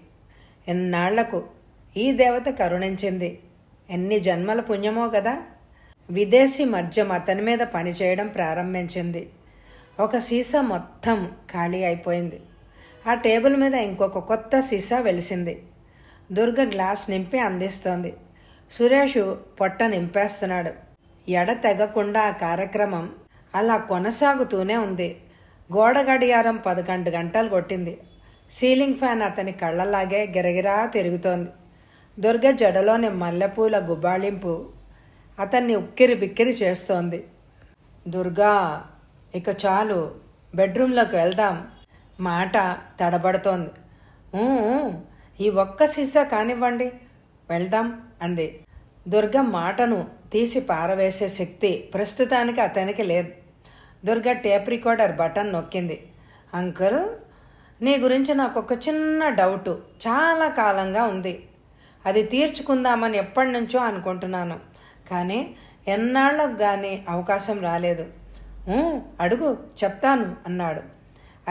ఎన్నాళ్లకు ఈ దేవత కరుణించింది. ఎన్ని జన్మల పుణ్యమో కదా. విదేశీ మద్యం అతని మీద పనిచేయడం ప్రారంభించింది. ఒక సీసా మొత్తం ఖాళీ అయిపోయింది. ఆ టేబుల్ మీద ఇంకొక కొత్త సీసా వెలిసింది. దుర్గ గ్లాస్ నింపి అందిస్తోంది. సురేష్ పొట్ట నింపేస్తున్నాడు. ఎడ తెగకుండా ఆ కార్యక్రమం అలా కొనసాగుతూనే ఉంది. గోడ గడియారం 11 గంటలు కొట్టింది. సీలింగ్ ఫ్యాన్ అతని కళ్ళలాగే గిరగిరా తిరుగుతోంది. దుర్గ జడలోని మల్లెపూల గుబాళింపు అతన్ని ఉక్కిరి బిక్కిరి చేస్తోంది. దుర్గా, ఇక చాలు, బెడ్రూమ్లోకి వెళ్దాం. మాట తడబడుతోంది. ఈ ఒక్క సీసా కానివ్వండి, వెళ్దాం అంది. దుర్గ మాటను తీసి పారవేసే శక్తి ప్రస్తుతానికి అతనికి లేదు. దుర్గ టేప్ రికార్డర్ బటన్ నొక్కింది. అంకుల్, నీ గురించి నాకు ఒక చిన్న డౌటు చాలా కాలంగా ఉంది. అది తీర్చుకుందామని ఎప్పటి నుంచో అనుకుంటున్నాను, కానీ ఎన్నాళ్ళకు కానీ అవకాశం రాలేదు. అడుగు, చెప్తాను అన్నాడు.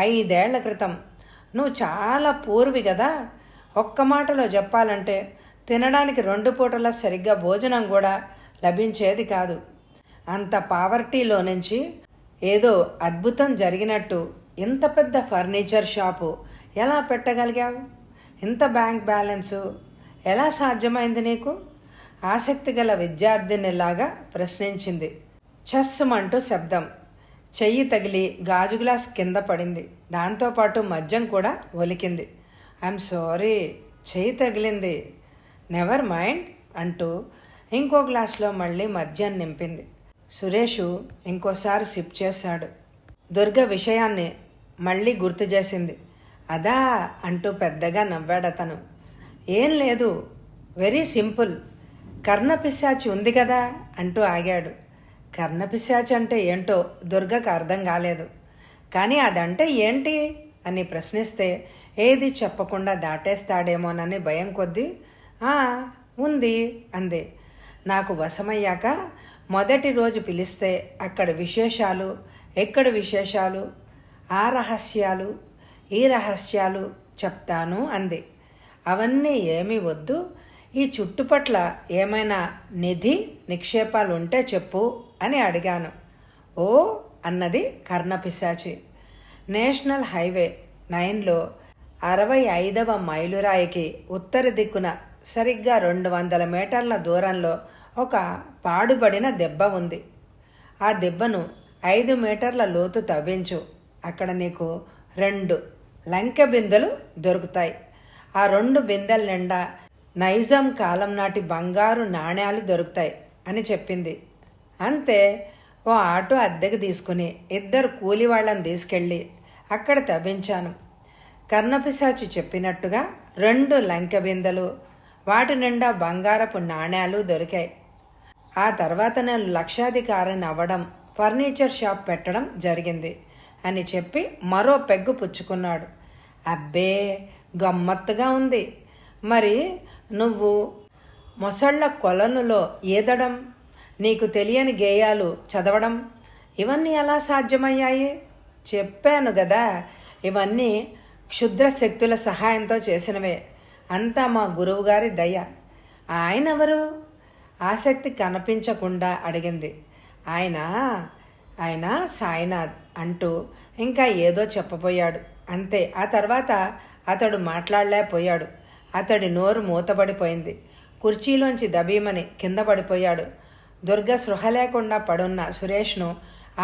5 ఏళ్ల క్రితం నువ్వు చాలా పూర్వి కదా. ఒక్క మాటలో చెప్పాలంటే తినడానికి 2 పూటల సరిగ్గా భోజనం కూడా లభించేది కాదు. అంత పావర్టీలో నుంచి ఏదో అద్భుతం జరిగినట్టు ఇంత పెద్ద ఫర్నిచర్ షాపు ఎలా పెట్టగలిగావు? ఇంత బ్యాంక్ బ్యాలెన్సు ఎలా సాధ్యమైంది నీకు? ఆసక్తి గల విద్యార్థినిలాగా ప్రశ్నించింది. చస్సుమంటూ శబ్దం. చెయ్యి తగిలి గాజు గ్లాస్ కింద పడింది. దాంతోపాటు మద్యం కూడా ఒలికింది. ఐఎమ్ సారీ, చెయ్యి తగిలింది. నెవర్ మైండ్ అంటూ ఇంకో గ్లాసులో మళ్ళీ మద్యం నింపింది. సురేషు ఇంకోసారి సిప్ చేశాడు. దుర్గ విషయాన్ని మళ్ళీ గుర్తు చేసింది. అదా అంటూ పెద్దగా నవ్వాడతను. ఏం లేదు, వెరీ సింపుల్. కర్ణపిశాచి ఉంది కదా అంటూ ఆగాడు. కర్ణపిశాచి అంటే ఏంటో దుర్గకు అర్థం కాలేదు. కానీ అదంటే ఏంటి అని ప్రశ్నిస్తే ఏది చెప్పకుండా దాటేస్తాడేమోనని భయం కొద్దీ ఉంది అంది. నాకు వశమయ్యాక మొదటి రోజు పిలిస్తే అక్కడ విశేషాలు, ఎక్కడ విశేషాలు, ఆ రహస్యాలు, ఈ రహస్యాలు చెప్తాను అంది. అవన్నీ ఏమీ వద్దు, ఈ చుట్టుపట్ల ఏమైనా నిధి నిక్షేపాలు ఉంటే చెప్పు అని అడిగాను. ఓ అన్నది కర్ణపిశాచి. నేషనల్ హైవే 9లో 65వ మైలురాయికి ఉత్తర దిక్కున సరిగ్గా 200 మీటర్ల దూరంలో ఒక పాడుబడిన దెబ్బ ఉంది. ఆ దెబ్బను 5 మీటర్ల లోతు తవ్వించు. అక్కడ నీకు 2 లంకె బిందెలు దొరుకుతాయి. ఆ 2 బిందెల నిండా నైజాం కాలం నాటి బంగారు నాణ్యాలు దొరుకుతాయి అని చెప్పింది. అంతే. ఓ ఆటో అద్దెకు తీసుకుని 2 కూలి వాళ్ళని తీసుకెళ్ళి అక్కడ తవ్వించాను. కర్ణపిశాచి చెప్పినట్టుగా 2 లంకె బిందెలు, వాటి నిండా బంగారపు నాణ్యాలు దొరికాయి. ఆ తర్వాత నేను లక్షాధికారిని అవ్వడం, ఫర్నిచర్ షాప్ పెట్టడం జరిగింది అని చెప్పి మరో పెగ్గు పుచ్చుకున్నాడు. అబ్బే, గమ్మత్తుగా ఉంది. మరి నువ్వు మొసళ్ళ కొలనులో ఈదడం, నీకు తెలియని గేయాలు చదవడం, ఇవన్నీ ఎలా సాధ్యమయ్యాయి? చెప్పాను గదా, ఇవన్నీ క్షుద్ర శక్తుల సహాయంతో చేసినవే. అంతా మా గురువుగారి దయ. ఆయన ఎవరు? ఆసక్తి కనిపించకుండా అడిగింది. ఆయన సాయినాథ్ అంటూ ఇంకా ఏదో చెప్పబోయాడు. అంతే. ఆ తర్వాత అతడు మాట్లాడలేకపోయాడు. అతడి నోరు మూతపడిపోయింది. కుర్చీలోంచి దబీమని కింద పడిపోయాడు. దుర్గ స్పృహ లేకుండా పడున్న సురేష్ను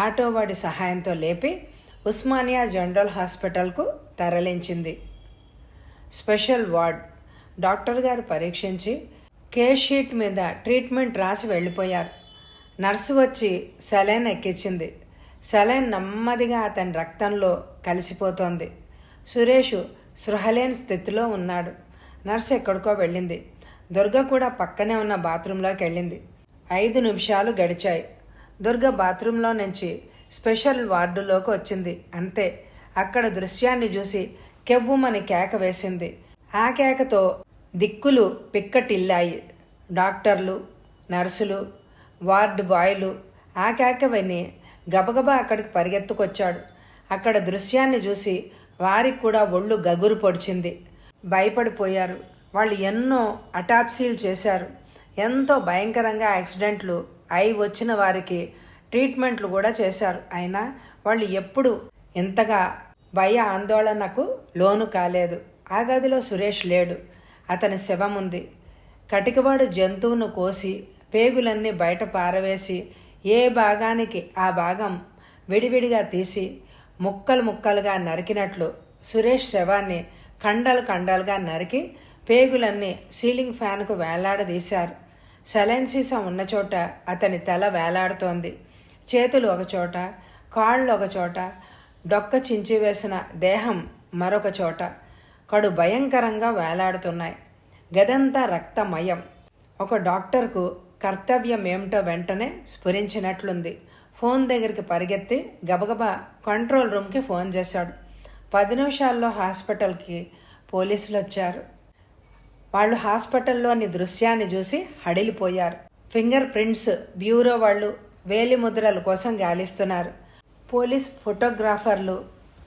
ఆటోవాడి సహాయంతో లేపి ఉస్మానియా జనరల్ హాస్పిటల్కు తరలించింది. Special ward. డాక్టర్ గారు పరీక్షించి కేస్ షీట్ మీద ట్రీట్మెంట్ రాసి వెళ్ళిపోయారు. నర్సు వచ్చి సెలైన్ ఎక్కించింది. సెలైన్ నెమ్మదిగా అతని రక్తంలో కలిసిపోతోంది. సురేష్ స్పృహలేని స్థితిలో ఉన్నాడు. నర్సు ఎక్కడికో వెళ్ళింది. దుర్గ కూడా పక్కనే ఉన్న బాత్రూంలోకి వెళ్ళింది. 5 నిమిషాలు గడిచాయి. దుర్గ బాత్రూంలో నుంచి స్పెషల్ వార్డులోకి వచ్చింది. అంతే, అక్కడ దృశ్యాన్ని చూసి కెవ్వుమని కేక వేసింది. ఆ కేకతో దిక్కులు పిక్కటిల్లాయి. డాక్టర్లు, నర్సులు, వార్డు బాయ్లు ఆ కేక విని గబగబా అక్కడికి పరిగెత్తుకొచ్చాడు. అక్కడ దృశ్యాన్ని చూసి వారికి కూడా ఒళ్ళు గగురు పొడిచింది. భయపడిపోయారు. వాళ్ళు ఎన్నో అటాప్సీలు చేశారు. ఎంతో భయంకరంగా యాక్సిడెంట్లు అయి వచ్చిన వారికి ట్రీట్మెంట్లు కూడా చేశారు. అయినా వాళ్ళు ఎప్పుడు ఇంతగా భయ ఆందోళనకు లోను కాలేదు. ఆ గదిలో సురేష్ లేడు. అతని శవం ఉంది. కటికవాడు జంతువును కోసి పేగులన్నీ బయట పారవేసి ఏ భాగానికి ఆ భాగం విడివిడిగా తీసి ముక్కలు ముక్కలుగా నరికినట్లు సురేష్ శవాన్ని కండలు కండలుగా నరికి పేగులన్నీ సీలింగ్ ఫ్యాన్కు వేలాడదీశారు. సెలైన్ సీసా ఉన్న చోట అతని తల వేలాడుతోంది. చేతులు ఒకచోట, కాళ్ళు ఒకచోట, డొక్క చించివేసిన దేహం మరొక చోట కడు భయంకరంగా వేలాడుతున్నాయి. గదంతా రక్తమయం. ఒక డాక్టర్కు కర్తవ్యం ఏమిటో వెంటనే స్ఫురించినట్లుంది. ఫోన్ దగ్గరికి పరిగెత్తి గబగబా కంట్రోల్ రూమ్కి ఫోన్ చేశాడు. 10 నిమిషాల్లో హాస్పిటల్కి పోలీసులు వచ్చారు. వాళ్ళు హాస్పిటల్లోని దృశ్యాన్ని చూసి హడిలిపోయారు. ఫింగర్ ప్రింట్స్ బ్యూరో వాళ్ళు వేలి ముద్రల కోసం గాలిస్తున్నారు. పోలీస్ ఫోటోగ్రాఫర్లు,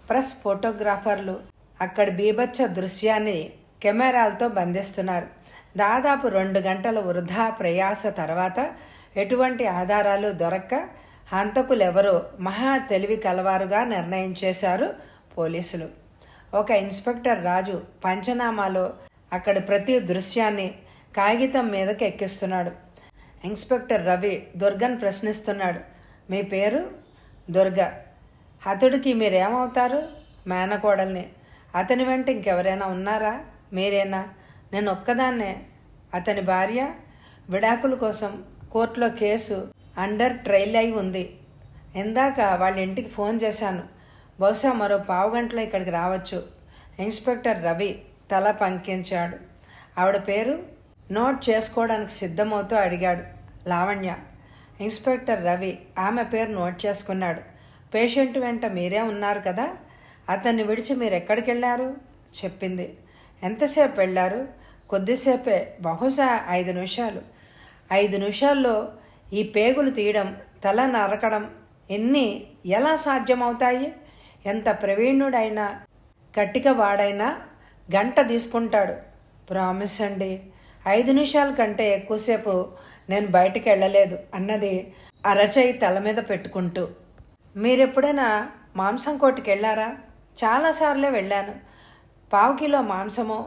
ప్రెస్ ఫోటోగ్రాఫర్లు అక్కడి బీభత్స దృశ్యాన్ని కెమెరాలతో బంధిస్తున్నారు. దాదాపు 2 గంటల వృధా ప్రయాస తర్వాత ఎటువంటి ఆధారాలు దొరక్క హంతకులెవరో మహా తెలివి కలవారుగా నిర్ణయించేశారు పోలీసులు. ఒక ఇన్స్పెక్టర్ రాజు పంచనామాలో అక్కడి ప్రతి దృశ్యాన్ని కాగితం మీదకి ఎక్కిస్తున్నాడు. ఇన్స్పెక్టర్ రవి దుర్గను ప్రశ్నిస్తున్నాడు. మీ పేరు? దుర్గ. హతుడికి మీరేమవుతారు? మేనకోడల్ని. అతని వెంట ఇంకెవరైనా ఉన్నారా? మీరేనా? నేను ఒక్కదాన్నే. అతని భార్య విడాకుల కోసం కోర్టులో కేసు అండర్ ట్రయల్ అయి ఉంది. ఇందాక వాళ్ళ ఇంటికి ఫోన్ చేశాను. బహుశా మరో 15 గంటలో ఇక్కడికి రావచ్చు. ఇన్స్పెక్టర్ రవి తల పంకించాడు. ఆవిడ పేరు నోట్ చేసుకోవడానికి సిద్ధమవుతూ అడిగాడు. లావణ్య. ఇన్స్పెక్టర్ రవి ఆమె పేరు నోట్ చేసుకున్నాడు. పేషెంట్ వెంట మీరే ఉన్నారు కదా, అతన్ని విడిచి మీరు ఎక్కడికి వెళ్ళారు? చెప్పింది. ఎంతసేపు వెళ్ళారు? కొద్దిసేపే, బహుశా 5 నిమిషాలు. 5 నిమిషాల్లో ఈ పేగులు తీయడం, తల నరకడం ఎన్ని ఎలా సాధ్యమవుతాయి? ఎంత ప్రవీణుడైనా కట్టిక వాడైనా గంట తీసుకుంటాడు. ప్రామిస్ అండి, 5 నిమిషాల కంటే ఎక్కువసేపు నేను బయటికి వెళ్ళలేదు అన్నది అరచేయి తల మీద పెట్టుకుంటూ. మీరెప్పుడైనా మాంసం కోటికి వెళ్ళారా? చాలాసార్లే వెళ్ళాను. 1/4 కిలో మాంసమో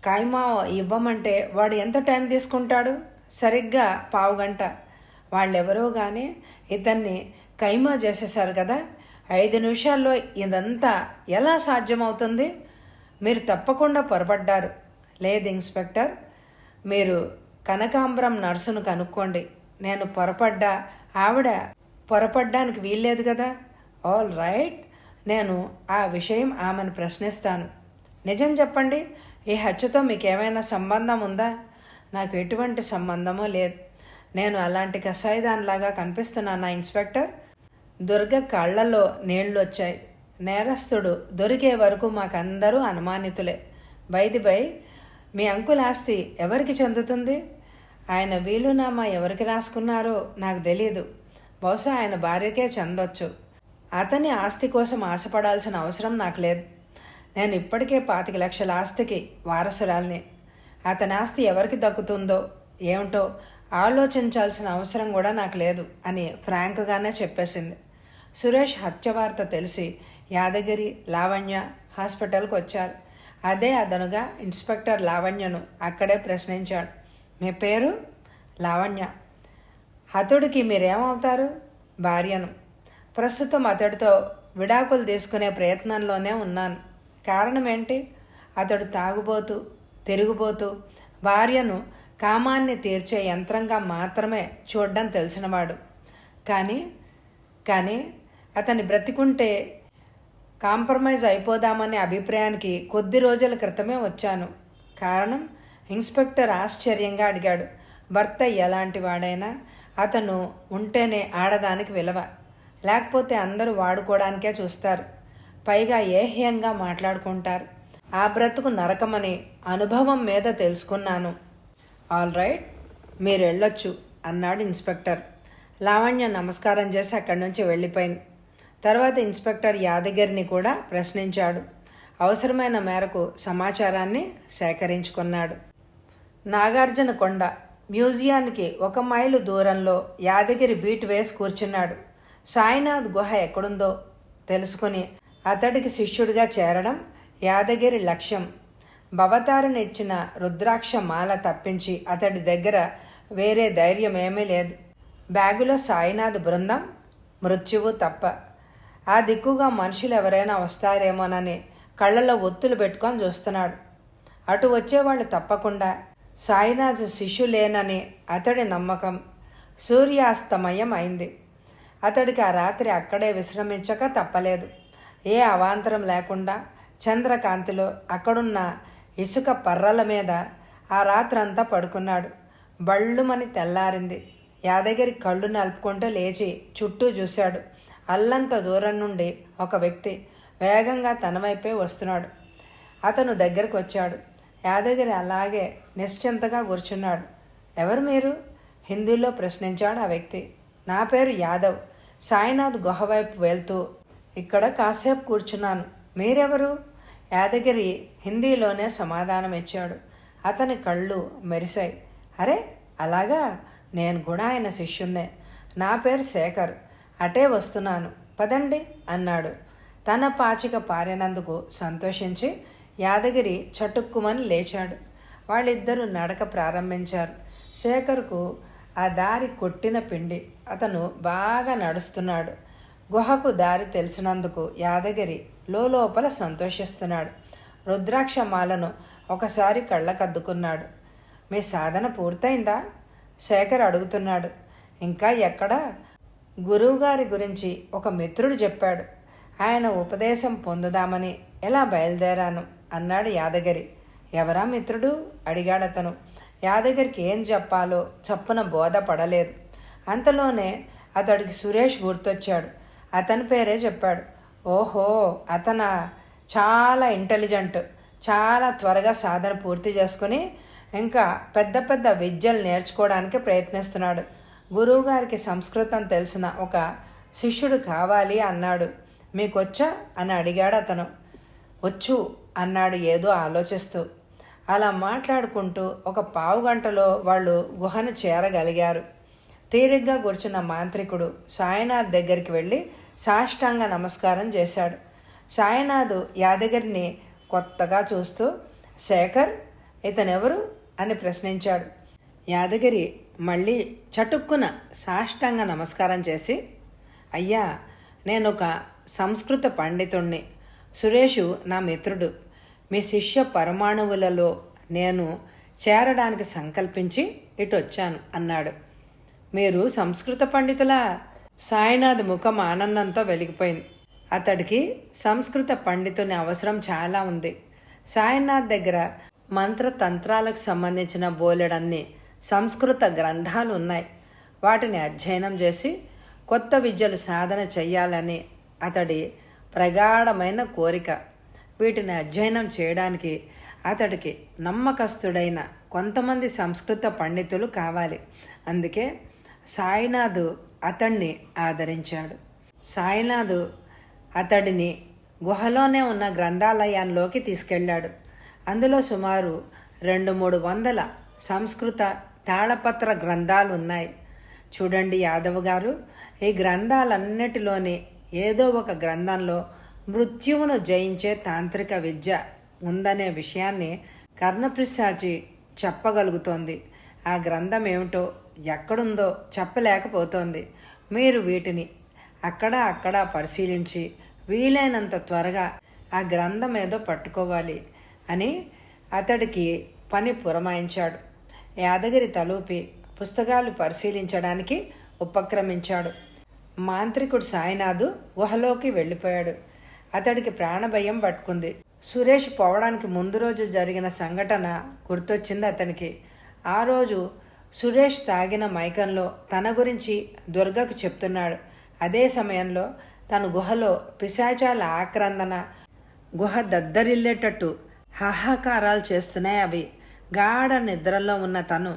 కాయమా ఇవ్వమంటే వాడు ఎంత టైం తీసుకుంటాడు? సరిగ్గా 1/4 గంట. వాళ్ళెవరో కానీ ఇతన్ని కైమా చేసేశారు కదా. 5 నిమిషాల్లో ఇదంతా ఎలా సాధ్యమవుతుంది? మీరు తప్పకుండా పొరపడ్డారు. లేదు ఇన్స్పెక్టర్, మీరు కనకాంబరం నర్సును కనుక్కోండి. నేను పొరపడ్డా, ఆవిడ పొరపడ్డానికి వీల్లేదు కదా. ఆల్ రైట్, నేను ఆ విషయం ఆమెను ప్రశ్నిస్తాను. నిజం చెప్పండి, ఈ హత్యతో మీకేమైనా సంబంధం ఉందా? నాకు ఎటువంటి సంబంధమూ లేదు. నేను అలాంటి కసాయిదానిలాగా కనిపిస్తున్నానా ఇన్స్పెక్టర్? దుర్గ కళ్ళల్లో నీళ్లు వచ్చాయి. నేరస్తుడు దొరికే వరకు మాకందరూ అనుమానితులే. బై మీ అంకుల్ ఆస్తి ఎవరికి చెందుతుంది? ఆయన వీలునామా ఎవరికి రాసుకున్నారో నాకు తెలియదు. బహుశా ఆయన భార్యకే చెందొచ్చు. అతని ఆస్తి కోసం ఆశపడాల్సిన అవసరం నాకు లేదు. నేను ఇప్పటికే 25 లక్షల ఆస్తికి వారసురాల్ని. అతని ఆస్తి ఎవరికి దక్కుతుందో ఏమిటో ఆలోచించాల్సిన అవసరం కూడా నాకు లేదు అని ఫ్రాంక్గానే చెప్పేసింది. సురేష్ హత్య వార్త తెలిసి యాదగిరి, లావణ్య హాస్పిటల్కి వచ్చారు. అదే అదనుగా ఇన్స్పెక్టర్ లావణ్యను అక్కడే ప్రశ్నించాడు. మీ పేరు? లావణ్య. హతుడికి మీరేమవుతారు? భార్యను. ప్రస్తుతం అతడితో విడాకులు తీసుకునే ప్రయత్నంలోనే ఉన్నాను. కారణం ఏంటి? అతడు తాగుబోతూ, తిరుగుబోతూ, భార్యను కామాన్ని తీర్చే యంత్రంగా మాత్రమే చూడడం తెలిసినవాడు. కానీ అతన్ని బ్రతికుంటే కాంప్రమైజ్ అయిపోదామనే అభిప్రాయానికి కొద్ది రోజుల క్రితమే వచ్చాను. కారణం? ఇన్స్పెక్టర్ ఆశ్చర్యంగా అడిగాడు. భర్త ఎలాంటి వాడైనా అతను ఉంటేనే ఆడదానికి విలువ. లేకపోతే అందరూ వాడుకోవడానికే చూస్తారు. పైగా ఏహ్యంగా మాట్లాడుకుంటారు. ఆ బ్రతుకు నరకమని అనుభవం మీద తెలుసుకున్నాను. ఆల్ రైట్, మీరు వెళ్ళొచ్చు అన్నాడు ఇన్స్పెక్టర్. లావణ్య నమస్కారం చేసి అక్కడి నుంచి వెళ్ళిపోయింది. తర్వాత ఇన్స్పెక్టర్ యాదగిరిని కూడా ప్రశ్నించాడు. అవసరమైన మేరకు సమాచారాన్ని సేకరించుకున్నాడు. నాగార్జున కొండ మ్యూజియానికి 1 మైలు దూరంలో యాదగిరి బీట్ వేసి కూర్చున్నాడు. సాయినాథ్ గుహ ఎక్కడుందో తెలుసుకుని అతడికి శిష్యుడిగా చేరడం యాదగిరి లక్ష్యం. భవతారుని ఇచ్చిన రుద్రాక్ష మాల తప్పించి అతడి దగ్గర వేరే ధైర్యం ఏమీ లేదు. బ్యాగులో సాయినాథ్ బృందం, మృత్యువు తప్ప. ఆ దిక్కుగా మనుషులు ఎవరైనా వస్తారేమోనని కళ్ళలో ఒత్తులు పెట్టుకొని చూస్తున్నాడు. అటు వచ్చేవాళ్ళు తప్పకుండా సాయినాథ్ శిష్యులేనని అతడి నమ్మకం. సూర్యాస్తమయం అయింది. అతడికి ఆ రాత్రి అక్కడే విశ్రమించక తప్పలేదు. ఏ అవాంతరం లేకుండా చంద్రకాంతిలో అక్కడున్న ఇసుక పర్రల మీద ఆ రాత్రంతా పడుకున్నాడు. బళ్ళుమని తెల్లారింది. యాదగిరి కళ్ళు నలుపుకుంటూ లేచి చుట్టూ చూశాడు. అల్లంత దూరం నుండి ఒక వ్యక్తి వేగంగా తన వైపే వస్తున్నాడు. అతను దగ్గరకు వచ్చాడు. యాదగిరి అలాగే నిశ్చింతగా కూర్చున్నాడు. ఎవరు మీరు? హిందీలో ప్రశ్నించాడు ఆ వ్యక్తి. నా పేరు యాదవ్. సాయినాథ్ గుహ వైపు వెళ్తూ ఇక్కడ కాసేపు కూర్చున్నాను. మీరెవరు? యాదగిరి హిందీలోనే సమాధానం ఇచ్చాడు. అతని కళ్ళు మెరిశాయి. అరే అలాగా, నేను కూడా ఆయన శిష్యున్నే. నా పేరు శేఖర్. అటే వస్తున్నాను, పదండి అన్నాడు. తన పాచిక పారినందుకు సంతోషించి యాదగిరి చటుక్కుమని లేచాడు. వాళ్ళిద్దరూ నడక ప్రారంభించారు. శేఖర్కు ఆ దారి కొట్టిన పిండి. అతను బాగా నడుస్తున్నాడు. గుహకు దారి తెలిసినందుకు యాదగిరి లోపల సంతోషిస్తున్నాడు. రుద్రాక్ష మాలను ఒకసారి కళ్ళకద్దుకున్నాడు. మీ సాధన పూర్తయిందా? శేఖర్ అడుగుతున్నాడు. ఇంకా ఎక్కడా? గురువుగారి గురించి ఒక మిత్రుడు చెప్పాడు. ఆయన ఉపదేశం పొందుదామని ఎలా బయలుదేరాను అన్నాడు యాదగిరి. ఎవరా మిత్రుడు? అడిగాడతను. యాదగిరికి ఏం చెప్పాలో చప్పున బోధపడలేదు. అంతలోనే అతడికి సురేష్ గుర్తొచ్చాడు. అతని పేరే చెప్పాడు. ఓహో, అతనా? చాలా ఇంటెలిజెంట్. చాలా త్వరగా సాధన పూర్తి చేసుకుని ఇంకా పెద్ద పెద్ద విద్యలు నేర్చుకోవడానికి ప్రయత్నిస్తున్నాడు. గురువుగారికి సంస్కృతం తెలిసిన ఒక శిష్యుడు కావాలి అన్నాడు. మీకొచ్చా అని అడిగాడు అతను. వచ్చు అన్నాడు ఏదో ఆలోచిస్తూ. అలా మాట్లాడుకుంటూ ఒక పావుగంటలో వాళ్ళు గుహను చేరగలిగారు. తీరిగ్గా కూర్చున్న మాంత్రికుడు సాయినాథ్ దగ్గరికి వెళ్ళి సాష్టాంగ నమస్కారం చేశాడు. సాయినాథ్ యాదగిరిని కొత్తగా చూస్తూ, శేఖర్, ఇతనెవరు అని ప్రశ్నించాడు. యాదగిరి మళ్ళీ చటుక్కున సాష్టాంగ నమస్కారం చేసి, అయ్యా, నేనొక సంస్కృత పండితుణ్ణి. సురేషు నా మిత్రుడు. మీ శిష్య పరమాణువులలో నేను చేరడానికి సంకల్పించి ఇటు వచ్చాను అన్నాడు. మీరు సంస్కృత పండితులా? సాయినాథ్ ముఖం ఆనందంతో వెలిగిపోయింది. అతడికి సంస్కృత పండితుని అవసరం చాలా ఉంది. సాయినాథ్ దగ్గర మంత్రతంత్రాలకు సంబంధించిన బోలెడన్ని సంస్కృత గ్రంథాలు ఉన్నాయి. వాటిని అధ్యయనం చేసి కొత్త విద్యలు సాధన చెయ్యాలని అతడి ప్రగాఢమైన కోరిక. వీటిని అధ్యయనం చేయడానికి అతడికి నమ్మకస్తుడైన కొంతమంది సంస్కృత పండితులు కావాలి. అందుకే సాయినాథ్ అతడిని ఆదరించాడు. సాయినాథ్ అతడిని గుహలోనే ఉన్న గ్రంథాలయంలోకి తీసుకెళ్ళాడు. అందులో సుమారు 200-300 సంస్కృత తాళపత్ర గ్రంథాలు ఉన్నాయి. చూడండి యాదవ్ గారు, ఈ గ్రంథాలన్నిటిలోని ఏదో ఒక గ్రంథంలో మృత్యువును జయించే తాంత్రిక విద్య ఉందనే విషయాన్ని కర్ణప్రసాద్జీ చెప్పగలుగుతోంది. ఆ గ్రంథం ఏమిటో, ఎక్కడుందో చెప్పలేకపోతోంది. మీరు వీటిని అక్కడ పరిశీలించి వీలైనంత త్వరగా ఆ గ్రంథం ఏదో పట్టుకోవాలి అని అతడికి పని పురమాయించాడు. యాదగిరి తలూపి పుస్తకాలు పరిశీలించడానికి ఉపక్రమించాడు. మాంత్రికుడు సాయినాథ్ గుహలోకి వెళ్ళిపోయాడు. అతడికి ప్రాణభయం పట్టుకుంది. సురేష్ పోవడానికి ముందు రోజు జరిగిన సంఘటన గుర్తొచ్చింది అతనికి. ఆ రోజు సురేష్ తాగిన మైకంలో తన గురించి దుర్గకు చెప్తున్నాడు. అదే సమయంలో తను గుహలో పిశాచాల ఆక్రందన, గుహ దద్దరిల్లేటట్టు హాహాకారాలు చేస్తున్నాయి అవి. గాఢ నిద్రలో ఉన్న తను,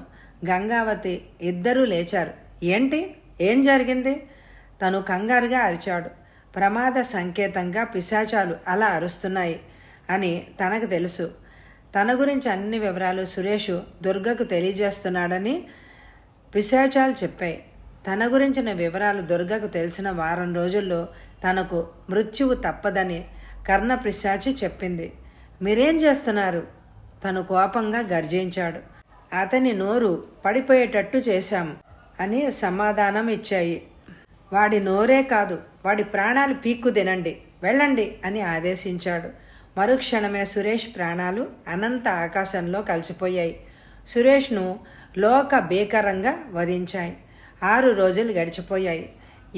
గంగావతి ఇద్దరూ లేచారు. ఏంటి, ఏం జరిగింది? తను కంగారుగా అరిచాడు. ప్రమాద సంకేతంగా పిశాచాలు అలా అరుస్తున్నాయి అని తనకు తెలుసు. తన గురించి అన్ని వివరాలు సురేష్ దుర్గకు తెలియజేస్తున్నాడని పిశాచాలు చెప్పాయి. తన గురించిన వివరాలు దుర్గకు తెలిసిన వారం రోజుల్లో తనకు మృత్యువు తప్పదని కర్ణ పిశాచి చెప్పింది. మీరేం చేస్తున్నారు? తను కోపంగా గర్జించాడు. అతని నోరు పడిపోయేటట్టు చేశాము అని సమాధానం ఇచ్చాయి. వాడి నోరే కాదు, వాడి ప్రాణాలు పీక్కు తినండి, వెళ్ళండి అని ఆదేశించాడు. మరుక్షణమే సురేష్ ప్రాణాలు అనంత ఆకాశంలో కలిసిపోయాయి. సురేష్ను లోక భీకరంగా వధించాయి. 6 రోజులు గడిచిపోయాయి.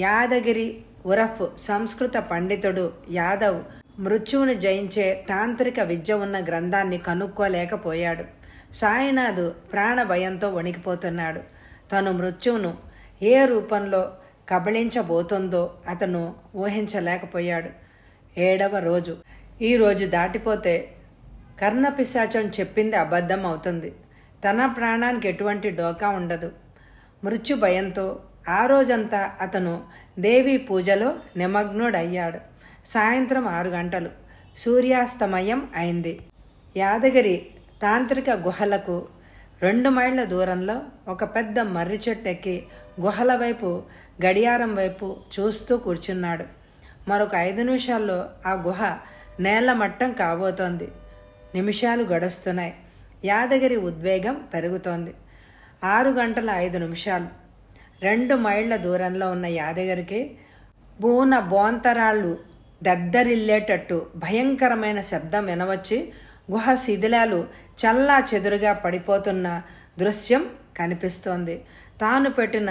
యాదగిరి ఉరఫ్ సంస్కృత పండితుడు యాదవ్ మృత్యువును జయించే తాంత్రిక విద్య ఉన్న గ్రంథాన్ని కనుక్కోలేకపోయాడు. సాయినాథ్ ప్రాణ భయంతో వణికిపోతున్నాడు. తను మృత్యువును ఏ రూపంలో కబళించబోతుందో అతను ఊహించలేకపోయాడు. 7వ రోజు. ఈ రోజు దాటిపోతే కర్ణపిశాచం చెప్పింది అబద్ధం అవుతుంది. తన ప్రాణానికి ఎటువంటి డోకా ఉండదు. మృత్యు భయంతో ఆ రోజంతా అతను దేవీ పూజలో నిమగ్నుడయ్యాడు. సాయంత్రం 6 గంటలు. సూర్యాస్తమయం అయింది. యాదగిరి తాంత్రిక గుహలకు 2 మైళ్ళ దూరంలో ఒక పెద్ద మర్రి చెట్టు ఎక్కి గుహల వైపు, గడియారం వైపు చూస్తూ కూర్చున్నాడు. మరొక 5 నిమిషాల్లో ఆ గుహ నేల మట్టం కాబోతోంది. నిమిషాలు గడుస్తున్నాయి. యాదగిరి ఉద్వేగం పెరుగుతోంది. 6 గంటల 5 నిమిషాలు. 2 మైళ్ళ దూరంలో ఉన్న యాదగిరికి బూన బోంతరాళ్ళు దద్దరిల్లేటట్టు భయంకరమైన శబ్దం వినవచ్చి గుహ శిథిలాలు చల్లా చెదురుగా పడిపోతున్న దృశ్యం కనిపిస్తోంది. తాను పెట్టిన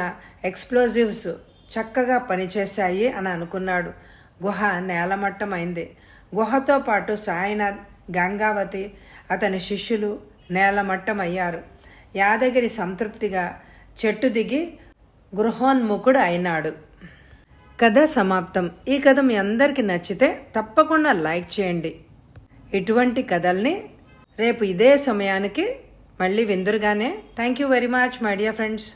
ఎక్స్ప్లోజివ్స్ చక్కగా పనిచేశాయి అని అనుకున్నాడు. గుహ నేలమట్టమైంది. గుహతో పాటు సాయినాథ్, గంగావతి, అతని శిష్యులు నేలమట్టమయ్యారు. యాదగిరి సంతృప్తిగా చెట్టు దిగి గృహోన్ముఖుడు అయినాడు. కథ సమాప్తం. ఈ కథ మీ అందరికీ నచ్చితే తప్పకుండా లైక్ చేయండి. ఇటువంటి కథల్ని రేపు ఇదే సమయానికి మళ్ళీ విందురుగానే. Thank you very much my dear friends.